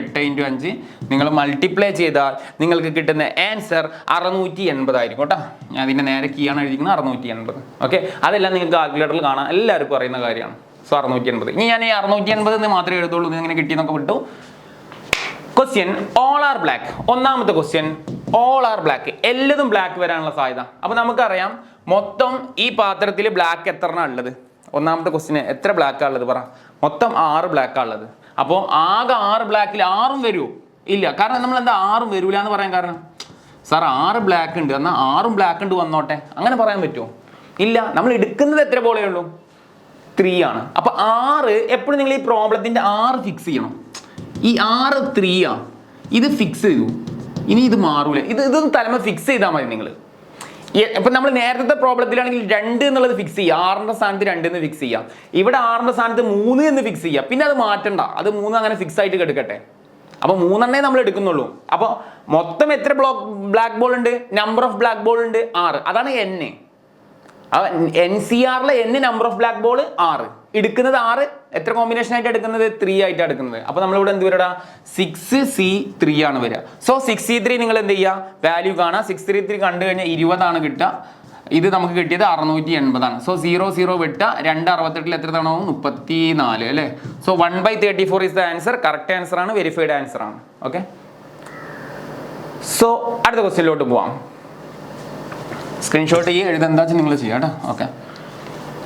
8 × 5 നിങ്ങൾ മൾട്ടിപ്ലൈ ചെയ്താൽ നിങ്ങൾക്ക് കിട്ടുന്ന ആൻസർ 680 ആയിരിക്കും കേട്ടോ. ഞാൻ അതിൻ്റെ നേരെ കീ ആണ് എഴുതിക്കുന്നത് 680. ഓക്കെ, അതെല്ലാം നിങ്ങൾക്ക് കാൽക്കുലേറ്ററിൽ കാണാൻ എല്ലാവർക്കും അറിയുന്ന കാര്യമാണ്. സോ 680. ഇനി ഞാൻ ഈ 680 എന്ന് മാത്രമേ എഴുതുള്ളൂ. ഇങ്ങനെ കിട്ടിയെന്നൊക്കെ വിട്ടു. Question all are black. ഒന്നാമത്തെ ക്വസ്റ്റ്യൻ ഓൾ ആർ ബ്ലാക്ക്. എല്ലതും ബ്ലാക്ക് വരാനുള്ള സാധ്യത. അപ്പോൾ നമുക്കറിയാം മൊത്തം ഈ പാത്രത്തിൽ ബ്ലാക്ക് എത്ര എണ്ണം ഉള്ളത്? ഒന്നാമത്തെ ക്വസ്റ്റ്യന് എത്ര ബ്ലാക്കാണ് ഉള്ളത് പറ? മൊത്തം 6 ബ്ലാക്കാണ് ഉള്ളത്. അപ്പോൾ ആകെ 6 ബ്ലാക്കിൽ 6ഉം വരുമോ? ഇല്ല. കാരണം നമ്മൾ എന്താ 6ഉം വരൂല എന്ന് പറയാൻ കാരണം? സാർ 6 ബ്ലാക്ക് ഉണ്ട് എന്നാൽ 6ഉം ബ്ലാക്ക് ഉണ്ട് വന്നോട്ടെ, അങ്ങനെ പറയാൻ പറ്റുമോ? ഇല്ല. നമ്മൾ എടുക്കുന്നത് എത്ര ബോളേ ഉള്ളൂ? 3 ആണ്. അപ്പോൾ 6 എപ്പോഴും നിങ്ങൾ ഈ പ്രോബ്ലത്തിൻ്റെ 6 ഫിക്സ് ചെയ്യണം. ഈ 6 3 ആണ്. ഇത് ഫിക്സ് ചെയ്തു. ഇനി ഇത് മാറൂല. ഇതൊന്ന് തലമ ഫിക്സ് ചെയ്താൽ മതി നിങ്ങൾ. ഇപ്പം നമ്മൾ നേരത്തെ പ്രോബ്ലത്തിലാണെങ്കിൽ 2 എന്നുള്ളത് ഫിക്സ് ചെയ്യുക, 6ന്റെ സ്ഥാനത്ത് 2 എന്ന് ഫിക്സ് ചെയ്യാം. ഇവിടെ 6ന്റെ സ്ഥാനത്ത് 3 എന്ന് ഫിക്സ് ചെയ്യുക. പിന്നെ അത് മാറ്റണ്ട, അത് 3 അങ്ങനെ ഫിക്സ് ആയിട്ട് കിടക്കട്ടെ. അപ്പോൾ 3 നമ്മൾ എടുക്കുന്നുള്ളൂ. അപ്പോൾ മൊത്തം എത്ര ബ്ലാക്ക് ബോൾ ഉണ്ട്? നമ്പർ ഓഫ് ബ്ലാക്ക് ബോൾ ഉണ്ട് 6. അതാണ് N. NCRലെ N number of black ball 6. എടുക്കുന്നത് 6. എത്ര കോമ്പിനേഷൻ ആയിട്ട് എടുക്കുന്നത്? 3 ആയിട്ടാണ് എടുക്കുന്നത്. അപ്പോൾ നമ്മളിവിടെ എന്ത് വരടാ? 6C3 ആണ് വരിക. സോ 6C3 നിങ്ങൾ എന്ത് ചെയ്യുക? വാല്യൂ കാണാം. 633 കണ്ടു കഴിഞ്ഞാൽ 20 ആണ് കിട്ടുക. ഇത് നമുക്ക് കിട്ടിയത് 680 ആണ്. സോ 0 വിട്ട 268 എത്ര തവണ 34 അല്ലേ? So 1/34 is the answer. Correct answer ആണ്, വെരിഫൈഡ് ആൻസർ ആണ്. ഓക്കെ, സോ അടുത്ത ക്വസ്റ്റ്യനിലോട്ട് പോവാം. സ്ക്രീൻഷോട്ട് ചെയ്യുക, എഴുതെന്താ വെച്ചാൽ നിങ്ങൾ ചെയ്യാം കേട്ടോ. ഓക്കെ,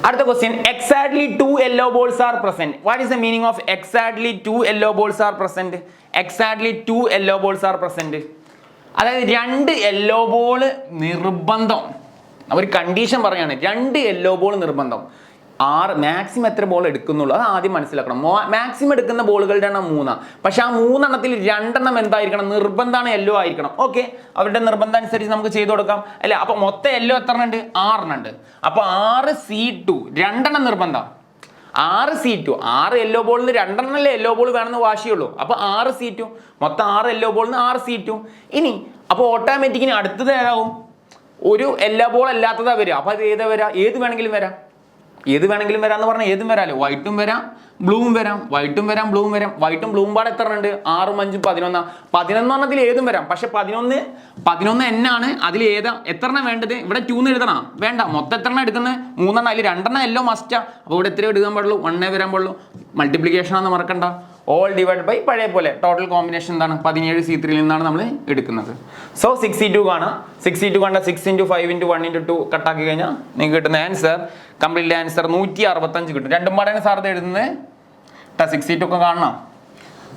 അടുത്ത question. Exactly 2 yellow balls R present. What is the meaning of exactly 2 yellow balls R present? Exactly 2 yellow balls R present, അതായത് 2 യെല്ലോ ബോൾ നിർബന്ധം. ഒരു കണ്ടീഷൻ പറയാണ്, 2 യെല്ലോ ബോൾ നിർബന്ധം. 6 മാക്സിമം എത്ര ബോൾ എടുക്കുന്നുള്ളൂ അത് ആദ്യം മനസ്സിലാക്കണം. മാക്സിമം എടുക്കുന്ന ബോളുകളുടെ എണ്ണം 3. പക്ഷെ ആ 3 എണ്ണത്തിൽ 2 എണ്ണം എന്തായിരിക്കണം? നിർബന്ധമാണ് യെല്ലോ ആയിരിക്കണം. ഓക്കെ, അവരുടെ നിർബന്ധം അനുസരിച്ച് നമുക്ക് ചെയ്തു കൊടുക്കാം അല്ലേ? അപ്പൊ മൊത്തം യെല്ലോ എത്ര ഉണ്ട്? 6 ഉണ്ട്. അപ്പൊ 6C2 2 എണ്ണം നിർബന്ധം. 6C2 6 യെല്ലോ ബോളിന് 2 എണ്ണല്ലേ യെല്ലോ ബോൾ വേണമെന്ന് വാശിയുള്ളൂ. അപ്പൊ 6C2 മൊത്തം 6 യെല്ലോ ബോളിന് 6C2. ഇനി അപ്പോൾ ഓട്ടോമാറ്റിക്കിന് അടുത്തത് ഏതാവും? ഒരു യെല്ലോ ബോൾ അല്ലാത്തതാ വരിക. അപ്പൊ അത് ഏതാ വരാ? ഏത് വേണമെങ്കിലും വരാം. ഏത് വേണമെങ്കിലും വരാമെന്ന് പറഞ്ഞാൽ ഏതും വരാമല്ലോ. വൈറ്റും വരാം, ബ്ലൂവും വരാം. വൈറ്റും വരാം, ബ്ലൂവും വരാം. വൈറ്റും ബ്ലൂവും പാടെ എത്ര ഉണ്ട്? 6, 5, 11. 11 എണ്ണത്തിൽ ഏതും വരാം. പക്ഷെ 11 N ആണ്. അതിൽ എത്ര എണ്ണം വേണ്ടത്? ഇവിടെ 2 എഴുതണം. വേണ്ട, മൊത്തം എത്ര എണ്ണം എടുക്കുന്നത്? 3 എണ്ണം. അതിൽ 2 എണ്ണം എല്ലോ മസ്റ്റാ. അപ്പോൾ ഇവിടെ എത്ര എഴുതാൻ പാടുള്ളൂ? 1 വരാൻ പാടുള്ളൂ. മൾട്ടിപ്ലിക്കേഷൻ ആണെന്ന് മറക്കണ്ട. ഓൾ ഡിവൈഡ് ബൈ പഴയ പോലെ ടോട്ടൽ കോമ്പിനേഷൻ എന്താണ്? 17C3 നിന്നാണ് നമ്മൾ എടുക്കുന്നത്. സോ 6C2 കാണാം. 6C2 കണ്ട 6 × 5 × 1 × 2 കട്ടാക്കി കഴിഞ്ഞാൽ നിങ്ങൾക്ക് കിട്ടുന്ന ആൻസർ, കംപ്ലീറ്റ് ആൻസർ 165 കിട്ടും. രണ്ടും പാടാണ് സാർ എഴുതുന്നത്. 6C2 ഒക്കെ കാണണം.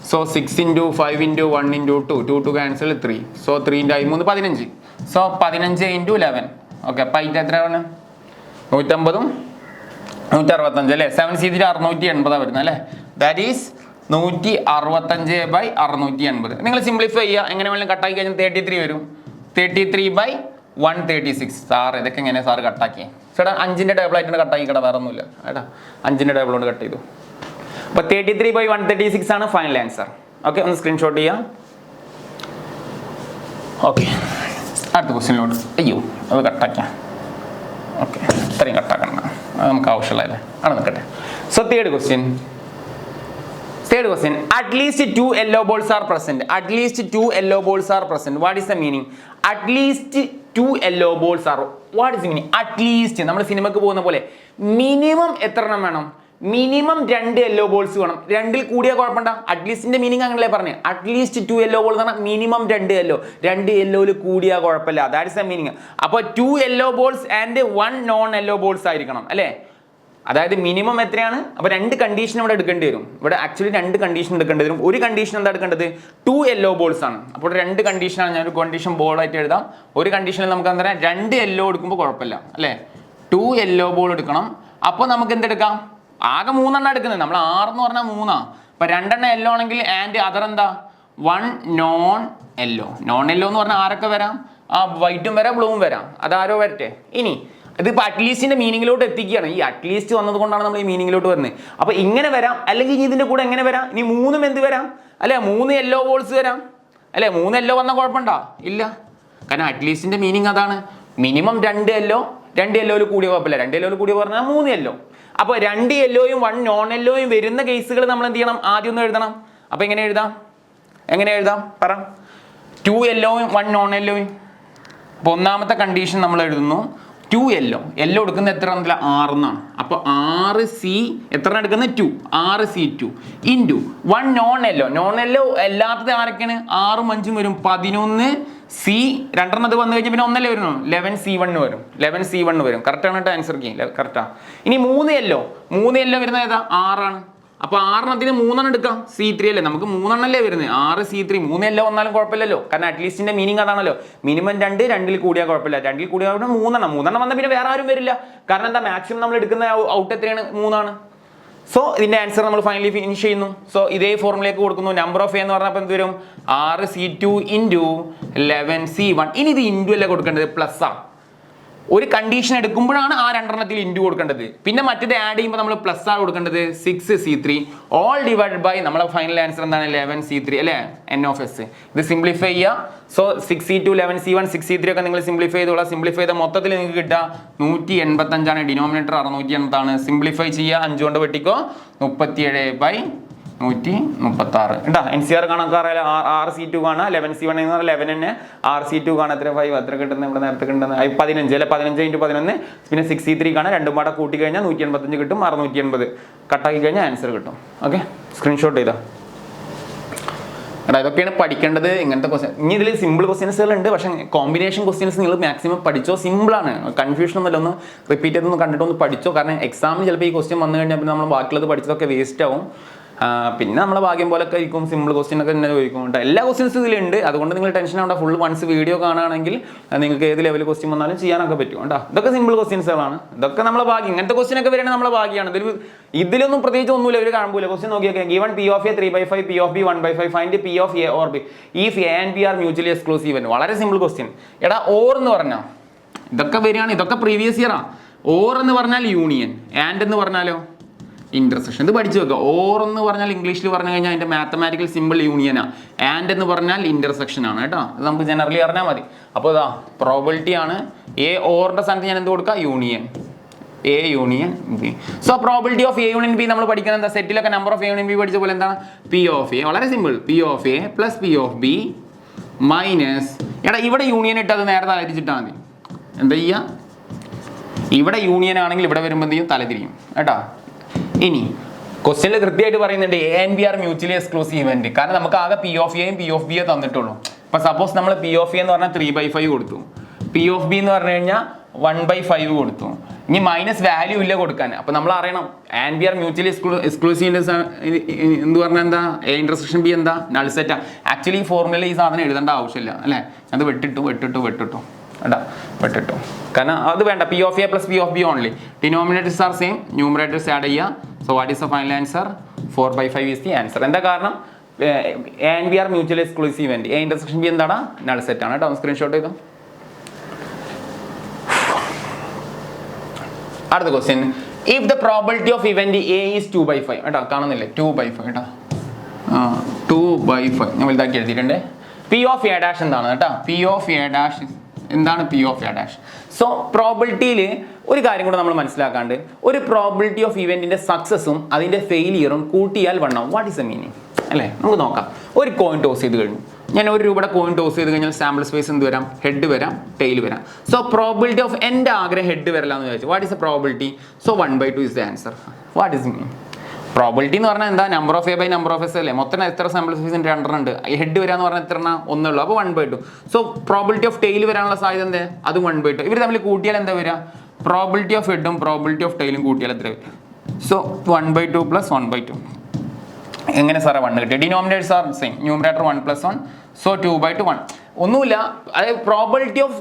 So 6 × 5 × 1 × 2 2 cancel 3. So 3 × 3 15. So 15 × 11. Okay, അപ്പം അതിൻ്റെ എത്രയാണ്? 150 165 അല്ലേ? 7C3 680 വരുന്നത് അല്ലേ? That is 165/680. നിങ്ങൾ സിംപ്ലിഫൈ ചെയ്യുക. എങ്ങനെ വേണമെങ്കിലും കട്ടാക്കി കഴിഞ്ഞാൽ 33 വരും. 33/136. സാർ ഇതൊക്കെ എങ്ങനെ സാർ കട്ടാക്കി? ചേട്ടാ 5ന്റെ ടേബിൾ ആയിട്ടാണ് കട്ടാക്കി കേട്ടോ, വേറെ ഒന്നുമില്ല ഏട്ടാ. 5ന്റെ ടേബിൾ കൊണ്ട് കട്ട് ചെയ്തു. അപ്പോൾ 33/136 ആണ് ഫൈനൽ ആൻസർ. ഓക്കെ, ഒന്ന് സ്ക്രീൻഷോട്ട് ചെയ്യാം. ഓക്കെ, അടുത്ത ക്വസ്റ്റ്യനിലോട്ട്. അയ്യോ, അത് കട്ടാക്കാം. ഓക്കെ, ഇത്രയും കട്ടാക്കണ്ട, അത് നമുക്ക് ആവശ്യമുള്ളതല്ലേ. അവിടെ നിൽക്കട്ടെ. So third question. At least 2 yellow balls are present. At least 2 yellow balls are present. What is the meaning? At least 2 yellow balls are. What is the meaning? At least നമ്മൾ സിനിമക്ക് പോകുന്ന പോലെ minimum എത്ര എണ്ണം വേണം? Minimum 2 yellow balls വേണം. 2ൽ കൂടിയാൽ കുഴപ്പമുണ്ടോ? അറ്റ്ലീസ്റ്റിന്റെ മീനിങ് അങ്ങനെയല്ലേ പറഞ്ഞേ. അറ്റ്ലീസ്റ്റ് 2 യെല്ലോ ബോൾ എന്ന് പറഞ്ഞാൽ മിനിമം 2 യെല്ലോ. 2 യെല്ലോയിൽ കൂടിയാൽ കുഴപ്പമില്ല. That is the meaning. അപ്പോൾ 2 yellow balls and 1 non yellow balls ആയിരിക്കണം അല്ലേ? അതായത് മിനിമം എത്രയാണ്? അപ്പോൾ 2 കണ്ടീഷൻ ഇവിടെ എടുക്കേണ്ടി വരും. ഇവിടെ ആക്ച്വലി 2 കണ്ടീഷൻ എടുക്കേണ്ടി വരും. ഒരു കണ്ടീഷൻ എന്താ എടുക്കേണ്ടത്? 2 യെല്ലോ ബോൾസ് ആണ്. അപ്പോൾ 2 കണ്ടീഷനാണ്. ഞാൻ ഒരു കണ്ടീഷൻ ബോൾ ആയിട്ട് എഴുതാം. ഒരു കണ്ടീഷനിൽ നമുക്ക് എന്താ പറയുക? 2 യെല്ലോ എടുക്കുമ്പോൾ കുഴപ്പമില്ല അല്ലേ? 2 യെല്ലോ ബോൾ എടുക്കണം. അപ്പോൾ നമുക്ക് എന്തെടുക്കാം? ആകെ 3 എണ്ണം എടുക്കുന്നത്. നമ്മൾ 6 എന്ന് പറഞ്ഞാൽ 3. അപ്പോൾ 2 എണ്ണം യെല്ലോ ആണെങ്കിൽ ആൻഡ് അതർ എന്താ? 1 നോൺ യെല്ലോ. നോൺ യെല്ലോ എന്ന് പറഞ്ഞാൽ ആരൊക്കെ വരാം? വൈറ്റും വരാം, ബ്ലൂവും വരാം. അതാരോ വരട്ടെ. ഇനി ഇതിപ്പോൾ അറ്റ്ലീസ്റ്റിന്റെ മീനിങ്ങിലോട്ട് എത്തിക്കുകയാണ്. ഈ അറ്റ്ലീസ്റ്റ് വന്നത് കൊണ്ടാണ് നമ്മൾ ഈ മീനിങ്ങിലോട്ട് വരുന്നത്. അപ്പോൾ ഇങ്ങനെ വരാം, അല്ലെങ്കിൽ ഇതിന്റെ കൂടെ എങ്ങനെ വരാം? ഇനി 3 എന്ത് വരാം അല്ലെ? 3 യെല്ലോ ബോൾസ് വരാം അല്ലെ? 3 യെല്ലോ വന്നാൽ കുഴപ്പമുണ്ടോ? ഇല്ല, കാരണം അറ്റ്ലീസ്റ്റിന്റെ മീനിങ് അതാണ്. Minimum 2 yellow. 2 യെല്ലോയിൽ കൂടിയ കുഴപ്പമില്ല. 2 യെല്ലോയിൽ കൂടിയ പറഞ്ഞാൽ 3 യെല്ലോ. അപ്പോൾ 2 യെല്ലോയും 1 നോൺ യെല്ലോയും വരുന്ന കേസുകൾ നമ്മൾ എന്ത് ചെയ്യണം? ആദ്യം ഒന്ന് എഴുതണം. അപ്പോൾ എങ്ങനെ എഴുതാം പറ? 2 യെല്ലോയും 1 നോൺ യെല്ലോയും. അപ്പോൾ ഒന്നാമത്തെ കണ്ടീഷൻ നമ്മൾ എഴുതുന്നു. 2 യെല്ലോ എടുക്കുന്ന എത്ര എണ്ണം? 6 എന്നാണ്. അപ്പോൾ 6C എത്ര എടുക്കുന്നത്? 2. 6C2 ഇൻറ്റു 1 നോൺ യെല്ലോ അല്ലാത്തത് ആരൊക്കെയാണ്? 6ഉം 5ഉം വരും. 11C 2 അത് വന്നു കഴിഞ്ഞാൽ പിന്നെ 1 വരുന്നു. 11C1 വരും. 11C1 വരും. കറക്റ്റാണ് കേട്ടോ ആൻസർ കീ. കറക്റ്റാണ്. ഇനി 3 യെല്ലോ വരുന്നത് ഏതാ? 6 ആണ്. അപ്പോൾ 6 3 എടുക്കാം. C3 അല്ലേ? നമുക്ക് 3 എണ്ണല്ലേ വരുന്നത്. 6C3 3 യെല്ലോ വന്നാലും കുഴപ്പമില്ലല്ലോ. കാരണം അറ്റ്ലീസ്റ്റിന്റെ മീനിങ് അതാണല്ലോ. മിനിമം 2, 2ൽ കൂടിയാൽ കുഴപ്പമില്ല. 2ൽ കൂടിയാൽ 3 എണ്ണം വന്നാൽ പിന്നെ വേറെ ആരും വരില്ല. കാരണം എന്താ? മാക്സിമം നമ്മൾ എടുക്കുന്ന ഔട്ട് എത്രയാണ്? 3 ആണ്. സോ ഇതിന്റെ ആൻസർ നമ്മൾ ഫൈനലി ഫിനിഷ് ചെയ്യുന്നു. സോ ഇതേ ഫോർമുലയിലേക്ക് കൊടുക്കുന്നു. നമ്പർ ഓഫ് എ എന്ന് പറഞ്ഞപ്പോൾ എന്ത് വരും? 6C2 into 11C1. ഇനി ഇത് ഇൻറ്റു അല്ലേ കൊടുക്കേണ്ടത്, പ്ലസ് ആ. ഒരു കണ്ടീഷൻ എടുക്കുമ്പോഴാണ് ആ രണ്ടെണ്ണത്തിൽ ഇൻറ്റു കൊടുക്കേണ്ടത്. പിന്നെ മറ്റേത് ആഡ് ചെയ്യുമ്പോൾ നമ്മൾ പ്ലസ് ആണ് കൊടുക്കേണ്ടത്. 6C3 ഓൾ ഡിവൈഡ് ബൈ നമ്മളെ ഫൈനൽ ആൻസർ എന്താണ്? 11C3 അല്ലേ, n ഓഫ് എസ്. ഇത് സിംപ്ലിഫൈ ചെയ്യുക. സോ 6C2 11C1 6C3 ഒക്കെ നിങ്ങൾ സിംപ്ലിഫൈ ചെയ്തോളാം. സിംപ്ലിഫൈ ചെയ്ത മൊത്തത്തിൽ നിങ്ങൾക്ക് കിട്ടുക 185 ആണ്. ഡിനോമിനേറ്റർ 680 സിംപ്ലിഫൈ ചെയ്യുക. 5 കൊണ്ട് വെട്ടിക്കോ. 37/136 കേട്ടോ. NCR കണക്കാറിയാൽ 6C2 കാണാം. 11C1 എന്ന് പറഞ്ഞാൽ 11 തന്നെ. 6C2 കാണാം. എത്ര 5 എത്ര കിട്ടുന്നത് ഇവിടെ നേരത്തെ കിട്ടുന്നത് 15 അല്ലെ. 15 × 11. പിന്നെ 6C3 കാണാം. രണ്ടും പാടെ കൂട്ടി കഴിഞ്ഞാൽ 185 കിട്ടും. 680 കട്ടാക്കി കഴിഞ്ഞാൽ ആൻസർ കിട്ടും. ഓക്കെ, സ്ക്രീൻഷോട്ട് ചെയ്താ എടാ. ഇതൊക്കെയാണ് പഠിക്കേണ്ടത് ഇങ്ങനത്തെ ക്വസ്റ്റ്യൻ. ഇനി ഇതിൽ സിമ്പിൾ ക്വസ്റ്റ്യൻസുകളുണ്ട്, പക്ഷേ കോമ്പിനേഷൻ ക്വസ്റ്റ്യൻസ് നിങ്ങൾ മാക്സിമം പഠിച്ചോ. സിമ്പിളാണ്, കൺഫ്യൂഷൻ ഒന്നുമില്ല. ഒന്ന് റിപ്പീറ്റ് ചെയ്തൊന്ന് കണ്ടിട്ടൊന്ന് പഠിച്ചോ. കാരണം എക്സാമിന് ചിലപ്പോൾ ഈ ക്വസ്റ്റ്യൻ വന്നു കഴിഞ്ഞാൽ പിന്നെ നമ്മൾ ബാക്കിയുള്ളത് പഠിച്ചതൊക്കെ വേസ്റ്റ് ആവും. പിന്നെ നമ്മളെ ഭാഗ്യം പോലൊക്കെ ആയിരിക്കും സിമ്പിൾ ക്വസ്റ്റ്യൻ ഒക്കെ തന്നെ ചോദിക്കും കേട്ടോ. എല്ലാ ക്വസ്റ്റ്യൻസും ഇതിലുണ്ട്. അതുകൊണ്ട് നിങ്ങൾ ടെൻഷൻ ആവണ്ട. ഫുൾ വൺസ് വീഡിയോ കാണുകയാണെങ്കിൽ നിങ്ങൾക്ക് ഏത് ലെവൽ ക്വസ്റ്റ്യൻ വന്നാലും ചെയ്യാനൊക്കെ പറ്റും കേട്ടോ. ഇതൊക്കെ സിമ്പിൾ ക്വസ്റ്റ്യൻസുകളാണ്. ഇതൊക്കെ നമ്മളെ ഭാഗ്യം. ഇങ്ങനത്തെ ക്വസ്റ്റ്യൻ ഒക്കെ വരികയാണെങ്കിൽ നമ്മളെ ഭാഗ്യമാണ്. ഇതിലൊന്നും പ്രത്യേകിച്ച് ഒന്നുമില്ല. ഒരു കാണുമ്പോൾ ക്വസ്റ്റ്യൻ നോക്കിയൊക്കെ given P of A 3/5 P of B 1/5 find P of A or B if A and B are mutually exclusive. വളരെ സിമ്പിൾ ക്വസ്റ്റ്യൻ. എടാ ഓർ എന്ന് പറഞ്ഞാൽ ഇതൊക്കെ വരികയാണ്. ഇതൊക്കെ പ്രീവിയസ് ഇയർ ആണ്. ഓർ എന്ന് പറഞ്ഞാൽ യൂണിയൻ, ആൻഡ് എന്ന് പറഞ്ഞാലോ ഇന്റർസെക്ഷൻ. ഇത് പഠിച്ചു വെക്കുക. ഓർ എന്ന് പറഞ്ഞാൽ ഇംഗ്ലീഷിൽ പറഞ്ഞു കഴിഞ്ഞാൽ അതിന്റെ മാത്തമാറ്റിക്കൽ സിമ്പിൾ യൂണിയനാണ്. ആൻഡ് എന്ന് പറഞ്ഞാൽ ഇന്റർസെക്ഷൻ ആണ് കേട്ടോ. ഇത് നമുക്ക് ജനറലി അറിഞ്ഞാൽ മതി. അപ്പോൾ ഇതാ പ്രോബിലിറ്റി ആണ്. എ ഓറിന്റെ സ്ഥാനത്ത് ഞാൻ എന്ത് കൊടുക്കാം? Union. A union B. So probability of A union B നമ്മൾ പഠിക്കുന്നത് എന്താ? സെറ്റിലൊക്കെ number of A union B പഠിച്ച പോലെ എന്താണ്? P of A. വളരെ simple. P of A plus P of B minus എടാ ഇവിടെ യൂണിയൻ ഇട്ട് അത് നേരെ തലതിരിച്ചിട്ടാൽ മതി. എന്താ ചെയ്യുക? ഇവിടെ യൂണിയൻ ആണെങ്കിൽ ഇവിടെ വരുമ്പോൾ എന്ത് ചെയ്യും? തലതിരിയും കേട്ടോ. ഇനി ക്വസ്റ്റ്യനിൽ കൃത്യമായിട്ട് പറയുന്നുണ്ട് A and B are mutually exclusive event. കാരണം നമുക്ക് ആകെ P of A യും P of B തന്നിട്ടുള്ളൂ. അപ്പൊ സപ്പോസ് നമ്മൾ P of A എന്ന് പറഞ്ഞാൽ 3/5 കൊടുത്തു. P of B എന്ന് പറഞ്ഞു കഴിഞ്ഞാൽ 1/5 കൊടുത്തു. ഇനി മൈനസ് വാല്യൂ ഇല്ല കൊടുക്കാൻ. അപ്പൊ നമ്മൾ അറിയണം and B are mutually exclusive എന്ന് പറഞ്ഞാൽ എന്താ? A intersection B എന്താ? നൾ സെറ്റാ. ആക്ച്വലി ഈ ഫോർമുലയിൽ ഈ സാധനം എഴുതേണ്ട ആവശ്യമില്ല അല്ലേ. അത് വെട്ടിട്ടു എടാ വെട്ടിട്ടു. കാരണം അത് വേണ്ട. P of A plus P of B only. Denominators are same, numerators add ചെയ്യുക. So what is the final answer? 4/5 is the answer. എന്താ കാരണം? A and B are mutually exclusive event. A intersection B എന്താടാ? Null set ആണ് കേട്ടോ. Screenshot ചെയ്തു. അടുത്ത question. If the probability of event A is 2/5 കേട്ടോ. കാണുന്നില്ലേ? 2/5 കേട്ടോ. 2/5 ഞാൻ വലുതാക്കി എഴുതിയിട്ടുണ്ട്. P of A dash എന്താണ് കേട്ടോ? P of A dash എന്താണ്? P of A dash. So പ്രോബിലിറ്റിയിൽ ഒരു കാര്യം കൂടെ നമ്മൾ മനസ്സിലാക്കാണ്ട്, ഒരു പ്രോബിലിറ്റി ഓഫ് ഇവന്റിന്റെ സക്സസും അതിന്റെ ഫെയിലിയറും കൂട്ടിയാൽ 1 ആവും. വാട്ട് ഈസ് ദ മീനിങ് അല്ലേ? നമുക്ക് നോക്കാം. ഒരു കോയിൻ ടോസ് ചെയ്ത് കഴിഞ്ഞു. ഞാൻ ₹1 കോയിൻ ടോസ് ചെയ്ത് കഴിഞ്ഞാൽ സാമ്പിൾ സ്പേസ് എന്ത് വരാം? ഹെഡ് വരാം, ടെയിൽ വരാം. സോ പ്രോബിലിറ്റി ഓഫ് എൻ്റെ ആഗ്രഹം ഹെഡ് വരലാന്ന് ചോദിച്ചു. What is the probability? So 1/2 is the answer. What is mean? Probability എന്ന് പറഞ്ഞാൽ എന്താ? Number of A by number of S അല്ലേ. മൊത്തം എത്ര സാമ്പിൾ സ്പേസ്? 2 ഉണ്ട്. ഹെഡ് വരാന്ന് പറഞ്ഞാൽ എത്ര? 1 ഉള്ളൂ. അപ്പോൾ 1/2. സോ പ്രോബിലിറ്റി ഓഫ് ടെയിൽ വരാനുള്ള സാധ്യത എന്താ? അത് 1/2. ഇവർ തമ്മിൽ കൂട്ടിയാൽ എന്താ വരിക? പ്രോബിലിറ്റി ഓഫ് ഹെഡും പ്രോബിലിറ്റി ഓഫ് ടെയിലും കൂട്ടിയാൽ എത്ര വരിക? So 1/2 plus 1/2. എങ്ങനെ സാറേ 1 കിട്ടി? Denominators are same, numerator 1 + 1. So 2/2 1. ഒന്നുമില്ല. അതായത് പ്രോബിലിറ്റി ഓഫ്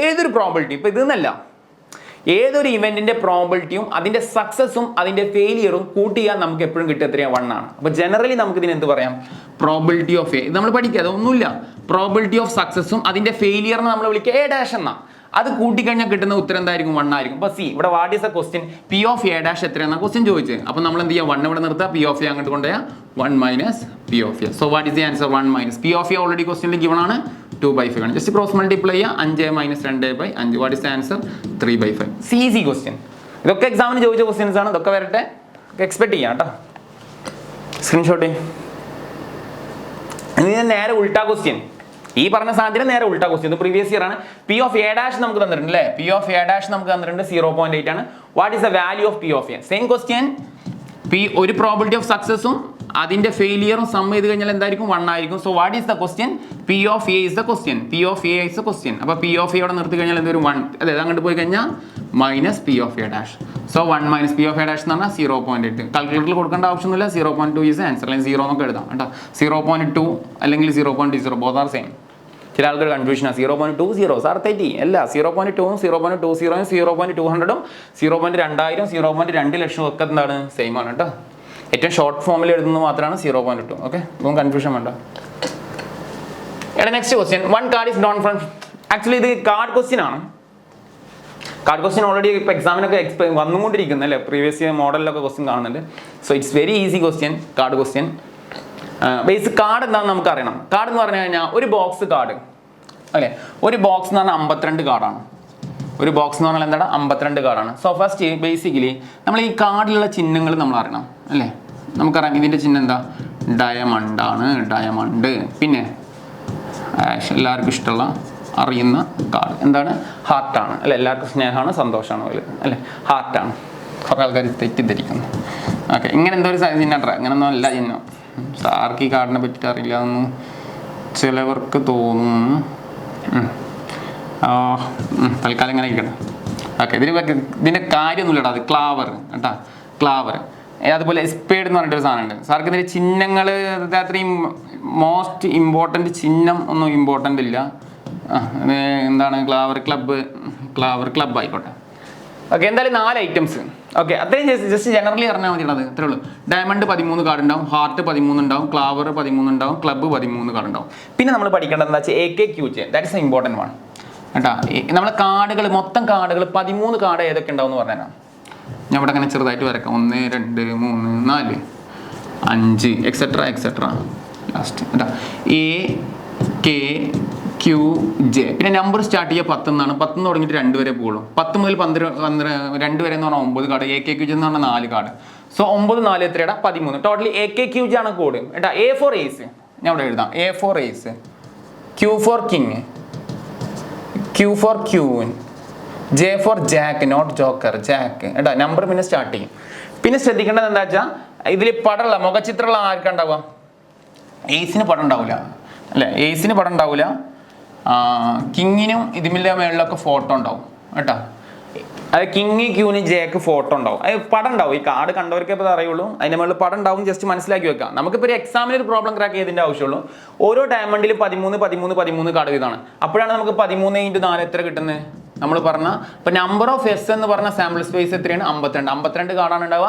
ഏതൊരു പ്രോബിലിറ്റി, ഇപ്പൊ ഇതെന്നല്ല, ഏതൊരു ഇവന്റിന്റെ പ്രോബിലിറ്റിയും അതിന്റെ സക്സസും അതിന്റെ ഫെയിലിയറും കൂട്ടിയാൽ നമുക്ക് എപ്പോഴും കിട്ടുക എത്രയാണ്? 1 ആണ്. അപ്പൊ ജനറലി നമുക്ക് ഇതിന് എന്ത് പറയാം? Probability of A. ഇത് നമ്മൾ പഠിക്കുക, അതൊന്നുമില്ല. പ്രോബിലിറ്റി ഓഫ് സക്സസും അതിന്റെ ഫെയിലിയറിനെ നമ്മൾ വിളിക്കുക A dash എന്നാ. അത് കൂട്ടിക്കഴിഞ്ഞാൽ കിട്ടുന്ന ഉത്തരം എന്തായിരിക്കും? 1 ആയിരിക്കും. അപ്പൊ സി ഇവിടെ what is a question? P of A dash എത്രയാണ് ക്വസ്റ്റ്യൻ ചോദിച്ചത്. അപ്പൊ നമ്മൾ എന്ത് ചെയ്യുക? 1 ഇവിടെ നിർത്തുക. P of A അങ്ങോട്ട് കൊണ്ടുപോയാൽ 1 minus P of A. So what is the answer? 1 minus P of A already ക്വസ്റ്റ്യനിൽ ഗിവൺ ആണ്. 2/5 ആണ്. ജസ്റ്റ് ക്രോസ് മൾട്ടിപ്ലൈ ചെയ്യുക. 5 - 2/5. What is the answer? 3/5. Easy question. ഇതൊക്കെ എക്സാമിന് ചോദിച്ച ക്വസ്റ്റ്യൻസ് ആണ്. ഇതൊക്കെ വരട്ടെ, എക്സ്പെക്ട് ചെയ്യാം കേട്ടോ. സ്ക്രീൻഷോട്ട്. നേരെ ഉൾട്ടാ ക്വസ്റ്റ്യൻ. ഈ പറഞ്ഞ സാധ്യത നേരെ ഉൾട്ടാ ക്വസ്റ്റ്യൻ. ഇത് പ്രീവിയസ് ഇയർ ആണ്. P of A dash നമുക്ക് തന്നിട്ടുണ്ട് അല്ലേ? P of A dash നമുക്ക് തന്നിട്ടുണ്ട് 0.8 ആണ്. What is the value of P of A? Same question. ഒരു പ്രോബിലിറ്റി ഓഫ് സക്സസും അതിന്റെ ഫെയിലിയറും സം ചെയ്ത് കഴിഞ്ഞാൽ എന്തായിരിക്കും? 1 ആയിരിക്കും. So what is the question? P of A is the question. P of A is the question. അപ്പോൾ P of A യോടെ നിർത്തി കഴിഞ്ഞാൽ എന്തൊരു 1, അതായത് അങ്ങോട്ട് പോയി കഴിഞ്ഞാൽ minus P of A dash. So 1 minus P of A dash എന്ന് പറഞ്ഞാൽ 0.8. കാൽക്കുലേറ്ററിൽ കൊടുക്കേണ്ട ആവശ്യമൊന്നുമില്ല. 0.2 ഈസ് ആൻസർ. അല്ലെങ്കിൽ 0 എന്നൊക്കെ എഴുതാം കേട്ടോ. 0.2 അല്ലെങ്കിൽ 0.0 ബോത്ത് ആർ സെയിം. ചില ആൾക്കാർ കൺഫ്യൂഷനാണ് 0.20 സാർ തെറ്റി അല്ല 0.2 0.20 0.200 0.2000 0.2 ലക്ഷം ഒക്കെ എന്താണ് സെയിം ആണ് കേട്ടോ. ഏറ്റവും ഷോർട്ട് ഫോമിൽ എഴുതുന്നത് മാത്രമാണ് 0.2. ഓക്കെ, ഒന്നും കൺഫ്യൂഷൻ വേണ്ട. Next question, one card is known from. Actually ഇത് കാർഡ് ക്വസ്റ്റ്യൻ ആണ്. കാർഡ് ക്വസ്റ്റ്യൻ ഓൾറെഡി ഇപ്പോൾ എക്സാമിനൊക്കെ വന്നുകൊണ്ടിരിക്കുന്നത് അല്ലേ, പ്രീവിയസ് മോഡലിലൊക്കെ ക്വസ്റ്റ്യൻ കാണുന്നുണ്ട്. So it's very easy question, card question. Basic card എന്താണെന്ന് നമുക്ക് അറിയണം. കാർഡ് എന്ന് പറഞ്ഞു കഴിഞ്ഞാൽ ഒരു ബോക്സ് കാർഡ് അല്ലേ, ഒരു ബോക്സ് എന്ന് പറഞ്ഞാൽ 52 കാർഡാണ്. ഒരു ബോക്സ് എന്ന് പറഞ്ഞാൽ എന്താണ് 52 കാർഡാണ്. സോ ഫസ്റ്റ് ബേസിക്കലി നമ്മൾ ഈ കാർഡിലുള്ള ചിഹ്നങ്ങൾ നമ്മൾ അറിയണം അല്ലേ. നമുക്കറിയാം ഇതിൻ്റെ ചിഹ്നം എന്താ, ഡയമണ്ട് ആണ്, ഡയമണ്ട്. പിന്നെ എല്ലാവർക്കും ഇഷ്ടമുള്ള അറിയുന്ന കാർഡ് എന്താണ്, ഹാർട്ടാണ് അല്ലെ. എല്ലാവർക്കും സ്നേഹമാണ്, സന്തോഷമാണ് അല്ലേ, ഹാർട്ടാണ്. കുറേ ആൾക്കാർ തെറ്റിദ്ധരിക്കുന്നു. ഓക്കെ, ഇങ്ങനെ എന്തോ ഒരു ചിഹ്നം ഇങ്ങനെ അങ്ങനെയൊന്നും അല്ല ചിഹ്നം. സാർക്ക് ഈ കാർഡിനെ പറ്റിയിട്ട് അറിയില്ല എന്ന് ചിലവർക്ക് തോന്നുന്നു. തൽക്കാലം ഇങ്ങനെ ഇരിക്കണം. ഓക്കെ, ഇതിൻ്റെ കാര്യമൊന്നുമില്ലടാ, അത് ക്ലാവർ കേട്ടാ, ക്ലാവർ. അതുപോലെ എസ്പേഡ് എന്ന് പറഞ്ഞിട്ടൊരു സാധനമുണ്ട്. സാർക്ക് ഇതിൻ്റെ ചിഹ്നങ്ങൾ അത്രയും മോസ്റ്റ് ഇമ്പോർട്ടൻറ്റ് ചിഹ്നം ഒന്നും ഇമ്പോർട്ടൻ്റ് ഇല്ല. എന്താണ് ക്ലാവർ ക്ലബ്ബ് ആയിക്കോട്ടെ. ഓക്കെ, എന്തായാലും 4 ഐറ്റംസ്. ഓക്കെ, അത്രയും ജസ്റ്റ് ജനറലി അറിഞ്ഞാൽ മതിയുള്ളത്, അത്രേ ഉള്ളൂ. ഡയമണ്ട് 13 കാർഡ് ഉണ്ടാവും, ഹാർട്ട് 13 ഉണ്ടാവും, ക്ലാവർ 13 ഉണ്ടാവും, ക്ലബ്ബ് 13 കാർഡ് ഉണ്ടാവും. പിന്നെ നമ്മൾ പഠിക്കേണ്ടത് എന്താ വെച്ചാൽ AKQJ, that is important one കേട്ടാ. നമ്മളെ കാർഡുകൾ, മൊത്തം കാർഡുകൾ 13 കാർഡ് ഏതൊക്കെ ഉണ്ടാവും എന്ന് പറഞ്ഞുതരാം. ഞാൻ ഇവിടെ അങ്ങനെ ചെറുതായിട്ട് വരക്കാം. 1 2 3 4 5 എക്സെട്ര ലാസ്റ്റ് കേട്ടാ. AKQJ. പിന്നെ നമ്പർ സ്റ്റാർട്ട് ചെയ്യുക 10 എന്നാണ്. 10 തുടങ്ങിയിട്ട് 2 വരെ പോകുള്ളൂ. 10 മുതൽ 2 വരെ എന്ന് പറഞ്ഞാൽ 9 കാർഡ്. AKQJ എന്ന് പറഞ്ഞാൽ 4 കാർഡ്. സോ 9 4 എത്രയാണ് 13. ടോട്ടലി AKQJ ആണ് കോഡ് കേട്ടാ. A for Ace ഞാൻ ഇവിടെ എഴുതാം. A for Ace, Q for King, Q for Queen, J for Jack, not joker, jack കേട്ടാ. നമ്പർ പിന്നെ സ്റ്റാർട്ട് ചെയ്യും. പിന്നെ ശ്രദ്ധിക്കേണ്ടത് എന്താ വെച്ചാൽ ഇതിൽ പടമുള്ള മുഖചിത്രമുള്ള ആർക്കുണ്ടാവുക, ഏസിന് പടം ഉണ്ടാവില്ല അല്ലേ, ഏസിന് പടം ഉണ്ടാവില്ല. കിങ്ങിനും ഇതിൻ്റെ മേളിലൊക്കെ ഫോട്ടോ ഉണ്ടാവും കേട്ടോ. അത് കിങ് ക്യൂന് ജെക്ക് ഫോട്ടോ ഉണ്ടാവും, അത് പടം ഉണ്ടാവും. ഈ കാർഡ് കണ്ടവർക്കേ ഇപ്പോൾ അറിയുള്ളൂ. അതിൻ്റെ മുകളിൽ പടം ഉണ്ടാവും. ജസ്റ്റ് മനസ്സിലാക്കി വെക്കാം. നമുക്കിപ്പോൾ ഒരു എക്സാമിന് ഒരു പ്രോബ്ലം ക്രാക്ക് ചെയ്തതിൻ്റെ ആവശ്യമുള്ളൂ. ഓരോ ഡയമണ്ടിലും 13 കാർഡ് ഇതാണ്. അപ്പോഴാണ് നമുക്ക് 13 × 4 എത്ര കിട്ടുന്നത് നമ്മൾ പറഞ്ഞ. ഇപ്പം നമ്പർ ഓഫ് എസ് എന്ന് പറഞ്ഞ സാമ്പിൾ സ്പേസ് എത്രയാണ് 52 കാർഡാണ് ഉണ്ടാവുക.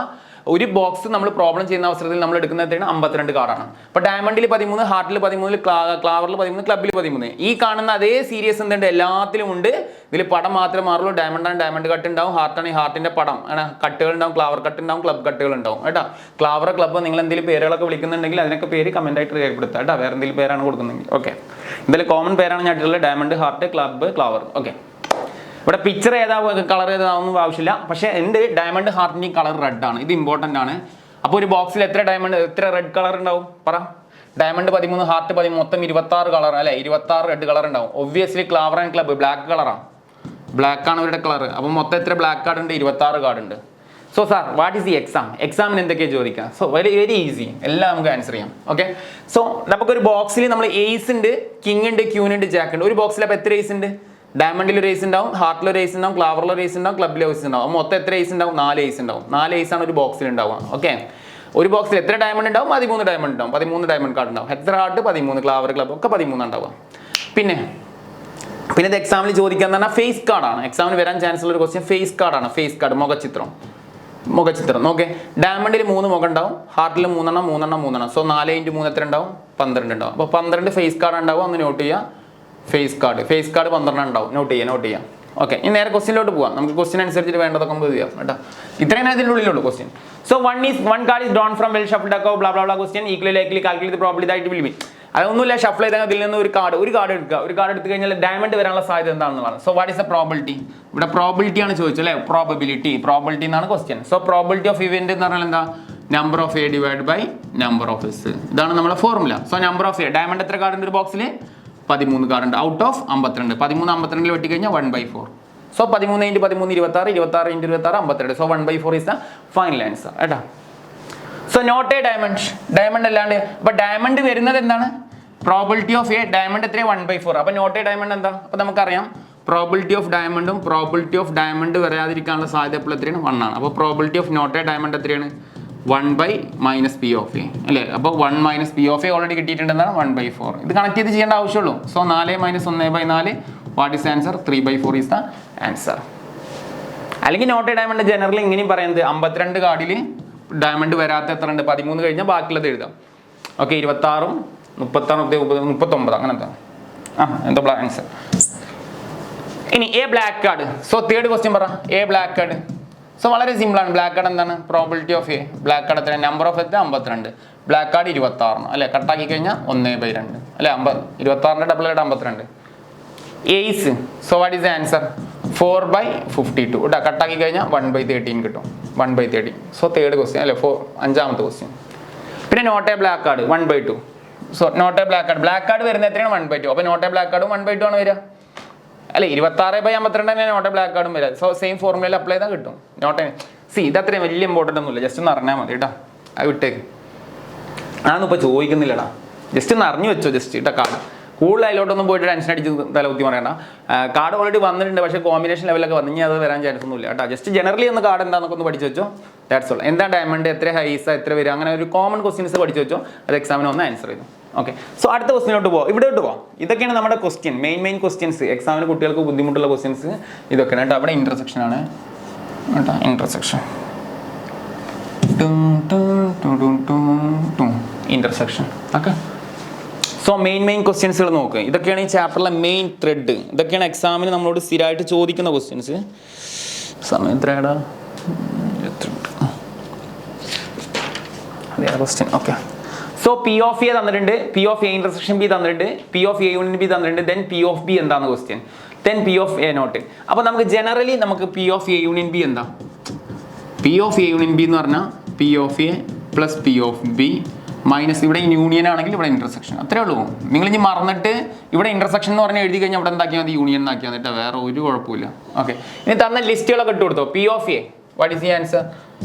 ഒരു ബോക്സ് നമ്മൾ പ്രോബ്ലം ചെയ്യുന്ന അവസരത്തിൽ നമ്മൾ എടുക്കുന്നത് എത്രയാണ് 52 കാർഡാണ്. അപ്പോൾ ഡയമണ്ടിൽ 13, ഹാർട്ടിൽ 13, ക്ലാവറിൽ 13, ക്ലബ്ബിൽ 13. ഈ കാണുന്ന അതേ സീരീസ് എന്തുണ്ട് എല്ലാത്തിലും ഉണ്ട്. ഇതിൽ പടം മാത്രമേ മാറുള്ളൂ. ഡയമണ്ട് ആണ് ഡയമണ്ട് കട്ട് ഉണ്ടാവും, ഹാർട്ടാണെങ്കിൽ ഹാർട്ടിന്റെ പടം ആണ്, കട്ടുകൾ ഉണ്ടാവും, ക്ലാവർ കട്ട് ഉണ്ടാവും, ക്ലബ് കട്ടുകൾ ഉണ്ടാവും കേട്ടോ. ക്ലാവർ ക്ലബ്ബ് നിങ്ങൾ എന്തെങ്കിലും പേരുകളൊക്കെ വിളിക്കുന്നുണ്ടെങ്കിൽ അതിനൊക്കെ പേര് കമന്റ് ആയിട്ട് രേഖപ്പെടുത്തുക കേട്ടോ. വേറെ എന്തെങ്കിലും പേരാണ് കൊടുക്കുന്നെങ്കിൽ ഓക്കെ. എന്തായാലും കോമൺ പേരാണ് ഞാൻ ഇട്ടുള്ളത്, ഡയമണ്ട്, ഹാർട്ട്, ക്ലബ്ബ്, ക്ലാവർ. ഓക്കെ, ഇവിടെ പിക്ചർ ഏതാ കളർ ഏതാണെന്നും ആവശ്യമില്ല. പക്ഷേ എൻ്റെ ഡയമണ്ട് ഹാർട്ടിൻ്റെ കളർ റെഡ് ആണ്. ഇത് ഇമ്പോർട്ടൻ്റ് ആണ്. അപ്പോൾ ഒരു ബോക്സിൽ എത്ര റെഡ് കളർ ഉണ്ടാവും പറ. ഡയമണ്ട് 13, ഹാർട്ട് 13, മൊത്തം 26 കളർ അല്ലെ, 26 റെഡ് കളർ ഉണ്ടാവും. Obviously Claver and club black കളറാണ്, ബ്ലാക്ക് ആണ് അവരുടെ കളർ. അപ്പോൾ മൊത്തം എത്ര ബ്ലാക്ക് കാർഡ് ഉണ്ട് 26 കാർഡ് ഉണ്ട്. So sir what is the exam, എക്സാമിന് എന്തൊക്കെയാണ് ചോദിക്കുക? സോ വെരി ഈസി, എല്ലാം നമുക്ക് ആൻസർ ചെയ്യാം. ഓക്കെ, സോ നമുക്കൊരു ബോക്സിൽ നമ്മൾ ഏസ് ഉണ്ട്, കിങ് ഉണ്ട്, ക്യൂൻ ഉണ്ട്, ജാക്ക് ഉണ്ട്. ഒരു ബോക്സിൽ അപ്പോൾ എത്ര ഏസ് ഉണ്ട്? ഡയമണ്ടിൽ ഒരു ഏസ് ഉണ്ടാവും, ഹാർട്ടിൽ ഒരു ഏസ് ഉണ്ടാവും, ക്ലാവറിൽ ഒരു ഏസ് ഉണ്ടാവും, ക്ലബ്ബിൽ ഏസ് ഉണ്ടാവും. മൊത്തം എത്ര ഏസ് ഉണ്ടാവും? 4 ഏസ് ഉണ്ടാവും. 4 ഏസ് ആണ് ഒരു ബോക്സിൽ ഉണ്ടാവുക. ഓക്കെ, ഒരു ബോക്സിൽ എത്ര ഡയമണ്ട് ഉണ്ടാവും? 13 ഡയമണ്ട് ഉണ്ടാവും. 13 ഡയമണ്ട് കാർഡ് ഉണ്ടാവും. എത്ര ഹാർട്ട്? 13. ക്ലാവർ, ക്ലബ്ബ് ഒക്കെ 13 ഉണ്ടാവുക. പിന്നെ ഇത് എക്സാമിൽ ചോദിക്കുക എന്ന് പറഞ്ഞാൽ ഫേസ് കാർഡാണ്. എക്സാമിന് വരാൻ ചാൻസ് ഉള്ള ഒരു ക്വസ്റ്റ്യൻ ഫേസ് കാർഡാണ്. ഫേസ് കാർഡ്, മുഖചിത്രം. ഓക്കെ, ഡയമണ്ടിൽ 3 മുഖം ഉണ്ടാവും, ഹാർട്ടിൽ 3 എണ്ണം. സോ 4 × 3 എത്ര ഉണ്ടാവും? 12 ഉണ്ടാവും. അപ്പോൾ 12 ഫേസ് കാർഡ് ഉണ്ടാവും. ഒന്ന് നോട്ട് ചെയ്യുക. ഫേസ് കാർഡ് 12 ഉണ്ടാവും. നോട്ട് ചെയ്യാം. ഓക്കെ, ഇനി നേരെ ക്വസ്റ്റ്യനിലോട്ട് പോകാം. നമുക്ക് ക്വസ്റ്റ്യൻ അനുസരിച്ചിട്ട് വേണ്ടതൊക്കെ നമുക്ക് ചെയ്യാം കേട്ടോ. ഇത്രയും ഇതിൻ്റെ ഉള്ളിലുള്ളൂ question. So one card is drawn from well shuffled deck of blah blah blah question equally likely calculate the probability that it will be. അതൊന്നുമില്ല, ഷഫിൾ ചെയ്താൽ ഇതിൽ നിന്ന് ഒരു കാർഡ് എടുക്കുക. ഒരു കാർഡ് എടുത്തു കഴിഞ്ഞാൽ ഡയമണ്ട് വരാനുള്ള സാധ്യത എന്താണെന്നുള്ളതാണ്. So what is the probability? ഇവിടെ പ്രോബിലിറ്റി ആണ് ചോദിച്ചത് അല്ലേ, പ്രോബിലിറ്റി എന്നാണ് question. So probability of event എന്ന് പറഞ്ഞാൽ എന്താ? Number of A divide by number of S. ഇതാണ് നമ്മുടെ formula. So number of A, diamond എത്ര കാർഡ് ഉണ്ട് ഒരു ബോക്സിൽ? 13 കാർഡ് ഉണ്ട്. Out of 52. 13 52 വെട്ടി കഴിഞ്ഞാൽ 1/4. So 13 × 13 26, 26 × 26 52. So 1/4 is the final answer കേട്ടോ. സോ നോട്ട് എ ഡയമണ്ട് അല്ലാണ്ട്. അപ്പൊ ഡയമണ്ട് വരുന്നത് എന്താണ്? പ്രോബിലിറ്റി ഓഫ് എ ഡയമണ്ട് എത്രയാണ്? 1/4. അപ്പൊ നോട്ട് എ ഡയമണ്ട് എന്താ? അപ്പൊ നമുക്കറിയാം പ്രോബിലിറ്റി ഓഫ് ഡയമണ്ടും പ്രോബിലിറ്റി ഓഫ് ഡയമണ്ട് വരാതിരിക്കാനുള്ള സാധ്യത എപ്പോൾ എത്രയാണ്? 1 ആണ്. അപ്പോൾ probability of not a diamond എത്രയാണ്? 1 - P of A അല്ലേ? അപ്പോൾ 1 - P of A ഓൾറെഡി കിട്ടിയിട്ടുണ്ടെന്നാണ് 1/4. ഇത് കണക്ട് ചെയ്ത് ചെയ്യേണ്ട ആവശ്യമുള്ളൂ. So 4 - 1/4 what is answer? 3/4 is the answer. അല്ലെങ്കിൽ നോട്ട് എ ഡയമണ്ട് ജനറലി ഇങ്ങനെയും പറയുന്നത് 52 കാർഡിൽ ഡയമണ്ട് വരാത്ത എത്ര ഉണ്ട്? 13 കഴിഞ്ഞാൽ ബാക്കിയുള്ളത് എഴുതാം. ഓക്കെ, 26, 36, 39 അങ്ങനത്തെ എന്താ ആൻസർ. ഇനി a black card. So third question പറ. A black card. സോ വളരെ സിമ്പിൾ ആണ്. ബ്ലാക്ക് കാർഡ് എന്താണ്? Probability of a black card എത്ര? നമ്പർ ഓഫ് എത്ര? 52. ബ്ലാക്ക് കാർഡ് 26 അല്ലെ? കട്ടാക്കി കഴിഞ്ഞാൽ 1/2 അല്ലെ? 26 ഡബിൾ ആയിട്ട് 52. Ace. So what is the answer? 4/52 കേട്ടോ. കട്ടാക്കി കഴിഞ്ഞാൽ 1/13 കിട്ടും. 1/13. സോ തേർഡ് ക്വസ്റ്റ്യൻ അല്ലെ? അഞ്ചാമത്തെ ക്വസ്റ്റ്യൻ. പിന്നെ not a black card 1/2. So not a black card. Black card വരുന്നത് എത്രയാണ്? 1/2. അപ്പോൾ നോട്ട് എ ബ്ലാക്ക് കാർഡും 1/2 ആണ് വരിക അല്ലെ? 26/52 തന്നെ നോട്ട് എ ബ്ലാക്ക് കാർഡും വരിക. സോ സെയിം ഫോർമുലയിൽ അപ്ലൈ ചെയ്താൽ കിട്ടും. നോട്ട് എ ഇത് അത്രയും വലിയ ഇമ്പോർട്ടൻ്റ് ഒന്നുമില്ല. ജസ്റ്റ് ഒന്ന് അറിഞ്ഞാൽ മതി കേട്ടോ. അത് വിട്ടേക്ക്. അതൊന്നും ഇപ്പോൾ ചോദിക്കുന്നില്ലടാ. ജസ്റ്റ് ഒന്ന് അറിഞ്ഞു വെച്ചോ. ജസ്റ്റ് കേട്ടോ. കാർഡ് കൂടുതൽ അതിലോട്ടൊന്നും പോയിട്ട് ടെൻഷൻ അടിച്ച് തലകുത്തി പറയണ്ട. കാർഡ് ഓൾറെഡി വന്നിട്ടുണ്ട്, പക്ഷേ കോമ്പിനേഷൻ ലെവലൊക്കെ വന്നു കഴിഞ്ഞാൽ അത് വരാൻ ചാൻസ് ഒന്നുമില്ല കേട്ടോ. ജസ്റ്റ് ജനറലി ഒന്ന് കാർഡ് എന്താണെന്നൊക്കെ ഒന്ന് പഠിച്ചു വെച്ചോ. That's all. എന്താ ഡയമണ്ട്, എത്ര ഹൈസ, എത്ര വരിക, അങ്ങനെ ഒരു കോമൺ ക്വസ്റ്റ്യൻസ് പഠിച്ചു വെച്ചോ. അത് എക്സാമിന് ഒന്ന് ആൻസർ ചെയ്തു. ഓക്കെ, സോ അടുത്ത ക്വസ്റ്റിനോട്ട് പോകാം. ഇവിടോട്ട് പോകാം. ഇതൊക്കെയാണ് നമ്മുടെ ക്വസ്റ്റ്യൻ, മെയിൻ ക്വസ്റ്റ്യൻസ്. എക്സാമിന് കുട്ടികൾക്ക് ബുദ്ധിമുട്ടുള്ള ക്വസ്റ്റ്യൻസ് ഇതൊക്കെയാണ് കേട്ടോ. അവിടെ ഇൻ്റർസെക്ഷൻ ആണ് കേട്ടോ. Intersection okay. സോ മെയിൻ ക്വസ്റ്റ്യൻസുകൾ നോക്കുക. ഇതൊക്കെയാണ് ഈ ചാപ്റ്ററിലെ മെയിൻ ത്രെഡ്. ഇതൊക്കെയാണ് എക്സാമിന് നമ്മളോട് സ്ഥിരമായിട്ട് ചോദിക്കുന്ന ക്വസ്റ്റ്യൻസ്. സമയം എത്രയാടാ? അതെ question. Okay, so P of A തന്നിട്ടുണ്ട്, P of A intersection B തന്നിട്ടുണ്ട്, P of A union B തന്നിട്ടുണ്ട്, ദെൻ പി ഓഫ് ബി എന്താണ് question, then P of A not. അപ്പോൾ നമുക്ക് ജനറലി നമുക്ക് P of A union B എന്താ? P of A union B എന്ന് പറഞ്ഞാൽ P of A plus P of B minus ഇവിടെ union ആണെങ്കിൽ ഇവിടെ ഇന്റർസെക്ഷൻ. അത്രേ ഉള്ളൂ. നിങ്ങൾ ഇനി മറന്നിട്ട് ഇവിടെ ഇന്റർസെക്ഷൻ എന്ന് പറഞ്ഞാൽ എഴുതി കഴിഞ്ഞാൽ ഇവിടെ എന്താക്കിയാൽ മതി? യൂണിയൻ എന്നാക്കിയാൽ മതി. വേറെ ഒരു കുഴപ്പമില്ല. ഓക്കെ, ഇനി തന്ന ലിസ്റ്റുകളൊക്കെ ഇട്ട് കൊടുത്തോ. P of A what is the answer?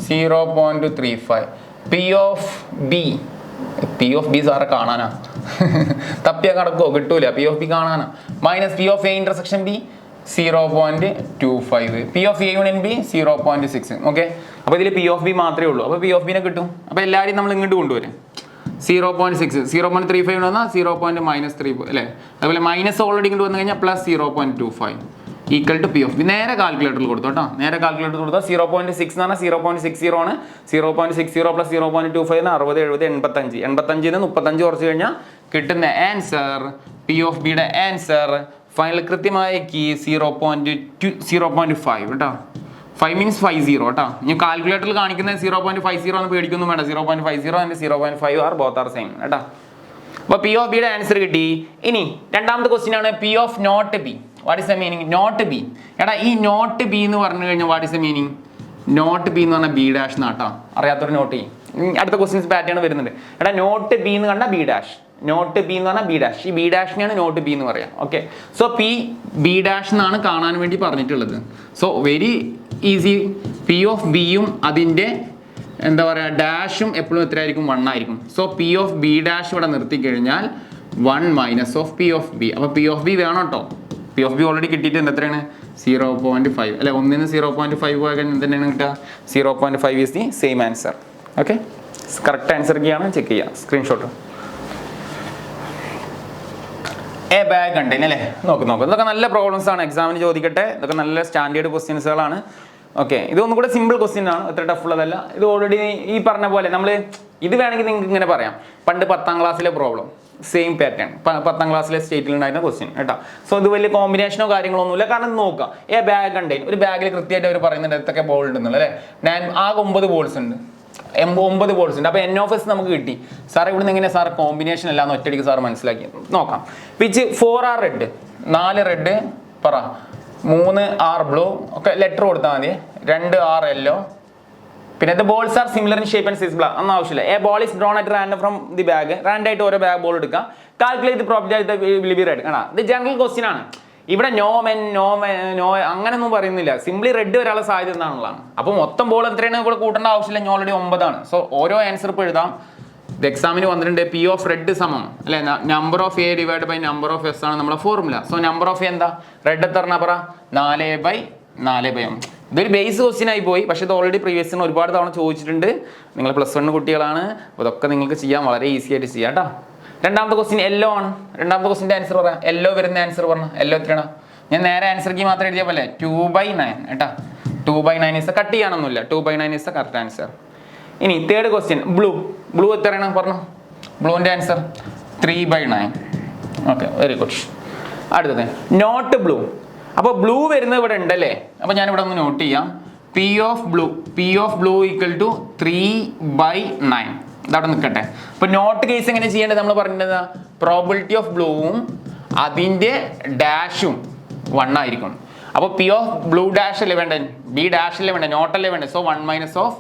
0.35. P of B, P of B സാറെ കാണാനാ തപ്പിയാൽ കടക്കോ? കിട്ടൂല. പി ഓഫ് ബി കാണാനാ. Minus P of A intersection B 0.25. P of A union B 0.6. Okay, അപ്പോൾ ഇതിൽ പി ഓഫ് ബി മാത്രമേ ഉള്ളൂ. അപ്പോൾ P of ബിനെ കിട്ടും. അപ്പോൾ എല്ലാവരും നമ്മൾ ഇങ്ങോട്ട് കൊണ്ടുവരും. 0.6, 0.35 വന്നാൽ 0.-3 അല്ലേ? അതുപോലെ മൈനസ് ഓൾറെഡി ഇങ്ങോട്ട് വന്നു കഴിഞ്ഞാൽ plus 0.25 equal to P of B. നേരെ കാൽക്കുലേറ്ററിൽ കൊടുത്തു കേട്ടോ. നേരെ കാൽക്കുലേറ്റർ കൊടുത്താൽ 0.6 എന്ന് പറഞ്ഞാൽ 0.60 ആണ്. 0.60 പ്ലസ് 0.25 60, 70, 85. 85 35 കുറച്ച് കഴിഞ്ഞാൽ കിട്ടുന്ന ആൻസർ, പി ഓഫ് ബിയുടെ ആൻസർ ഫൈനൽ കൃത്യമായ കീ 0.5 കേട്ടോ. 5 മീൻസ് 50 കേട്ടോ. ഞാൻ കാൽക്കുലേറ്ററിൽ കാണിക്കുന്നത് 0.50 എന്ന് പേടിക്കൊന്നും വേണ്ട. 0.50 and 0.5 are both are same കേട്ടോ. അപ്പോൾ പി ഓഫ് ബിയുടെ ആൻസർ കിട്ടി. ഇനി രണ്ടാമത്തെ ക്വസ്റ്റ്യൻ ആണ് P of not B. What is the meaning? Not B. എടാ ഈ നോട്ട് ബി എന്ന് പറഞ്ഞു കഴിഞ്ഞാൽ what is the meaning? Not B എന്ന് പറഞ്ഞാൽ ബി ഡാഷ് എന്നാട്ടോ. അറിയാത്തൊരു നോട്ട് ചെയ്യും. അടുത്ത ക്വസ്റ്റ്യൻസ് പാറ്റേൺ വരുന്നുണ്ട്. എടാ നോട്ട് ബി എന്ന് കണ്ടാൽ ബി ഡാഷ്, നോട്ട് ബി എന്ന് പറഞ്ഞാൽ ബി ഡാഷ്. ഈ ബി ഡാഷിനെയാണ് നോട്ട് ബി എന്ന് പറയാം. Okay, so P B dash എന്നാണ് കാണാൻ വേണ്ടി പറഞ്ഞിട്ടുള്ളത്. So very easy. P of ബിയും അതിൻ്റെ എന്താ പറയുക ഡാഷും എപ്പോഴും എത്രയായിരിക്കും? 1 ആയിരിക്കും. So P of B dash ഇവിടെ നിർത്തി കഴിഞ്ഞാൽ 1 minus of P of B. അപ്പോൾ പി ഓഫ് ബി വേണം കേട്ടോ. പി ഓഫ് ബി ഓൾറെഡി കിട്ടിയിട്ടുണ്ട്. എത്രയാണ്? 0.5 അല്ലെ? 1 0.5 പോയാൽ തന്നെയാണ് കിട്ടുക. 0.5 is the same answer. Okay, correct answer കീയാണ്. ചെക്ക് ചെയ്യുക, സ്ക്രീൻഷോട്ട്. എ ബാഗ് കണ്ടെയ്ൻ അല്ലേ? നോക്ക്. ഇതൊക്കെ നല്ല പ്രോബ്ലംസ് ആണ്. എക്സാമിന് ചോദിക്കട്ടെ. ഇതൊക്കെ നല്ല സ്റ്റാൻഡേർഡ് ക്വസ്റ്റ്യൻസുകളാണ്. ഓക്കെ, ഇതൊന്നും കൂടെ സിമ്പിൾ ക്വസ്റ്റ്യൻ ആണ്. അത്ര ടഫ് ഉള്ളതല്ല. ഇത് ഓൾറെഡി ഈ പറഞ്ഞ പോലെ നമ്മൾ ഇത് വേണമെങ്കിൽ നിങ്ങൾക്ക് ഇങ്ങനെ പറയാം. പണ്ട് 10ാം ക്ലാസ്സിലെ പ്രോബ്ലം സെയിം പാറ്റേൺ, 10ാം ക്ലാസ്സിലെ സ്റ്റേറ്റിൽ ഉണ്ടായിരുന്ന ക്വസ്റ്റ്യൻ കേട്ടോ. സോ ഇത് വലിയ കോമ്പിനേഷനോ കാര്യങ്ങളോ ഒന്നുമില്ല. കാരണം നോക്കുക, എ ബാഗ് കണ്ടെയ്ൻ, ഒരു ബാഗിൽ കൃത്യമായിട്ട് അവർ പറയുന്നുണ്ട് എന്തൊക്കെ ബോൾ ഉണ്ടെന്നുള്ളത് അല്ലേ? ആകെ 9 ബോൾസ് ഉണ്ട്. 9 ബോൾസ് ഉണ്ട്. അപ്പോൾ NF നമുക്ക് കിട്ടി. സാർ ഇവിടുന്ന് എങ്ങനെയാണ് സാർ കോമ്പിനേഷൻ അല്ലാന്ന് ഒറ്റയടിക്ക് സാർ മനസ്സിലാക്കി നോക്കാം. വിച്ച് 4 ആർ റെഡ്, 4 റെഡ് പറ, 3 ആർ ബ്ലൂ. ഒക്കെ ലെറ്റർ കൊടുത്താൽ മതി. 2 ആർ യെല്ലോ. പിന്നെ the balls are similar in shape and size. ഒന്നും ആവശ്യമില്ല. A ball is drawn at random from the bag. റാൻഡായിട്ട് ഓരോ ബാഗ് ബോൾ എടുക്കുക. Calculate the probability will be red. കാണാം, ഇത് ജനറൽ ക്വസ്റ്റ്യൻ ആണ്. ഇവിടെ നോ അങ്ങനെയൊന്നും പറയുന്നില്ല. സിംപ്ലി റെഡ് വരാനുള്ള സാധ്യത എന്താണുള്ളതാണ്. അപ്പോൾ മൊത്തം ബോൾ എത്രയാണ് ഇവിടെ കൂട്ടേണ്ട ആവശ്യമില്ല. ഞാൻ ഓൾറെഡി 9 ആണ്. സോ ഓരോ ആൻസർ ഇപ്പോൾ എഴുതാം. ഇത് എക്സാമിന് വന്നിട്ടുണ്ട്. പി ഓഫ് റെഡ് സമം അല്ലെ number of A divide by number of S ആണ് നമ്മുടെ formula. So number of A എന്താ? റെഡ് എത്ര പറ? 4/4. ഇതൊരു ബേസ് ക്വസ്റ്റ്യൻ ആയി പോയി, പക്ഷേ ഇത് ഓൾറെഡി പ്രീവിയസ് ഒരുപാട് തവണ ചോദിച്ചിട്ടുണ്ട്. നിങ്ങൾ +1 കുട്ടികളാണ്, അപ്പോൾ ഇതൊക്കെ നിങ്ങൾക്ക് ചെയ്യാൻ വളരെ ഈസി ആയിട്ട് ചെയ്യാം കേട്ടോ. രണ്ടാമത്തെ ക്വസ്റ്റ്യൻ യെല്ലോ ആണ്. രണ്ടാമത്തെ ക്വസ്റ്റിൻ്റെ ആൻസർ പറയാം. യെല്ലോ വരുന്ന ആൻസർ പറഞ്ഞു. യെല്ലോ എത്രയാണ്? ഞാൻ നേരെ ആൻസർ കീ മാത്രം എഴുതിയ പോലെ 2/9 കേട്ടോ. 2/9 ഇസ് കട്ട് ചെയ്യാനൊന്നുമില്ല. 2/9 ഇസ് ദ കറക്റ്റ് ആൻസർ. ഇനി തേർഡ് ക്വസ്റ്റ്യൻ ബ്ലൂ. ബ്ലൂ എത്രയാണ് പറഞ്ഞു? ബ്ലൂവിൻ്റെ ആൻസർ 3/9. Okay, very good. അടുത്തത് നോട്ട് ബ്ലൂ. അപ്പോൾ ബ്ലൂ വരുന്നത് ഇവിടെ ഉണ്ടല്ലേ, അപ്പോൾ ഞാനിവിടെ ഒന്ന് നോട്ട് ചെയ്യാം. P of blue equal to 3/9. ഇതവിടെ നിൽക്കട്ടെ. അപ്പോൾ നോട്ട് കേസ് എങ്ങനെ ചെയ്യേണ്ടത് നമ്മൾ പറഞ്ഞത്, പ്രോബിലിറ്റി ഓഫ് ബ്ലൂവും അതിൻ്റെ ഡാഷും 1 ആയിരിക്കും. അപ്പോൾ പി ഓഫ് ബ്ലൂ ഡാഷ് അല്ലേ വേണ്ടത്, ബി ഡാഷ് അല്ലേ വേണ്ടത്, നോട്ട് അല്ലേ വേണ്ടത്. So 1 minus of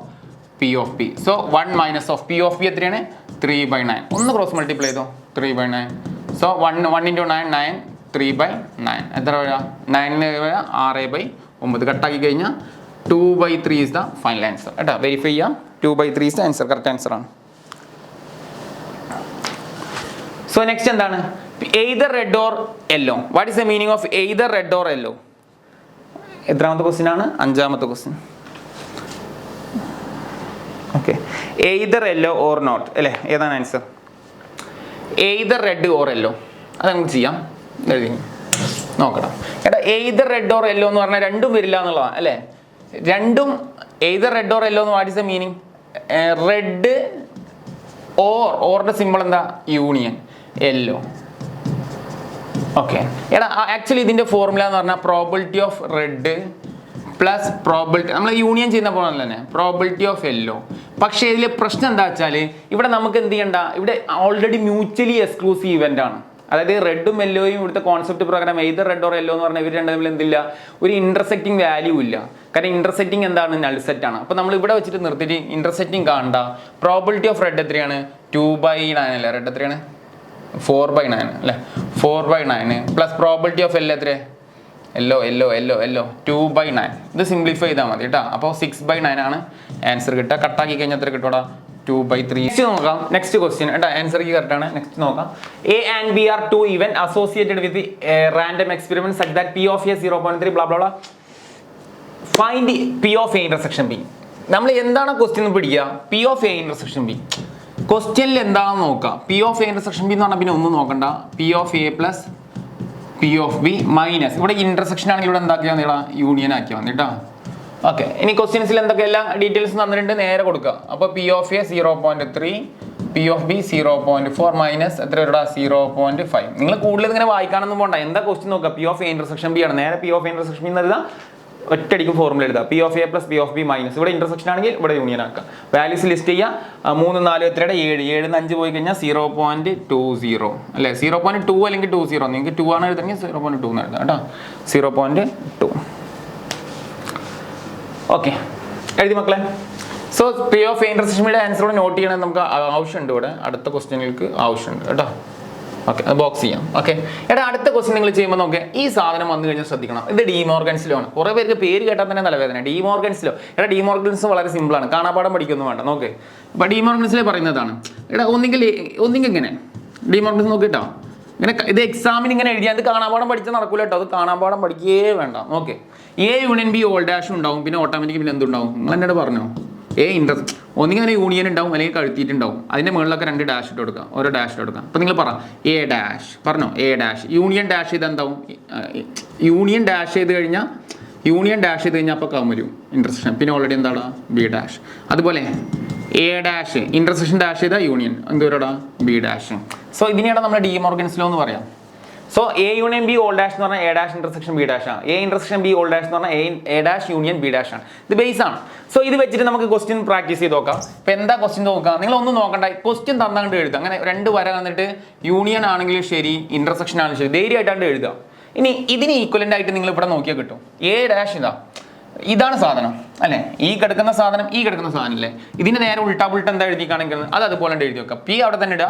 P of B. So 1 minus of P of B എത്രയാണ്? 3/9. ഒന്ന് ക്രോസ് മൾട്ടിപ്ലൈ ചെയ്തോ, 3/9. സോ 1 into 9 9, 3/9 എത്ര വരിക? 9 6/9 കട്ടാക്കി കഴിഞ്ഞാൽ 2/3 ഇസ് ദ ഫൈനൽ ആൻസർ കേട്ടോ. വെരിഫൈ ചെയ്യാം. 2/3 is the answer, correct answer ആണ്. സോ നെക്സ്റ്റ് എന്താണ്? Either red or yellow. What is the meaning of either red or yellow? എത്രാമത്തെ ക്വസ്റ്റ്യൻ ആണ്? 5ാമത്തെ question. Okay, either yellow or not അല്ലേ? ഏതാണ് answer? Either red or yellow. അത് നമുക്ക് ചെയ്യാം. എഴുതി നോക്കണം കേട്ടോ. എയ്തർ റെഡ് ഓർ യെല്ലോ എന്ന് പറഞ്ഞാൽ രണ്ടും വരില്ല എന്നുള്ളതാണ് അല്ലേ? രണ്ടും എയ്തർ റെഡ് ഓർ യെല്ലോ എന്ന് what is the meaning? Red ഓറിന്റെ സിമ്പിൾ എന്താ? യൂണിയൻ. യെല്ലോ. ഓക്കെ എടാ, ആക്ച്വലി ഇതിന്റെ ഫോർമുല എന്ന് പറഞ്ഞാൽ probability of red plus probability, നമ്മൾ യൂണിയൻ ചെയ്യുന്ന പോലെ തന്നെ പ്രോബിലിറ്റി ഓഫ് യെല്ലോ. പക്ഷേ ഇതിൽ പ്രശ്നം എന്താ വെച്ചാൽ ഇവിടെ നമുക്ക് എന്ത് ചെയ്യണ്ട, ഇവിടെ ഓൾറെഡി മ്യൂച്വലി എക്സ്ക്ലൂസീവ് ഇവന്റ് ആണ്. അതായത് റെഡും യെല്ലോയും ഇവിടുത്തെ കോൺസെപ്റ്റ് പ്രകാരം എയ്തർ റെഡ് ഓർ യെല്ലോ എന്ന് പറഞ്ഞാൽ ഇവർ രണ്ടും തമ്മിൽ എന്തില്ല, ഒരു ഇന്റർസെക്റ്റിംഗ് വാല്യൂ ഇല്ല. കാരണം ഇന്റർസെക്റ്റിംഗ് എന്താണ്? നൾ സെറ്റ് ആണ്. അപ്പോൾ നമ്മൾ ഇവിടെ വെച്ചിട്ട് നിർത്തിയിട്ട് ഇന്റർസെക്റ്റിംഗ് കാണണ്ട. പ്രോബിലിറ്റി ഓഫ് റെഡ് എത്രയാണ്? 2/9 അല്ലേ? റെഡ് എത്രയാണ്? 4/9 അല്ലേ? 4/9 പ്ലസ് പ്രോബിലിറ്റി ഓഫ് യെല്ലോ എത്ര? യെല്ലോ 2/9. ഇത് സിംപ്ലിഫൈ ചെയ്താൽ മതി കേട്ടോ. അപ്പോൾ 6/9 ആണ് ആൻസർ കിട്ടുക. കട്ടാക്കി കഴിഞ്ഞാൽ എത്ര കിട്ടൂടാ? 2/3. നെക്സ്റ്റ് നോക്കാം. നെക്സ്റ്റ് ക്വസ്റ്റ്യൻ കേട്ടോ. ആൻസർ കറക്റ്റ് ആണ്. നെക്സ്റ്റ് നോക്കാം. A and B are two events associated with the random experiment such that P of A 0.3 blah blah blah. Find P of A intersection B. നമ്മൾ എന്താണ് question പിടിക്കുക? P of A intersection B. ക്വസ്റ്റ്യനിൽ എന്താണെന്ന് നോക്കാം. P of A intersection B എന്ന് പറഞ്ഞാൽ പിന്നെ ഒന്നും നോക്കണ്ട. P of A plus P of B minus, ഇവിടെ ഇന്റർസെക്ഷൻ ആണെങ്കിൽ ഇവിടെ എന്താക്കിയാൽ മതി? യൂണിയൻ ആക്കിയാൽ മതി കേട്ടോ. ഓക്കെ, ഇനി ക്വസ്റ്റ്യൻസിൽ എന്തൊക്കെ എല്ലാ ഡീറ്റെയിൽസ് തന്നിട്ടുണ്ട്, നേരെ കൊടുക്കുക. അപ്പോൾ P of A 0.3, P of B 0.4 minus എത്ര വരുടെ? 0.5. നിങ്ങൾ കൂടുതൽ ഇങ്ങനെ വായിക്കാനൊന്നും പോകണ്ട. എന്താ ക്വസ്റ്റ്യൻ നോക്കുക? P of A intersection B ആണ്. നേരെ P of A intersection B എന്ന് എഴുതാം. ഒറ്റയടിക്ക് ഫോർമുല എഴുതാം. P of A plus P of B minus, ഇവിടെ ഇന്റർസെക്ഷൻ ആണെങ്കിൽ ഇവിടെ യൂണിയൻ ആക്കുക. വാല്യൂസ് ലിസ്റ്റ് ചെയ്യുക. 3 4 എത്രയുടെ? 7. 7 5 പോയി കഴിഞ്ഞാൽ 0.20 അല്ലേ? 0.2 അല്ലെങ്കിൽ 20. നിങ്ങൾക്ക് 2 ആണ് എഴുതണമെങ്കിൽ 0.2 എന്ന് എഴുതാം കേട്ടോ. 0.2. ഓക്കെ, എഴുതി മക്കളെ. So P of A intersection ബിയുടെ ആൻസർ കൂടെ നോട്ട് ചെയ്യണമെന്ന് നമുക്ക് ആവശ്യമുണ്ട്. ഇവിടെ അടുത്ത ക്വസ്റ്റ്യനുകൾക്ക് ആവശ്യമുണ്ട് കേട്ടോ. ഓക്കെ, അത് ബോക്സ് ചെയ്യാം. ഓക്കെ എടാ, അടുത്ത ക്വസ്റ്റ്യൻ നിങ്ങൾ ചെയ്യുമ്പോൾ നോക്കുക, ഈ സാധനം വന്നു കഴിഞ്ഞാൽ ശ്രദ്ധിക്കണം. ഇത് ഡിമോർഗൻസ് ലോ ആണ്. കുറേ പേർക്ക് പേര് കേട്ടാൽ തന്നെ തലവേദന. De Morgan's law. എടാ, ഡിമോർഗൻസ് വളരെ സിമ്പിളാണ്. കാണാപ്പാടം പഠിക്കൊന്നും വേണ്ട. നോക്ക്, ഇപ്പോൾ ഡിമോർഗൻസിലെ പറയുന്നതാണ്. എടാ, ഒന്നെങ്കിൽ ഇങ്ങനെ ഡിമോർഗൻസ് നോക്കിട്ടോ. ഇങ്ങനെ ഇത് എക്സാമിന് ഇങ്ങനെ എഴുതിയാൽ ഇത് കാണാപ്പാടം പഠിച്ചാൽ നടക്കൂല കേട്ടോ. അത് കാണാപ്പാടം പഠിക്കേ വേണ്ട. Okay, A union B whole ഡാഷും ഉണ്ടാവും. പിന്നെ ഓട്ടോമാറ്റിക് പിന്നെ എന്തുണ്ടാവും? നിങ്ങൾ എന്നോട് പറഞ്ഞോ? ഒന്നിങ്ങനെ യൂണിയൻ ഉണ്ടാവും, അല്ലെങ്കിൽ കഴുത്തിയിട്ടുണ്ടാവും. അതിന്റെ മുകളിലൊക്കെ 2 ഡാഷ് ഇട്ട് കൊടുക്കുക, ഓരോ ഡാഷ് ഇട്ട് കൊടുക്കുക. അപ്പോൾ നിങ്ങൾ പറ A ഡാഷ്, പറഞ്ഞോ A ഡാഷ്. യൂണിയൻ ഡാഷ് ചെയ്ത് എന്താവും? യൂണിയൻ ഡാഷ് ചെയ്ത് കഴിഞ്ഞാൽ അപ്പോൾ വരും ഇന്റർസെക്ഷൻ. പിന്നെ ഓൾറെഡി എന്താണ്? B dash. അതുപോലെ A ഡാഷ് ഇന്റർസെക്ഷൻ ഡാഷ് ചെയ്താൽ യൂണിയൻ എന്തോരടാ? B dash. സോ ഇതിനെയാണ് നമ്മൾ ഡിമോർഗൻസ് ലോ എന്ന് പറയാം. So A union B all dash എന്ന് പറഞ്ഞാൽ A dash intersection B dash ആണ്. A intersection B all dash എന്ന് പറഞ്ഞാൽ A dash union B dash ആണ്. ഇത് ബേസ് ആണ്. സോ ഇത് വെച്ചിട്ട് നമുക്ക് ക്വസ്റ്റ്യൻ പ്രാക്ടീസ് ചെയ്ത് നോക്കാം. ഇപ്പൊ എന്താ ക്വസ്റ്റ്യൻ നോക്കാം? നിങ്ങൾ ഒന്നും നോക്കണ്ട, ക്വസ്റ്റ്യൻ തന്നാണ്ട് എഴുതുക. അങ്ങനെ 2 വര തന്നിട്ട് യൂണിയൻ ആണെങ്കിലും ശരി, ഇന്റർസെക്ഷൻ ആണെങ്കിലും ശരി, ധൈര്യമായിട്ടാണ്ട് എഴുതുക. ഇനി ഇതിന് ഈക്വലന്റ് ആയിട്ട് നിങ്ങൾ ഇവിടെ നോക്കിയാൽ കിട്ടും. A ഡാഷ് ഇതാണ് സാധനം അല്ലേ? ഈ കിടക്കുന്ന സാധനം അല്ലേ? ഇതിന് നേരെ ഉൾട്ടാ എന്താ എഴുതി കാണിക്കുന്നത്? അത് അതുപോലെ എഴുതി വെക്കാം. P അവിടെ തന്നെ ഇടുക.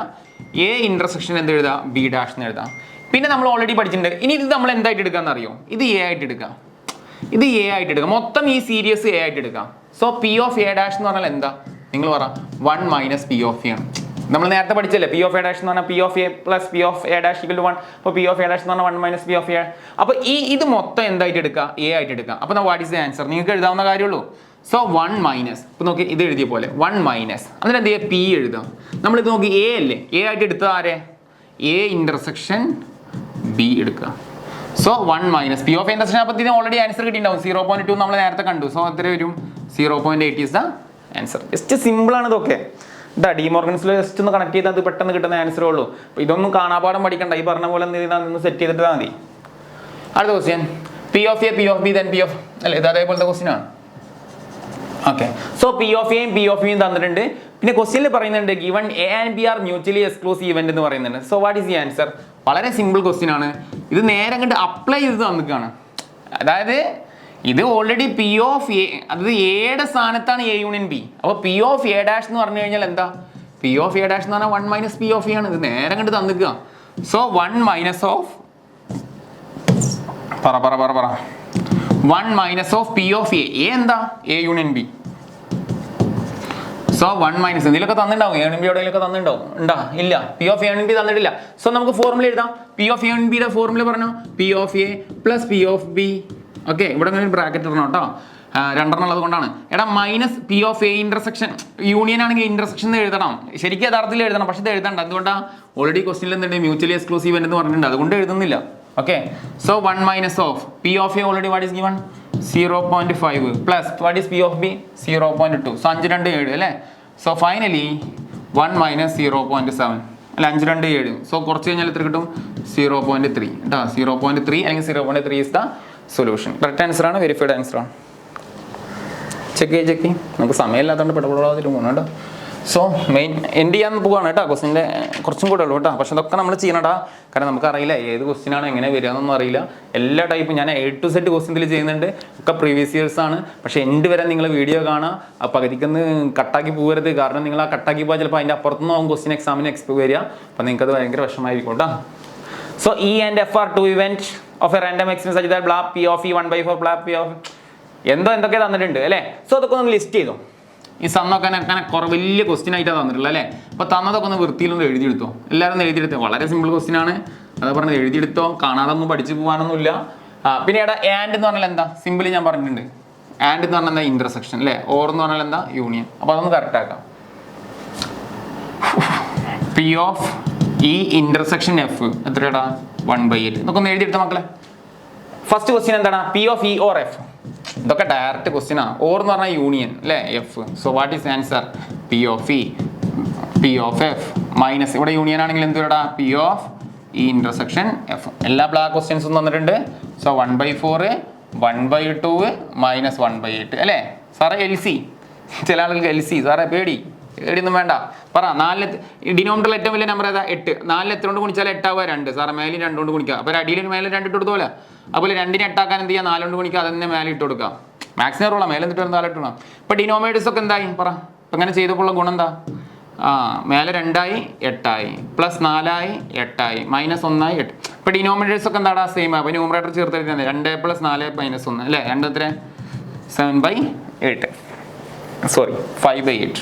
A ഇന്റർസെക്ഷൻ എന്ത് എഴുതാം? B ഡാഷ് എന്ന് എഴുതാം. പിന്നെ നമ്മൾ ഓൾറെഡി പഠിച്ചിട്ടുണ്ട്. ഇനി ഇത് നമ്മൾ എന്തായിട്ട് എടുക്കാന്ന് അറിയോ? ഇത് A ആയിട്ട് എടുക്കാം. മൊത്തം ഈ സീരീസ് A ആയിട്ട് എടുക്കാം. So P of A dash എന്ന് പറഞ്ഞാൽ എന്താ? നിങ്ങൾ പറ 1 മൈനസ് P of A ആണ്. നമ്മൾ നേരത്തെ പഠിച്ചല്ലേ പി ഓഫ് എ ഡാഷ് എന്ന് പറഞ്ഞാൽ P of A plus P of A dash equal to 1. അപ്പോൾ പി ഓഫ് എ ഡാഷ് എന്ന് പറഞ്ഞാൽ 1 മൈനസ് പി ഓഫ് എ. അപ്പോൾ ഇത് മൊത്തം എന്തായിട്ട് എടുക്കുക, എ ആയിട്ട് എടുക്കുക. അപ്പോൾ വാട്ട് ഈസ് ദ ആൻസർ നിങ്ങൾക്ക് എഴുതാവുന്ന കാര്യമുള്ളൂ. സോ 1 മൈനസ്, ഇപ്പോൾ നോക്കി ഇത് എഴുതിയ പോലെ 1 മൈനസ്, അതിന് എന്ത് ചെയ്യുക, പി എഴുതാം. നമ്മളിത് നോക്കി എ അല്ലേ, എ ആയിട്ട് എടുത്തത് ആരെ, എ ഇൻ്റർസെക്ഷൻ ബി എടുക്കുക. So 1 minus P of intersection. അപ്പോൾ ഇതിന് ഓൾറെഡി ആൻസർ കിട്ടിയിട്ടുണ്ടാവും 0.2 നമ്മൾ നേരത്തെ കണ്ടു. സോ എത്ര വരും, 0.8 ഈസ് ദ ആൻസർ. ജസ്റ്റ് സിമ്പിളാണ് ഇതൊക്കെ. ഡിമോർഗൻസിൽ ജസ്റ്റ് ഒന്ന് കണക്ട് ചെയ്താൽ അത് പെട്ടെന്ന് കിട്ടുന്ന ആൻസറേ ഉള്ളൂ. അപ്പോൾ ഇതൊന്നും കാണാപാഠം പഠിക്കണ്ട, ഈ പറഞ്ഞ പോലെ ഒന്ന് സെറ്റ് ചെയ്തിട്ട് മതി. അടുത്ത question P of A P of B then P of അല്ലേ, ഇത് അതേപോലത്തെ ക്വസ്റ്റ്യൻ ആണ്. ഓക്കെ, സോ പി ഓഫ് എയും പി ഓഫ് ബിയും തന്നിട്ടുണ്ട്. പിന്നെ ക്വസ്റ്റ്യനിൽ പറയുന്നുണ്ട് given A and B R mutually exclusive event എന്ന് പറയുന്നുണ്ട്. So what is the answer? വളരെ സിമ്പിൾ ക്വസ്റ്റ്യൻ ആണ്. ഇത് നേരെ കണ്ട് അപ്ലൈ ചെയ്ത് തന്നിക്കാണ്. അതായത് ഇത് ഓൾറെഡി പി ഓഫ് എ, അത് എയുടെ സ്ഥാനത്താണ് എ യൂണിയൻ ബി. അപ്പോൾ പി ഓഫ് എ ഡാഷ് എന്ന് പറഞ്ഞു കഴിഞ്ഞാൽ എന്താ, പി ഓഫ് എ ഡാഷ് എന്ന് പറഞ്ഞാൽ 1 മൈനസ് പി ഓഫ് എ ആണ്. ഇത് നേരെ കണ്ട് തന്നിക്കുക. So 1 minus of 1 minus of P of A. A എന്താ, A union B. So 1 minus എന്തെങ്കിലുമൊക്കെ തന്നിട്ടുണ്ടാവും, എ യൂണിയൻ ബി എവിടെയൊക്കെ തന്നിട്ടുണ്ടാവും, ഉണ്ടാ ഇല്ല, P of A union B തന്നിട്ടില്ല. സോ നമുക്ക് ഫോർമുല എഴുതാം. പി ഓഫ് എ യൂണിയൻ ബിയുടെ ഫോർമുല പറഞ്ഞു, P of A plus P of B. Okay, ഇവിടെ ഒരു ബ്രാക്കറ്റ് ഇടണം കേട്ടോ, രണ്ടെണ്ണം ഉള്ളത് കൊണ്ടാണ്. എടാ minus P of A intersection, union ആണെങ്കിൽ ഇൻ്റർസെക്ഷൻ എഴുതണം, ശരിക്കും യഥാർത്ഥത്തിൽ എഴുതണം, പക്ഷെ ഇത് എഴുതണ്ട. എന്തുകൊണ്ടാണ്, ഓൾറെഡി ക്വസ്റ്റ്യനിൽ എന്തുണ്ട്, മ്യൂച്വലി എക്സ്ക്ലൂസീവ് എന്ന് പറഞ്ഞിട്ടുണ്ട്, അതുകൊണ്ട് എഴുതുന്നില്ല. Okay, so 1 minus of P of A already what is given 0.5 plus what is P of B 0.2. So 5 2 7 അല്ലേ. സോ ഫൈനലി 1 മൈനസ് 0.7 അല്ല, 5 2 7. സോ കുറച്ച് കഴിഞ്ഞാൽ എത്ര കിട്ടും, 0.3 കേട്ടോ. 0.3 അല്ലെങ്കിൽ 0.3 is the solution. Correct answer ആണ്, വെരിഫൈഡ് ആൻസർ ആണ്. ചെക്ക് നമുക്ക് സമയമില്ലാത്തതുകൊണ്ട് പെടപെടാതിട്ട് പോകണം കേട്ടോ. സോ മെയിൻ എൻഡ് ചെയ്യാൻ പോവുകയാണ് കേട്ടോ. ക്വസ്റ്റിൻ്റെ കുറച്ചും കൂടെ ഉള്ളൂ കേട്ടോ, പക്ഷെ അതൊക്കെ നമ്മൾ ചെയ്യണടാ. കാരണം നമുക്കറിയില്ല ഏത് ക്വസ്റ്റിനാണ് എങ്ങനെ വരിക എന്നൊന്നും അറിയില്ല. എല്ലാ ടൈപ്പും ഞാൻ A to Z ക്വസ്റ്റിനിൽ ചെയ്യുന്നുണ്ട്, ഒക്കെ പ്രീവിയസ് ഇയേഴ്സ് ആണ്. പക്ഷേ എൻഡ് വരെ നിങ്ങൾ വീഡിയോ കാണാം, ആ പകുതിക്കൊന്ന് കട്ടാക്കി പോകരുത്. കാരണം നിങ്ങൾ ആ കട്ടാക്കി പോയാൽ ചിലപ്പോൾ അതിൻ്റെ അപ്പുറത്തുനിന്ന് ആവും ക്വസ്റ്റിൻ എക്സാമിന് വരിക. അപ്പോൾ നിങ്ങൾക്കത് ഭയങ്കര വിഷമമായിരിക്കും കേട്ടോ. So E and F are two events of a random extent such that blah P of E 1/4 blah P of എന്തൊക്കെ തന്നിട്ടുണ്ട് അല്ലേ. സോ അതൊക്കെ ഒന്ന് ലിസ്റ്റ് ചെയ്തു. ഈ സമ്മൊക്കെ അങ്ങനെ കുറേ വലിയ ക്വസ്റ്റ്യൻ ആയിട്ടാണ് തന്നിട്ടുള്ളത് അല്ലേ. അപ്പോൾ തന്നതൊക്കെ ഒന്ന് വൃത്തിയിലൊന്ന് എഴുതിയെടുത്തോ, എല്ലാവരും ഒന്ന് എഴുതിയെടുത്തോ. വളരെ സിമ്പിൾ ക്വസ്റ്റ്യൻ ആണ്, അത് പറഞ്ഞത് എഴുതിയെടുത്തോ, കാണാതെ ഒന്നും പഠിച്ചു പോകാനൊന്നുമില്ല. പിന്നെ ഇവിടെ ആൻഡ് എന്ന് പറഞ്ഞാൽ എന്താ, സിമ്പിളി ഞാൻ പറഞ്ഞിട്ടുണ്ട്. ആൻഡ് എന്ന് പറഞ്ഞാൽ എന്താ, ഇന്റർസെക്ഷൻ അല്ലേ. ഓർ എന്ന് പറഞ്ഞാൽ എന്താ, യൂണിയൻ. അപ്പോൾ അതൊന്ന് കറക്റ്റ് ആക്കാം. P of E intersection F എത്രയാടാ 1/8. എന്നൊക്കെ ഒന്ന് എഴുതിയെടുത്ത മക്കളെ. ഫസ്റ്റ് ക്വസ്റ്റ്യൻ എന്താണ്, P of E or F. ഇതൊക്കെ ഡയറക്റ്റ് ക്വസ്റ്റ്യൻ ആണ്. ഓർ എന്ന് പറഞ്ഞാൽ യൂണിയൻ അല്ലേ, F. So what is answer, P of E P of F minus ഇവിടെ യൂണിയൻ ആണെങ്കിൽ എന്തുവാടാ, P of E intersection F. എല്ലാ ബ്ലാക്ക് ക്വസ്റ്റ്യൻസും തന്നിട്ടുണ്ട്. സോ 1/4 1/2 മൈനസ് 1/8 അല്ലേ. സാറേ എൽ സി, ചില ആളുകൾക്ക് എൽ സി സാറേ പേടിയൊന്നും വേണ്ട. പറ 4 ഡിനോമിനേറ്ററിൽ ഏറ്റവും വലിയ നമ്പർ ഏതാ, 8. 4 എത്ര കൊണ്ട് ഗുണിച്ചാൽ 8 ആവുക 2. സാറേ മേലിൽ 2 കൊണ്ട് ഗുണിക്കുക. അപ്പോൾ അടിയിൽ മേലെ 2 ഇട്ട് കൊടുത്തോലെ. അതുപോലെ 2നെ 8 ആക്കാൻ എന്ത് ചെയ്യുക, 4 കൊണ്ട് ഗുണിക്കുക, അതന്നെ മേലെ ഇട്ട് കൊടുക്കുക. മാക്സിമം റോളാം, മേലെ എന്നിട്ട് 4 ഇട്ടണം. ഇപ്പോൾ ഡിനോമിനേറ്റേഴ്സ് ഒക്കെ എന്തായി പറ. ഇപ്പം ഇങ്ങനെ ചെയ്തപ്പോൾ ഗുണം എന്താ, മേലെ 2 ആയി 8 ആയി, പ്ലസ് 4 ആയി 8 ആയി, മൈനസ് 1 ആയി 8. ഇപ്പോൾ ഡിനോമിനേറ്റേഴ്സ് ഒക്കെ എന്താടാ സെയിം. അപ്പോൾ ന്യൂമറേറ്റർ ചേർത്തിട്ട് 2 + 4 - 1 അല്ലേ. 2 എത്ര 7/8 സോറി 5/8.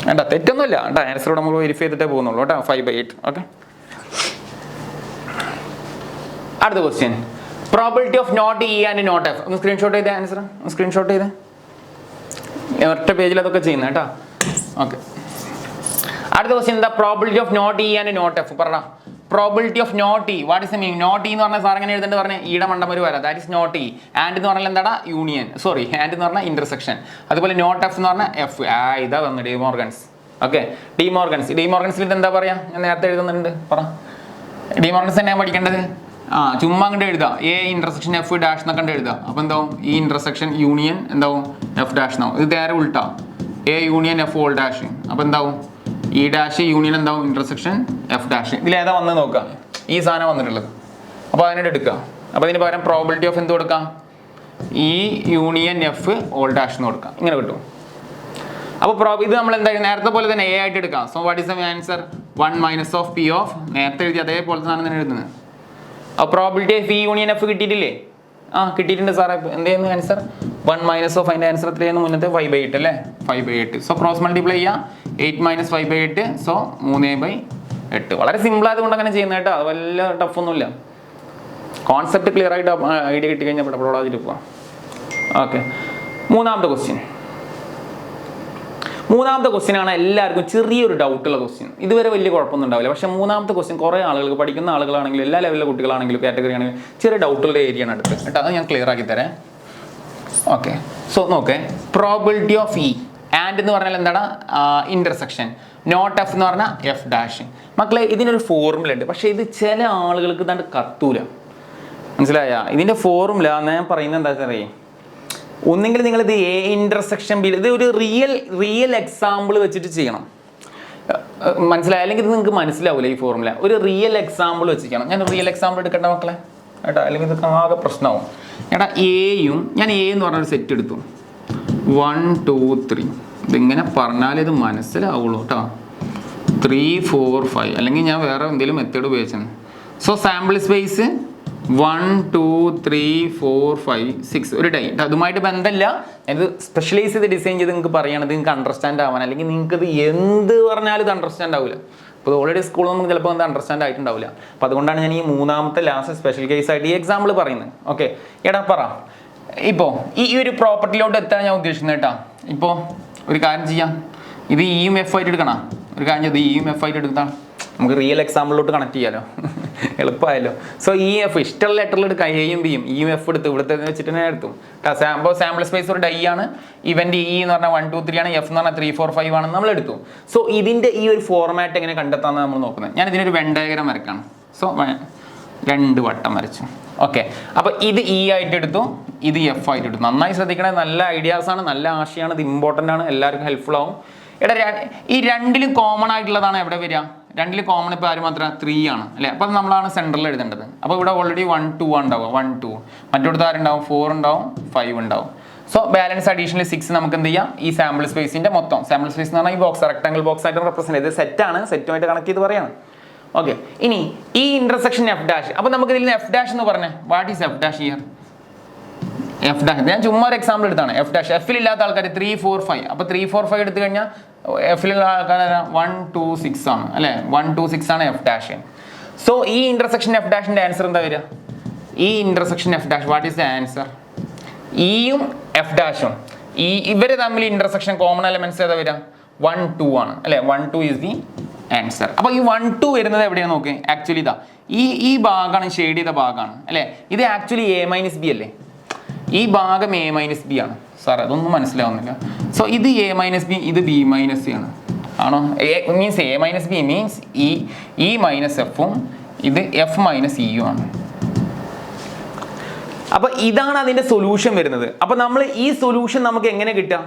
വേണ്ട തെറ്റൊന്നുമില്ല കേട്ടോ. ആൻസറോട് നമ്മൾ വെരിഫൈ ചെയ്തിട്ടേ പോകുന്നുള്ളൂ കേട്ടോ. 5/8. ഓക്കെ, അടുത്ത question probability of not E and not F. ഒന്ന് സ്ക്രീൻഷോട്ട് ചെയ്തേ ആൻസർ, ഒന്ന് സ്ക്രീൻഷോട്ട് ചെയ്തേ. ഒറ്റ പേജിൽ അതൊക്കെ ചെയ്യുന്നത് കേട്ടോ. ഓക്കെ, അടുത്ത ക്വസ്റ്റ്യൻ എന്താ, probability of not E and not F. പറ probability of not E. What is the meaning? Not E എന്ന് പറഞ്ഞാൽ സാർ എങ്ങനെ എഴുതേണ്ടത് പറഞ്ഞാൽ ഈടെ മണ്ടമൊരു വരാം, that is not E. And എന്ന് പറഞ്ഞാൽ എന്താടാ, യൂണിയൻ. സോറി, ആൻഡ് എന്ന് പറഞ്ഞാൽ ഇന്റർസെക്ഷൻ. അതുപോലെ നോട്ട് എഫ് എന്ന് പറഞ്ഞാൽ എഫ്. ഇതാ വന്നു ഡിമോർഗൻസ്. ഓക്കെ, ഡിമോർഗൻസിൽ ഇത് എന്താ പറയാ, ഞാൻ നേരത്തെ എഴുതുന്നുണ്ട്. പറ ഡിമോർഗൻസ് തന്നെയാണ് പഠിക്കേണ്ടത്. ചുമ്മാ കണ്ട് എഴുതാം, എ ഇന്റർസെക്ഷൻ എഫ് ഡാഷ് എന്നൊക്കെ കണ്ട് എഴുതാം. അപ്പോൾ എന്താവും, ഈ ഇന്റർസെക്ഷൻ യൂണിയൻ എന്താവും, എഫ് ഡാഷ് എന്നാവും. ഇത് നേരെ ഉൾട്ടാ, A union F whole dash. അപ്പോൾ എന്താവും, ഇ ഡാഷ് യൂണിയൻ എന്താവും, ഇന്റർസെക്ഷൻ എഫ് ഡാഷ്. ഇതിലേതാ വന്ന് നോക്കാം, ഈ സാധനം വന്നിട്ടുള്ളത്. അപ്പോൾ അതിനായിട്ട് എടുക്കുക. അപ്പോൾ അതിന് പകരം പ്രോബിലിറ്റി ഓഫ് എന്ത് കൊടുക്കാം, E union F whole dash എന്ന് കൊടുക്കാം. ഇങ്ങനെ കിട്ടും. അപ്പോൾ ഇത് നമ്മൾ എന്തായാലും നേരത്തെ പോലെ തന്നെ എ ആയിട്ട് എടുക്കാം. So what is the answer, 1 minus of P of നേരത്തെ എഴുതി അതേപോലെ തന്നെ എഴുതുന്നത്. അപ്പോൾ probability of E union F കിട്ടിയിട്ടില്ലേ. കിട്ടിയിട്ടുണ്ട് സാറേ. എന്ത് ചെയ്യുന്നു ആൻസർ 1 മൈനസ് ഓഫ് അതിൻ്റെ ആൻസർ എത്രയായിരുന്നു മുന്നത്തെ 5/8 അല്ലേ 5/8. സോ ക്രോസ് മൾട്ടിപ്ലൈ ചെയ്യാം 8 മൈനസ് 5/8 സോ 3/8. വളരെ സിമ്പിൾ ആയതുകൊണ്ട് അങ്ങനെ ചെയ്യുന്നത് കേട്ടോ. അത് വലിയ ടഫൊന്നുമില്ല. കോൺസെപ്റ്റ് ക്ലിയർ ആയിട്ട് ഐഡിയ കിട്ടി കഴിഞ്ഞാൽ പെടപ്പെടാതിട്ട് പോവാം. ഓക്കെ, മൂന്നാമത്തെ ക്വസ്റ്റ്യൻ ആണ് എല്ലാവർക്കും ചെറിയൊരു ഡൗട്ടുള്ള ക്വസ്റ്റ്യൻ. ഇതുവരെ വലിയ കുഴപ്പമൊന്നും ഉണ്ടാവില്ല. പക്ഷേ മൂന്നാമത്തെ ക്വസ്റ്റ്യൻ കുറേ ആളുകൾക്ക്, പഠിക്കുന്ന ആളുകളാണെങ്കിലും എല്ലാ ലെവലിലെ കുട്ടികളാണെങ്കിലും കാറ്റഗറി ആണെങ്കിലും ചെറിയ ഡൗട്ടുള്ള ഏരിയ ആണ് അടുത്ത് കേട്ടോ. അത് ഞാൻ ക്ലിയർ ആക്കി തരാം. ഓക്കെ, സോ നോക്കേ, പ്രോബിലിറ്റി ഓഫ് ഇ ആൻഡ് എന്ന് പറഞ്ഞാൽ എന്താണ്? ഇന്റർസെക്ഷൻ. നോട്ട് എഫ് എന്ന് പറഞ്ഞാൽ എഫ് ഡാഷ്. മക്കളെ ഇതിനൊരു ഫോർമുല ഉണ്ട്, പക്ഷേ ഇത് ചില ആളുകൾക്ക് ഇതാണ്ട് കത്തൂല. മനസ്സിലായ? ഇതിൻ്റെ ഫോർമുല ഞാൻ പറയുന്നത് എന്താ വെച്ചാൽ, ഒന്നെങ്കിൽ നിങ്ങളിത് എ ഇന്റർസെക്ഷൻ ബി, ഇത് ഒരു റിയൽ എക്സാമ്പിൾ വെച്ചിട്ട് ചെയ്യണം. മനസ്സിലായി? അല്ലെങ്കിൽ ഇത് നിങ്ങൾക്ക് മനസ്സിലാവില്ല ഈ ഫോർമുല. ഒരു റിയൽ എക്സാമ്പിൾ വെച്ചിരിക്കണം. ഞാൻ റിയൽ എക്സാമ്പിൾ എടുക്കട്ടെ മക്കളെ കേട്ടോ, അല്ലെങ്കിൽ ഇതൊക്കെ ആകെ പ്രശ്നമാവും. എടാ ഞാൻ എ എന്ന് പറഞ്ഞൊരു സെറ്റ് എടുത്തു. 1 2 3. ഇതിങ്ങനെ പറഞ്ഞാലേ ഇത് മനസ്സിലാവുള്ളൂ കേട്ടോ. 3 4 5, അല്ലെങ്കിൽ ഞാൻ വേറെ എന്തെങ്കിലും മെത്തേഡ് ഉപയോഗിച്ചാണ്. സോ സാമ്പിൾ സ്പേസ് 1 2 3 4 5 6 ഒരു ഡൈ. അതുമായിട്ട് ബന്ധമില്ല. ഇത് സ്പെഷ്യലൈസ് ചെയ്ത് ഡിസൈൻ ചെയ്ത് നിങ്ങൾക്ക് പറയുകയാണെങ്കിൽ നിങ്ങൾക്ക് അണ്ടർസ്റ്റാൻഡ് ആവാൻ, അല്ലെങ്കിൽ നിങ്ങൾക്ക് ഇത് എന്ത് പറഞ്ഞാലും ഇത് അണ്ടർസ്റ്റാൻഡ് ആവില്ല. അപ്പോൾ ഓൾറെഡി സ്കൂളിൽ നമുക്ക് ചിലപ്പോൾ അത് അണ്ടർസ്റ്റാൻഡ് ആയിട്ടുണ്ടാവില്ല. അപ്പോൾ അതുകൊണ്ടാണ് ഞാൻ ഈ മൂന്നാമത്തെ ലാസ്റ്റ് സ്പെഷ്യൽ കേസ് ആയിട്ട് ഈ എക്സാമ്പിൾ പറയുന്നത്. ഓക്കെ, എടാ പറ, ഇപ്പോൾ ഈ ഒരു പ്രോപ്പർട്ടിയിലോട്ട് എത്താൻ ഞാൻ ഉദ്ദേശിക്കുന്നത് കേട്ടോ. ഇപ്പോൾ ഒരു കാര്യം ചെയ്യാം, ഇത് ഇയും എഫ് ആയിട്ട് എടുക്കണം. ഒരു കാര്യം ചെയ്ത് ഇയും എഫ് ആയിട്ട് എടുത്താൽ നമുക്ക് റിയൽ എക്സാമ്പിളിലോട്ട് കണക്ട് ചെയ്യാലോ, എളുപ്പമായല്ലോ. സോ ഇ എഫ് ഇഷ്ടമുള്ള ലെറ്ററിൽ എടുക്കാം. എയും ബിയും ഇയും എഫ് എടുത്ത് ഇവിടുത്തെ വെച്ചിട്ട് തന്നെ എടുത്തു. അപ്പോൾ സാമ്പിൾ സ്പേസ് ഒരു ഡൈ ആണ്. ഇവന്റ് ഇ എന്ന് പറഞ്ഞാൽ 1 2 3 ആണ്. എഫ് എന്ന് പറഞ്ഞാൽ 3 4 5 ആണെന്ന് നമ്മൾ എടുത്തു. സോ ഇതിന്റെ ഈ ഒരു ഫോർമാറ്റ് എങ്ങനെ കണ്ടെത്താമെന്ന് നമ്മൾ നോക്കുന്നത്. ഞാൻ ഇതിനൊരു വെൻ ഡയഗ്രം വരയ്ക്കണം. സോ 2 വട്ടം വരച്ചു. ഓക്കെ, അപ്പോൾ ഇത് ഇ ആയിട്ട് എടുത്തു, ഇത് എഫ് ആയിട്ട് എടുത്തു. നന്നായി ശ്രദ്ധിക്കണേ, നല്ല ഐഡിയാസ് ആണ്, നല്ല ആശയമാണ്, ഇത് ഇമ്പോർട്ടൻ്റ് ആണ്, എല്ലാവർക്കും ഹെൽപ്ഫുൾ ആവും. എടാ ഈ രണ്ടിലും കോമൺ ആയിട്ടുള്ളതാണ് എവിടെ വരിക? രണ്ടിലും കോമൺ ഇപ്പോൾ ആര് മാത്രം 3 ആണ് അല്ലേ? അപ്പം നമ്മളാണ് സെൻറ്ററിൽ എഴുതേണ്ടത്. അപ്പോൾ ഇവിടെ ഓൾറെഡി 1 2 ഉണ്ടാവുക, 1 2. മറ്റൊടുത്ത് ആരുണ്ടാവും? 4 ഉണ്ടാവും, 5 ഉണ്ടാവും. സോ ബാലൻസ് അഡീഷണൽ 6 നമുക്ക് എന്ത് ചെയ്യാം? ഈ സാമ്പിൾ സ്പേസിന്റെ മൊത്തം, സാമ്പിൾ സ്പേസ് എന്ന് പറഞ്ഞാൽ ഈ ബോക്സ്, റെക്ടാംഗിൾ ബോക്സ് ആയിട്ട് റെപ്രസെന്റ് ചെയ്ത് സെറ്റാണ്, സെറ്റുമായിട്ട് കണക്ട് ചെയ്ത് പറയാണ്. ഓക്കെ, ഇനി ഈ ഇന്റർസെക്ഷൻ എഫ് ഡാഷ്. അപ്പോൾ നമുക്ക് ഇതിൽ നിന്ന് എഫ് ഡാഷ് എന്ന് പറഞ്ഞേ, what is F dash here? F dash ഞാൻ ചുമ്മാ ഒരു എക്സാമ്പിൾ എടുത്താണ്. എഫ് ഡാഷ് എഫിൽ ഇല്ലാത്ത ആൾക്കാർ 3 4 5. അപ്പോൾ 3 4 5 എടുത്തു കഴിഞ്ഞാൽ എഫിലുള്ള ആൾക്കാർ 1 2 6 ആണ് അല്ലേ? 1 2 6 ആണ് എഫ് ഡാഷ്. സോ ഈ ഇന്റർസെക്ഷൻ എഫ് ഡാഷിന്റെ ആൻസർ എന്താ വരിക? ഈ intersection F dash, what is the answer? ഇയും എഫ് ഡാഷും ഇവര് തമ്മിൽ ഇന്റർസെക്ഷൻ കോമൺ എലമെന്റ്സ് ഏതാ വരിക? 1 2 ആണ് അല്ലേ? 1 2 ഈസ് ദി ആൻസർ. അപ്പോൾ ഈ 1 2 വരുന്നത് എവിടെയാണ് നോക്ക്? ആക്ച്വലി ഇതാ ഈ ഭാഗമാണ്, ഷെയ്ഡ് ചെയ്ത ഭാഗമാണ് അല്ലേ? ഇത് ആക്ച്വലി എ മൈനസ് ബി അല്ലേ? ഈ ഭാഗം എ മൈനസ് ബി ആണ്. സാർ അതൊന്നും മനസ്സിലാവുന്നില്ല. സോ ഇത് എ മൈനസ് ബി, ഇത് ബി മൈനസ് സി ആണ്. ആണോ? Means A minus B means E minus എഫും ഇത് എഫ് മൈനസ് ഇയും ആണ്. അപ്പൊ ഇതാണ് അതിന്റെ സൊല്യൂഷൻ വരുന്നത്. അപ്പൊ നമ്മൾ ഈ സൊല്യൂഷൻ നമുക്ക് എങ്ങനെ കിട്ടുക?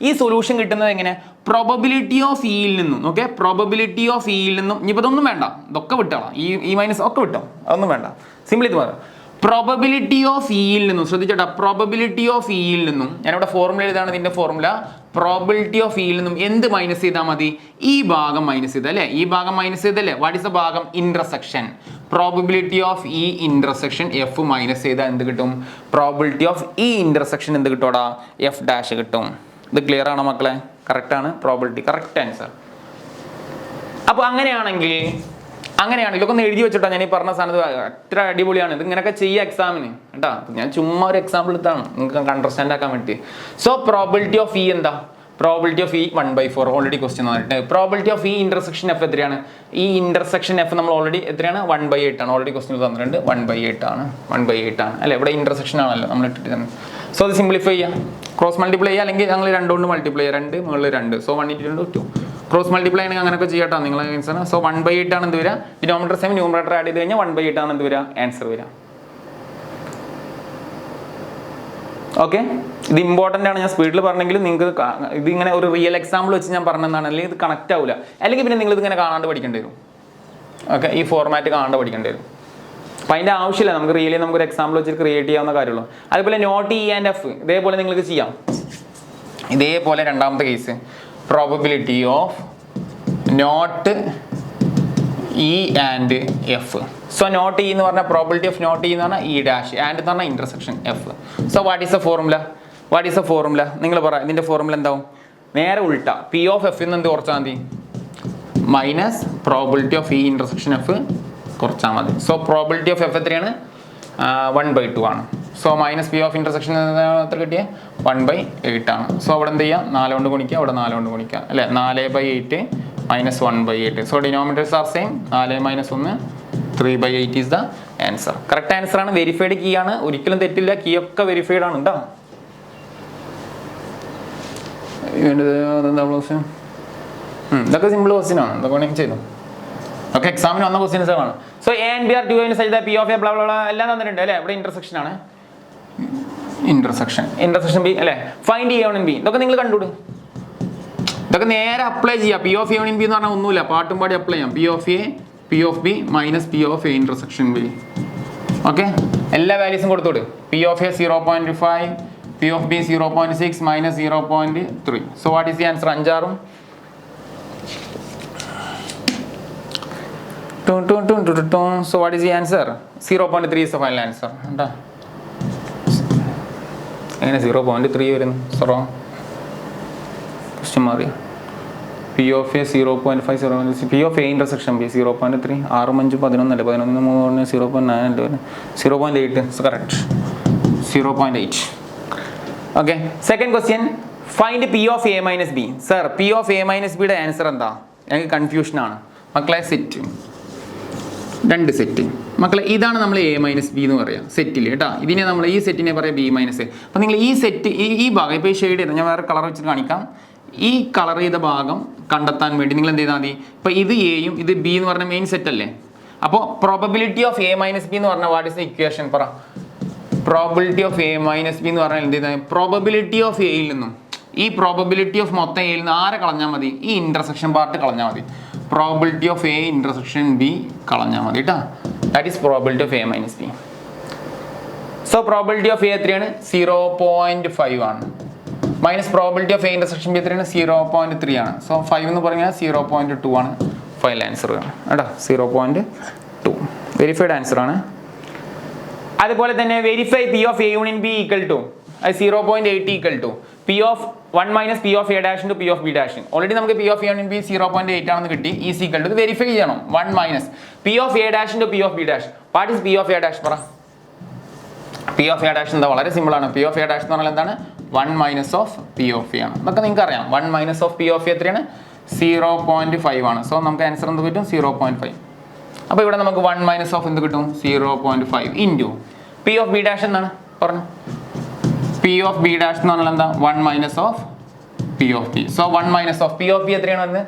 ഈ സൊല്യൂഷൻ കിട്ടുന്നത് എങ്ങനെ? പ്രോബബിലിറ്റി ഓഫ് ഇയിൽ നിന്നും. ഓക്കെ, പ്രോബബിലിറ്റി ഓഫ് ഇയിൽ നിന്നും. ഇനിയിപ്പോൾ ഇതൊന്നും വേണ്ട, ഇതൊക്കെ വിട്ടാളാം, ഈ മൈനസ് ഒക്കെ വിട്ടോ, അതൊന്നും വേണ്ട. സിംപിൾ ഇത് പറയാം. പ്രോബബിലിറ്റി ഓഫ് ഇയിൽ നിന്നും, ശ്രദ്ധിച്ചോട്ടാ, പ്രോബബിലിറ്റി ഓഫ് ഇയിൽ നിന്നും ഞാനിവിടെ ഫോർമുല എഴുതാണ്. ഇതിന്റെ ഫോർമുല പ്രോബബിലിറ്റി ഓഫ് ഇയിൽ നിന്നും എന്ത് മൈനസ് ചെയ്താൽ മതി? ഈ ഭാഗം മൈനസ് ചെയ്ത് അല്ലേ? ഈ ഭാഗം മൈനസ് ചെയ്തല്ലേ? വാട്ട് ഇസ് ദ ഭാഗം? Intersection. Probability of E intersection F minus ചെയ്താൽ എന്ത് കിട്ടും? പ്രോബബിലിറ്റി ഓഫ് ഇ ഇന്റർസെക്ഷൻ എന്ത് കിട്ടോടാ? എഫ് ഡാഷ് കിട്ടും. ഇത് ക്ലിയർ ആണോ മക്കളെ? കറക്റ്റ് ആണ് പ്രോബബിലിറ്റി, കറക്റ്റ് ആൻസർ. അപ്പൊ അങ്ങനെയാണെങ്കിൽ ഇതൊക്കെ ഒന്ന് എഴുതി വെച്ചിട്ടോ. ഞാൻ ഈ പറഞ്ഞ സാധനത്ത് അത്ര അടിപൊളിയാണ്. ഇത് ഇങ്ങനെയൊക്കെ ചെയ്യുക എക്സാമിന് കേട്ടോ. ഞാൻ ചുമ്മാ ഒരു എക്സാമ്പിൾ എടുത്താണ് നിങ്ങൾക്ക് അണ്ടർസ്റ്റാൻഡ് ആക്കാൻ വേണ്ടി. സോ പ്രോബബിലിറ്റി ഓഫ് ഇ എന്താ? Probability of E 1/4. Already question വന്നിട്ട്. Probability of E intersection F എത്രയാണ്? ഈ ഇന്റർസെക്ഷൻ എഫ് നമ്മൾ ഓൾറെഡി എത്രയാണ്? 1/8 ആണ്. ഓൾറെഡി ക്വസ്റ്റ്യൻ തന്നിട്ടുണ്ട്. 1/8 ആണ്. 1/8 ആണ് അല്ലെ? ഇവിടെ ഇന്റർസെക്ഷൻ ആണല്ലോ നമ്മൾ ഇട്ടിട്ട്. സോ അത് സിംപ്ലിഫൈ ചെയ്യാം, ക്രോസ് മൾട്ടിപ്ലൈ ചെയ്യുക, അല്ലെങ്കിൽ ഞങ്ങൾ 2 കൊണ്ട് മൾട്ടിപ്ലൈ ചെയ്യുക. 2 മുകളിൽ 2. സോ 1 × 2 2. ക്രോസ് മൾട്ടിപ്ലൈ ആണെങ്കിൽ അങ്ങനെയൊക്കെ ചെയ്യട്ടോ നിങ്ങൾ ആൻസർ. സോ 1/8 ആണ് എന്ത് വരിക? ഡിനോമിനേറ്റർ സെയിം, ന്യൂമറേറ്റർ ആഡ് ചെയ്ത് കഴിഞ്ഞാൽ 1/8 ആണ് എന്ത് വരിക? ആൻസർ വരിക. ഓക്കെ, ഇത് ഇമ്പോർട്ടൻ്റ് ആണ്. ഞാൻ സ്പീഡിൽ പറഞ്ഞെങ്കിലും നിങ്ങൾക്ക് ഇത് ഇങ്ങനെ ഒരു റിയൽ എക്സാമ്പിൾ വെച്ച് ഞാൻ പറഞ്ഞതാണ്. അല്ലെങ്കിൽ ഇത് കണക്ട് ആവില്ല. അല്ലെങ്കിൽ പിന്നെ നിങ്ങൾ ഇതിങ്ങനെ കാണാണ്ട് പഠിക്കേണ്ടി വരും. ഓക്കെ, ഈ ഫോർമാറ്റ് കാണാണ്ട് പഠിക്കേണ്ടി വരും. അപ്പം അതിൻ്റെ ആവശ്യമില്ല. നമുക്ക് റിയലി നമുക്കൊരു എക്സാമ്പിൾ വെച്ച് ക്രിയേറ്റ് ചെയ്യാവുന്ന കാര്യമുള്ളൂ. അതുപോലെ നോട്ട് ഇ ആൻഡ് എഫ് ഇതേപോലെ നിങ്ങൾക്ക് ചെയ്യാം. ഇതേപോലെ രണ്ടാമത്തെ case probability of not E and F. So not E എന്ന് പറഞ്ഞാൽ പ്രോബിലിറ്റി ഓഫ് നോട്ട് ഇ എന്ന് പറഞ്ഞാൽ ഇ ഡാഷ്, ആൻഡ് എന്ന് പറഞ്ഞാൽ intersection F. So what is the formula? നിങ്ങൾ പറ, ഇതിന്റെ ഫോർമുല എന്താവും? നേരെ ഉൾട്ട, പി ഓഫ് എഫ് എന്ന് എന്ത് കുറച്ചാൽ മതി? Minus probability of E intersection F കുറച്ചാൽ മതി. സോ പ്രോബിലിറ്റി ഓഫ് എഫ് എത്രയാണ്? 1/2 ആണ്. So minus P of intersection എത്ര കിട്ടിയ? 1/8 ആണ്. സോ അവിടെ എന്ത് ചെയ്യുക? 4 കൊണ്ട് ഗുണിക്കുക, അവിടെ 4 കൊണ്ട് ഗുണിക്കുക അല്ലേ? 4/8 minus 1/8. So denominators are same. 4 - 1 3/8 is the answer. Correct answer ആണ്. വെരിഫൈഡ് കീ ആണ്, ഒരിക്കലും തെറ്റില്ല. കീ ഒക്കെ വെരിഫൈഡ് ആണ് കേട്ടോ. ഇതൊക്കെ സിമ്പിൾ ക്വസ്റ്റ്യൻ ആണ്, ഇതൊക്കെ വേണമെങ്കിൽ ചെയ്തു. ഓക്കെ, എക്സാമിന് വന്ന ക്വസ്റ്റ്യൻസ് ആണ്. So A and B are two side the P of A blah blah എല്ലാം തന്നിട്ടുണ്ട് അല്ലേ? ഇവിടെ ഇന്റർസെക്ഷൻ ആണ്, ഇന്റർസെക്ഷൻ ബി അല്ലേ? Find A on B. ഇതൊക്കെ നിങ്ങൾ കണ്ടുപിടും, ഇതൊക്കെ നേരെ അപ്ലൈ ചെയ്യാം. P of A on B എന്ന് പറഞ്ഞാൽ ഒന്നുമില്ല, പാട്ടും പാടി അപ്ലൈ ചെയ്യാം. P of A P of B minus P of A intersection B. Okay, എല്ലാ വാല്യൂസും കൊടുത്തോട്. P of A 0.5, P of B 0.6 minus 0.3. So what is the answer? 5 So what is the answer? 0.3 is the final answer. എങ്ങനെ 0.3 വരുന്നു? So question മാറി. P of A 0.5, P of A intersection B 0.3. 6 5 11 അല്ലേ? 11 3 0.9 അല്ലേ? 0.8. So correct 0.8. Okay, second question. Find P of A minus B. Sir, P of A minus ബിയുടെ answer എന്താ? ഞങ്ങൾക്ക് confusion ആണ് മക്കളെ. സെറ്റ്, 2 സെറ്റ് മക്കളെ. ഇതാണ് നമ്മൾ എ മൈനസ് ബി എന്ന് പറയാം സെറ്റിൽ കേട്ടോ. ഇതിനെ നമ്മൾ ഈ സെറ്റിനെ പറയാം ബി മൈനസ്. അപ്പം നിങ്ങൾ ഈ സെറ്റ് ഈ ഭാഗം ഇപ്പോൾ ഈ ഷെയ്ഡ് ചെയ്ത് ഞാൻ വേറെ കളർ വെച്ചിട്ട് കാണിക്കാം. ഈ കളർ ചെയ്ത ഭാഗം കണ്ടെത്താൻ വേണ്ടി നിങ്ങൾ എന്ത് ചെയ്താൽ മതി? ഇപ്പോൾ ഇത് എയും ഇത് ബി എന്ന് പറഞ്ഞ മെയിൻ സെറ്റ് അല്ലേ? അപ്പോൾ probability of A minus B എന്ന് പറഞ്ഞാൽ വാട്ട് ഇസ് ദ ഇക്വേഷൻ? പറ. Probability of A minus B എന്ന് പറഞ്ഞാൽ എന്ത് ചെയ്താൽ? പ്രോബബിലിറ്റി ഓഫ് എയിൽ നിന്നും ഈ പ്രോബബിലിറ്റി ഓഫ് മൊത്തം എയിൽ നിന്ന് ആരെ കളഞ്ഞാൽ മതി? ഈ ഇന്റർസെക്ഷൻ പാർട്ട് കളഞ്ഞാൽ മതി. Probability of A intersection B കളഞ്ഞാൽ മതി കേട്ടോ. That is probability of A minus B. So probability of A എത്രയാണ്? 0.5 ആണ്. Minus probability of A intersection B എത്രയാണ്? 0.3 ആണ്. സോ 5 എന്ന് പറഞ്ഞാൽ 0.2 ആണ്. ഫൈനൽ ആൻസർ ആണ് കേട്ടോ, 0.2. വെരിഫൈഡ് ആൻസർ ആണ്. അതുപോലെ തന്നെ verify P of A union B equal to 0.8 equal to P of 1 minus P of A dash into P of B dash. Already നമുക്ക് P of A union B 0.8 ആണെന്ന് കിട്ടി. Is equal to ഇത് verify ചെയ്യണം. 1 minus P of A dash into P of B dash. What is P of A dash? പറ. P of A dash എന്താ? വളരെ simple ആണ്. P of A dash എന്ന് പറഞ്ഞാൽ എന്താണ്? 1 minus of P of A ആണ്. അതൊക്കെ നിങ്ങൾക്ക് അറിയാം. 1 minus of P of A എത്രയാണ്? 0.5 ആണ്. സോ നമുക്ക് ആൻസർ എന്ത് കിട്ടും? 0.5. അപ്പോൾ ഇവിടെ നമുക്ക് 1 മൈനസ് ഓഫ് എന്ത് കിട്ടും? 0.5 into P of B dash എന്നാണ് പറഞ്ഞു. പി ഓഫ് ബി ഡാഷ് എന്ന് പറഞ്ഞാൽ എന്താ? 1 minus of P of B. So 1 minus of P of B എത്രയാണ് വരുന്നത്?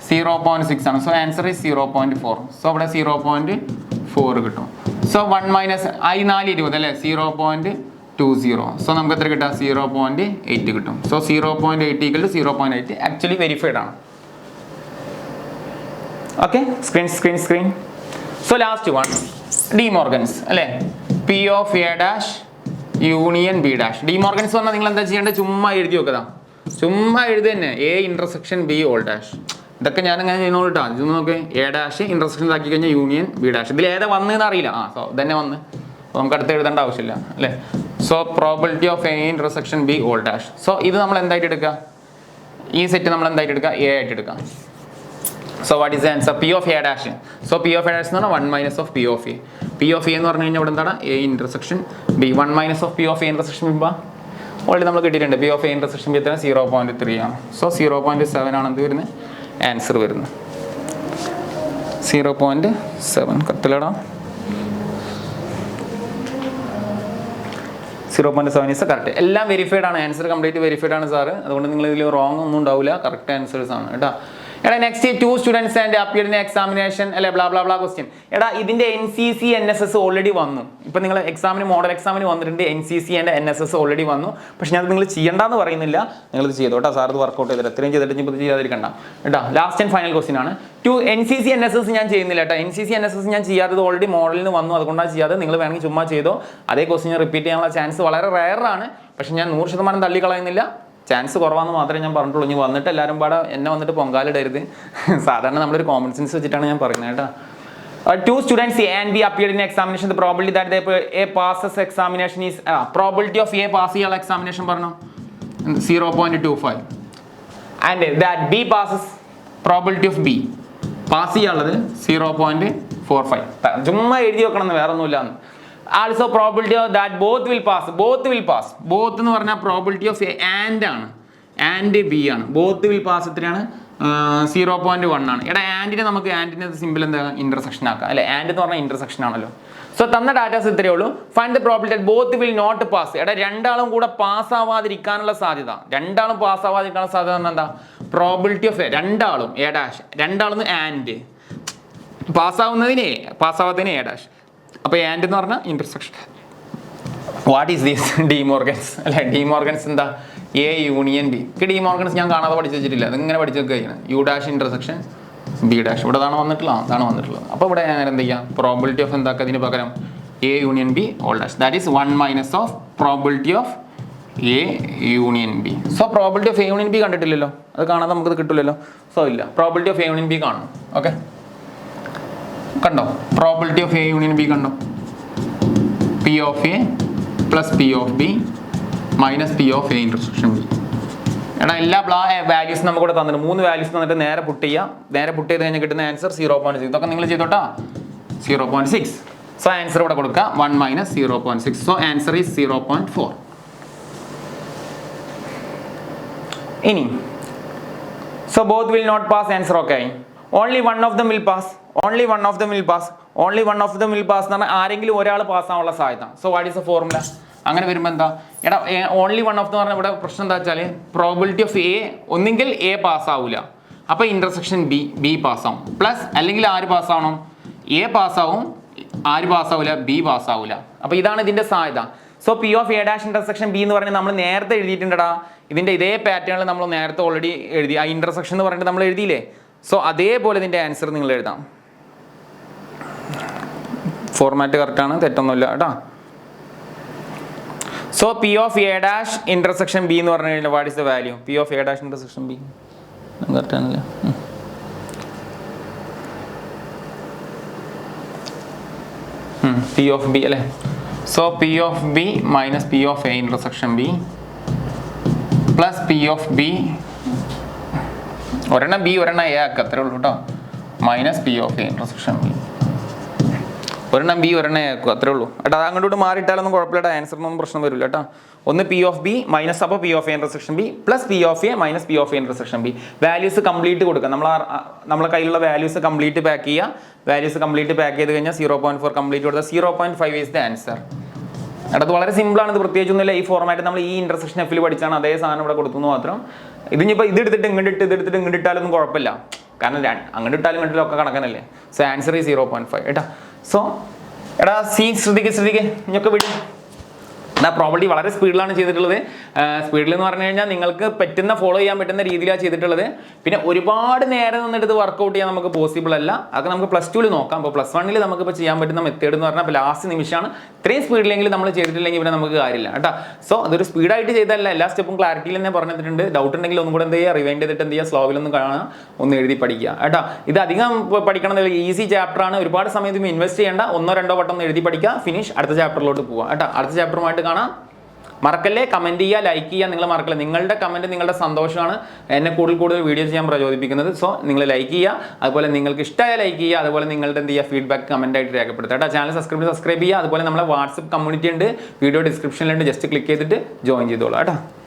0.6 ആണ്. So answer is 0.4. സോ ഇവിടെ 0.4 കിട്ടും. സോ 1 മൈനസ് I 4 20 അല്ലേ? 0.20. സോ നമുക്ക് എത്ര കിട്ടുക? 0.8 കിട്ടും. So 0.8 equal to 0.8 actually verified ആണ്. Okay, screen. So last one De Morgan's അല്ലേ? P of A dash union B dash. De Morgan's പറഞ്ഞാൽ നിങ്ങൾ എന്താ ചെയ്യേണ്ടത്? ചുമ്മാ എഴുതി വെക്കുക. ചുമ്മാ എഴുതി തന്നെ A intersection B whole dash. ഇതൊക്കെ ഞാൻ ഇങ്ങനെ ചെയ്യുന്നോളൂ കേട്ടോ. ഇത് നോക്ക്, എ ഡാഷ് ഇന്റർസെക്ഷൻ ആക്കി കഴിഞ്ഞാൽ യൂണിയൻ ബി ഡാഷ്. ഇതിൽ ഏതാ വന്നതെന്ന് അറിയില്ല. സോ ഇതന്നെ വന്ന്, അപ്പോൾ നമുക്ക് അടുത്ത് എഴുതേണ്ട ആവശ്യമില്ല അല്ലേ? So probability of A intersection B whole dash. So ഇത് നമ്മൾ എന്തായിട്ട് എടുക്കുക? ഈ സെറ്റ് നമ്മൾ എന്തായിട്ട് എടുക്കുക? എ ആയിട്ട് എടുക്കാം. So what is the answer? P of A dash. So P of A dash എന്ന് പറഞ്ഞാൽ 1 minus of P of A. P of A എന്ന് പറഞ്ഞു കഴിഞ്ഞാൽ ഇവിടെ എന്താണ്? A intersection B. 1 minus of P of A intersection B already നമ്മൾ കിട്ടിയിട്ടുണ്ട്. P of A intersection B എത്ര? 0.3 ആണ്. സോ 0.7 ആണ് എന്ത് വരുന്നത്? ആൻസർ വരുന്നത് 0.7. കറക്റ്റല്ലടാ? 0.7 ഈസ് കറക്റ്റ്. എല്ലാം വെരിഫൈഡ് ആണ്. ആൻസർ കംപ്ലീറ്റ് വെരിഫൈഡ് ആണ് സാറ്. അതുകൊണ്ട് നിങ്ങൾ ഇതിൽ റോങ് ഒന്നും ഉണ്ടാവില്ല. കറക്റ്റ് ആൻസേഴ്സ് ആണ് കേട്ടോ. എടാ next 2 students and appeared in examination അല്ലെ ബ്ലാ ബ്ലാ ബ്ലാ ക്വസ്റ്റ്യൻ. എടാ ഇതിന്റെ NCC NSS ഓൾറെഡി വന്നു. ഇപ്പൊ നിങ്ങൾ എക്സാമിന് മോഡൽ എക്സാമിന് വന്നിട്ടുണ്ട്. NCC ആൻഡ് NSS ഓൾറെഡി വന്നു. പക്ഷെ ഞാൻ നിങ്ങൾ ചെയ്യണ്ടെന്ന് പറയുന്നില്ല, നിങ്ങൾ ഇത് ചെയ്തോ കേട്ടോ. സാർ ഇത് വർക്കൗട്ട് ചെയ്തിട്ട് എത്രയും ചെയ്തിട്ട് ഇപ്പോൾ ചെയ്യാതിരിക്കണ്ട കേട്ടോ. ലാസ്റ്റ് ആൻഡ് ഫൈനൽ ക്വസ്റ്റ്യൻ ആണ്. NCC NSS ഞാൻ ചെയ്യുന്നില്ല കേട്ടോ. NCC NSS ഞാൻ ചെയ്യാത്തത് ഓൾറെഡി മോഡലിന് വന്നു, അതുകൊണ്ടാണ് ചെയ്യാതെ. നിങ്ങൾ വേണമെങ്കിൽ ചുമ്മാ ചെയ്തോ. അതേ ക്വസ്റ്റ്യൻ റിപ്പീറ്റ് ചെയ്യാനുള്ള ചാൻസ് വളരെ റയർ ആണ്. പക്ഷെ ഞാൻ 100% തള്ളിക്കളയുന്നില്ല. ചാൻസ് കുറവാന്ന് മാത്രമേ ഞാൻ പറഞ്ഞിട്ടുള്ളൂ. ഇനി വന്നിട്ട് എല്ലാവരും പാടെ എന്നെ വന്നിട്ട് പൊങ്കാലിടരുത്. സാധാരണ നമ്മളൊരു കോമൺ സെൻസ് വെച്ചിട്ടാണ് ഞാൻ പറയുന്നത് കേട്ടോ. Two students A and B appeared in examination. The probability that A passes examination is probability of A pass ചെയ്യാനുള്ള examination പറഞ്ഞു 0.25 and that B passes, probability of B pass ചെയ്യാനുള്ളത് 0.45. ചുമ്മാ എഴുതി വെക്കണം, വേറെ ഒന്നുമില്ല. Also probability of that both will pass. Both എന്ന് പറഞ്ഞാൽ probability of A and ആണ്, and B ആണ്. Both will pass എത്രയാണ്? 0.1 ആണ്. എടാ ആൻഡിനെ നമുക്ക് ആൻഡിന്റെ സിമ്പിൾ എന്താ ഇന്റർസെക്ഷൻ ആക്കാം അല്ലെ. ആൻഡ് എന്ന് പറഞ്ഞാൽ ഇന്റർസെക്ഷൻ ആണല്ലോ. സോ തന്ന ഡാറ്റാസ് ഇത്രയേ ഉള്ളൂ. Find the probability that both will not pass. എടാ രണ്ടാളും കൂടെ പാസ് ആവാതിരിക്കാനുള്ള സാധ്യത, എന്താ പ്രോബിലിറ്റി ഓഫ് എ, രണ്ടാളും എ ഡാഷ്, രണ്ടാളും ആൻഡ്, പാസ്സാവുന്നതിന് എ, പാസ്സാവാത്തതിന് എ ഡാഷ്. അപ്പൊ ആൻഡ് എന്ന് പറഞ്ഞാൽ intersection. What is these? De Morgan's അല്ലെ. ഡിമോർഗൻസ് എന്താ? A union B. ഡിമോർഗൻസ് ഞാൻ കാണാതെ പഠിച്ചു വെച്ചിട്ടില്ല, അതിങ്ങനെ പഠിച്ചു വെക്കുകയാണ്. U dash intersection B dash. ഇവിടെ അതാണ് വന്നിട്ടുള്ളത്. അപ്പോൾ ഇവിടെ ഞാൻ എന്ത് ചെയ്യാം? പ്രോബിലിറ്റി ഓഫ് എന്താക്കുക അതിന് പകരം A union B whole dash. That is 1 minus of probability of A union B. So probability of A union B കണ്ടിട്ടില്ലല്ലോ, അത് കാണാതെ നമുക്കത് കിട്ടില്ലല്ലോ. സോ ഇല്ല, probability of A union B കാണും. ഓക്കെ, കണ്ടോ? Probability of A union B കണ്ടോ? P of A plus P of B minus P of A intersection B. എടാ എല്ലാ വാല്യൂസ് നമുക്ക് ഇവിടെ തന്നിട്ട് 3 വാല്യൂസ് തന്നിട്ട് നേരെ പുട്ട് ചെയ്ത് കഴിഞ്ഞാൽ കിട്ടുന്ന ആൻസർ 0.6. ഇതൊക്കെ നിങ്ങൾ ചെയ്തോട്ടാ. 0.6. സോ ആൻസർ ഇവിടെ കൊടുക്കുക 1 മൈനസ് 0.6. So answer is 0.4. ഇനി so both will not pass, answer okay ആയി. Only one of them will pass എന്ന് പറഞ്ഞാൽ ആരെങ്കിലും ഒരാൾ പാസ് ആവാനുള്ള സാധ്യത. So what is the formula? അങ്ങനെ വരുമ്പോൾ എന്താ? എടാ ഓൺലി വൺ ഓഫ് എന്ന് പറഞ്ഞാൽ ഇവിടെ പ്രശ്നം എന്താ വെച്ചാൽ പ്രോബിലിറ്റി ഓഫ് എ ഒന്നെങ്കിൽ എ പാസ്സാവില്ല, അപ്പോൾ ഇന്റർസെക്ഷൻ ബി പാസ്സാവും, പ്ലസ് അല്ലെങ്കിൽ ആര് പാസ്സാവണം? എ പാസ്സാവും, ആര് പാസ്സാവില്ല? ബി പാസ്സാവില്ല. അപ്പോൾ ഇതാണ് ഇതിന്റെ സാധ്യത. So P of A dash intersection B എന്ന് പറഞ്ഞാൽ നമ്മൾ നേരത്തെ എഴുതിയിട്ടുണ്ടടാ. ഇതിന്റെ ഇതേ പാറ്റേണിൽ നമ്മൾ നേരത്തെ ഓൾറെഡി എഴുതി. ആ ഇന്റർസെക്ഷൻ എന്ന് പറഞ്ഞിട്ട് നമ്മൾ എഴുതിയില്ലേ? സോ അതേപോലെ ഇതിന്റെ ആൻസർ നിങ്ങൾ എഴുതാം. ഫോർമാറ്റ് കറക്റ്റാണ്, തെറ്റൊന്നുമില്ല കേട്ടോ. So P of A dash intersection B എന്ന് പറഞ്ഞു കഴിഞ്ഞാൽ what is the value? P of A dash intersection B കറക്റ്റാണല്ലേ? പി ഓഫ് ബി അല്ലേ? So P of B minus P of A intersection B plus P of B, ഒരെണ്ണം B ഒരെണ്ണം A ആക്കുക, അത്രേ ഉള്ളൂ കേട്ടോ. Minus P of A intersection B, ഒരെണ്ണം B ഒരെണ്ണം എ ആക്കുക, അത്രേ ഉള്ളൂ കേട്ടോ. അത് അങ്ങോട്ട് മാറിയിട്ടാലൊന്നും കുഴപ്പമില്ല, ആൻസറിനൊന്നും പ്രശ്നം വരില്ല കേട്ടോ. ഒന്ന് പി ഓഫ് ബി മൈനസ് അപ്പോൾ P of A intersection B plus P of A minus P of A intersection B. Values complete കൊടുക്കുക. നമ്മളെ കയ്യിലുള്ള വാല്യൂസ് കംപ്ലീറ്റ് പാക്ക് ചെയ്ത് കഴിഞ്ഞാൽ 0.4 കംപ്ലീറ്റ് കൊടുത്താൽ 0.5 ഈസ് ദ ആൻസർ. അത് വളരെ സിമ്പിളാണ്. ഇത് പ്രത്യേകിച്ചൊന്നുമില്ല. ഈ ഫോർമാറ്റ് നമ്മൾ ഈ ഇന്റർസെക്ഷൻ എഫിൽ പഠിച്ചാണ് അതേ സാധനം ഇവിടെ കൊടുത്തു മാത്രം. ഇതിനിപ്പോൾ ഇതെടുത്തിട്ട് ഇങ്ങോട്ട് ഇട്ടാലൊന്നും കുഴപ്പമില്ല, കാരണം അങ്ങോട്ട് ഇട്ടാലും ഇങ്ങോട്ടിലും ഒക്കെ കണക്കനല്ലേ. സോ ആൻസർ ഈ 0.5 കേട്ടോ. സോ എടാ ശ്രദ്ധിക്ക് ഇങ്ങൊക്കെ വിടും. എന്നാൽ പ്രോബിലിറ്റി വളരെ സ്പീഡിലാണ് ചെയ്തിട്ടുള്ളത്. സ്പീഡിൽ എന്ന് പറഞ്ഞു കഴിഞ്ഞാൽ നിങ്ങൾക്ക് ഫോളോ ചെയ്യാൻ പറ്റുന്ന രീതിയിലാണ് ചെയ്തിട്ടുള്ളത്. പിന്നെ ഒരുപാട് നേരം നിന്നിട്ട് ഇത് വർക്കൗട്ട് ചെയ്യാൻ നമുക്ക് പോസിബിൾ അല്ല. അതൊക്കെ നമുക്ക് +2 നോക്കാം. അപ്പോൾ +1 നമുക്കിപ്പോൾ ചെയ്യാൻ പറ്റുന്ന മെത്തേഡ് എന്ന് പറഞ്ഞാൽ ലാസ്റ്റ് നിമിഷമാണ്. ഇത്രയും സ്പീഡിലെങ്കിൽ നമ്മൾ ചെയ്തിട്ടില്ലെങ്കിൽ പിന്നെ നമുക്ക് കാര്യമില്ല കേട്ടോ. സോ അതൊരു സ്പീഡായിട്ട് ചെയ്തല്ല, എല്ലാ സ്റ്റെപ്പും ക്ലാരിറ്റിയിൽ തന്നെ പറഞ്ഞിട്ടുണ്ട്. ഡൗട്ട് ഉണ്ടെങ്കിൽ ഒന്നും കൂടെ എന്ത് ചെയ്യുക, റിവൈൻഡ് ചെയ്തിട്ട് എന്ത് ചെയ്യുക, സ്ലോവിലൊന്നും കാണുക, ഒന്ന് എഴുതി പഠിക്കുക കേട്ടോ. ഇത് അധികം പഠിക്കണം എന്നില്ല, ഈസി ചാപ്റ്ററാണ്. ഒരുപാട് സമയത്ത് ഇൻവെസ്റ്റ് ചെയ്യേണ്ട, 1-2 വട്ടം ഒന്ന് എഴുതി പഠിക്കുക, ഫിനിഷ്. അടുത്ത ചാപ്റ്ററിലോട്ട് പോവുക കേട്ടോ. അടുത്ത ചാപ്റ്ററുമായിട്ട് കാണാം. മറക്കല്ലേ, കമന്റ് ചെയ്യുക, ലൈക്ക് ചെയ്യുക. നിങ്ങൾ മറക്കല്ലേ, നിങ്ങളുടെ കമന്റ് നിങ്ങളുടെ സന്തോഷമാണ് എന്നെ കൂടുതൽ വീഡിയോ ചെയ്യാൻ പ്രചോദിപ്പിക്കുന്നത്. സോ നിങ്ങൾ ലൈക്ക് ചെയ്യുക, അതുപോലെ നിങ്ങൾക്ക് ഇഷ്ടമായ ലൈക്ക് ചെയ്യുക, അതുപോലെ നിങ്ങളുടെ എന്ത് ചെയ്യുക, ഫീഡ്ബാക്ക് കമന്റ് ആയിട്ട് രേഖപ്പെടുത്തുക കേട്ടോ. ചാനൽ സബ്സ്ക്രൈബ് ചെയ്യുക. അതുപോലെ നമ്മളെ വാട്സപ്പ് കമ്മ്യൂണിറ്റി ഉണ്ട്, വീഡിയോ ഡിസ്ക്രിപ്ഷനിലുണ്ട്, ജസ്റ്റ് ക്ലിക്ക് ചെയ്തിട്ട് ജോയിൻ ചെയ്തോളൂ കേട്ടോ.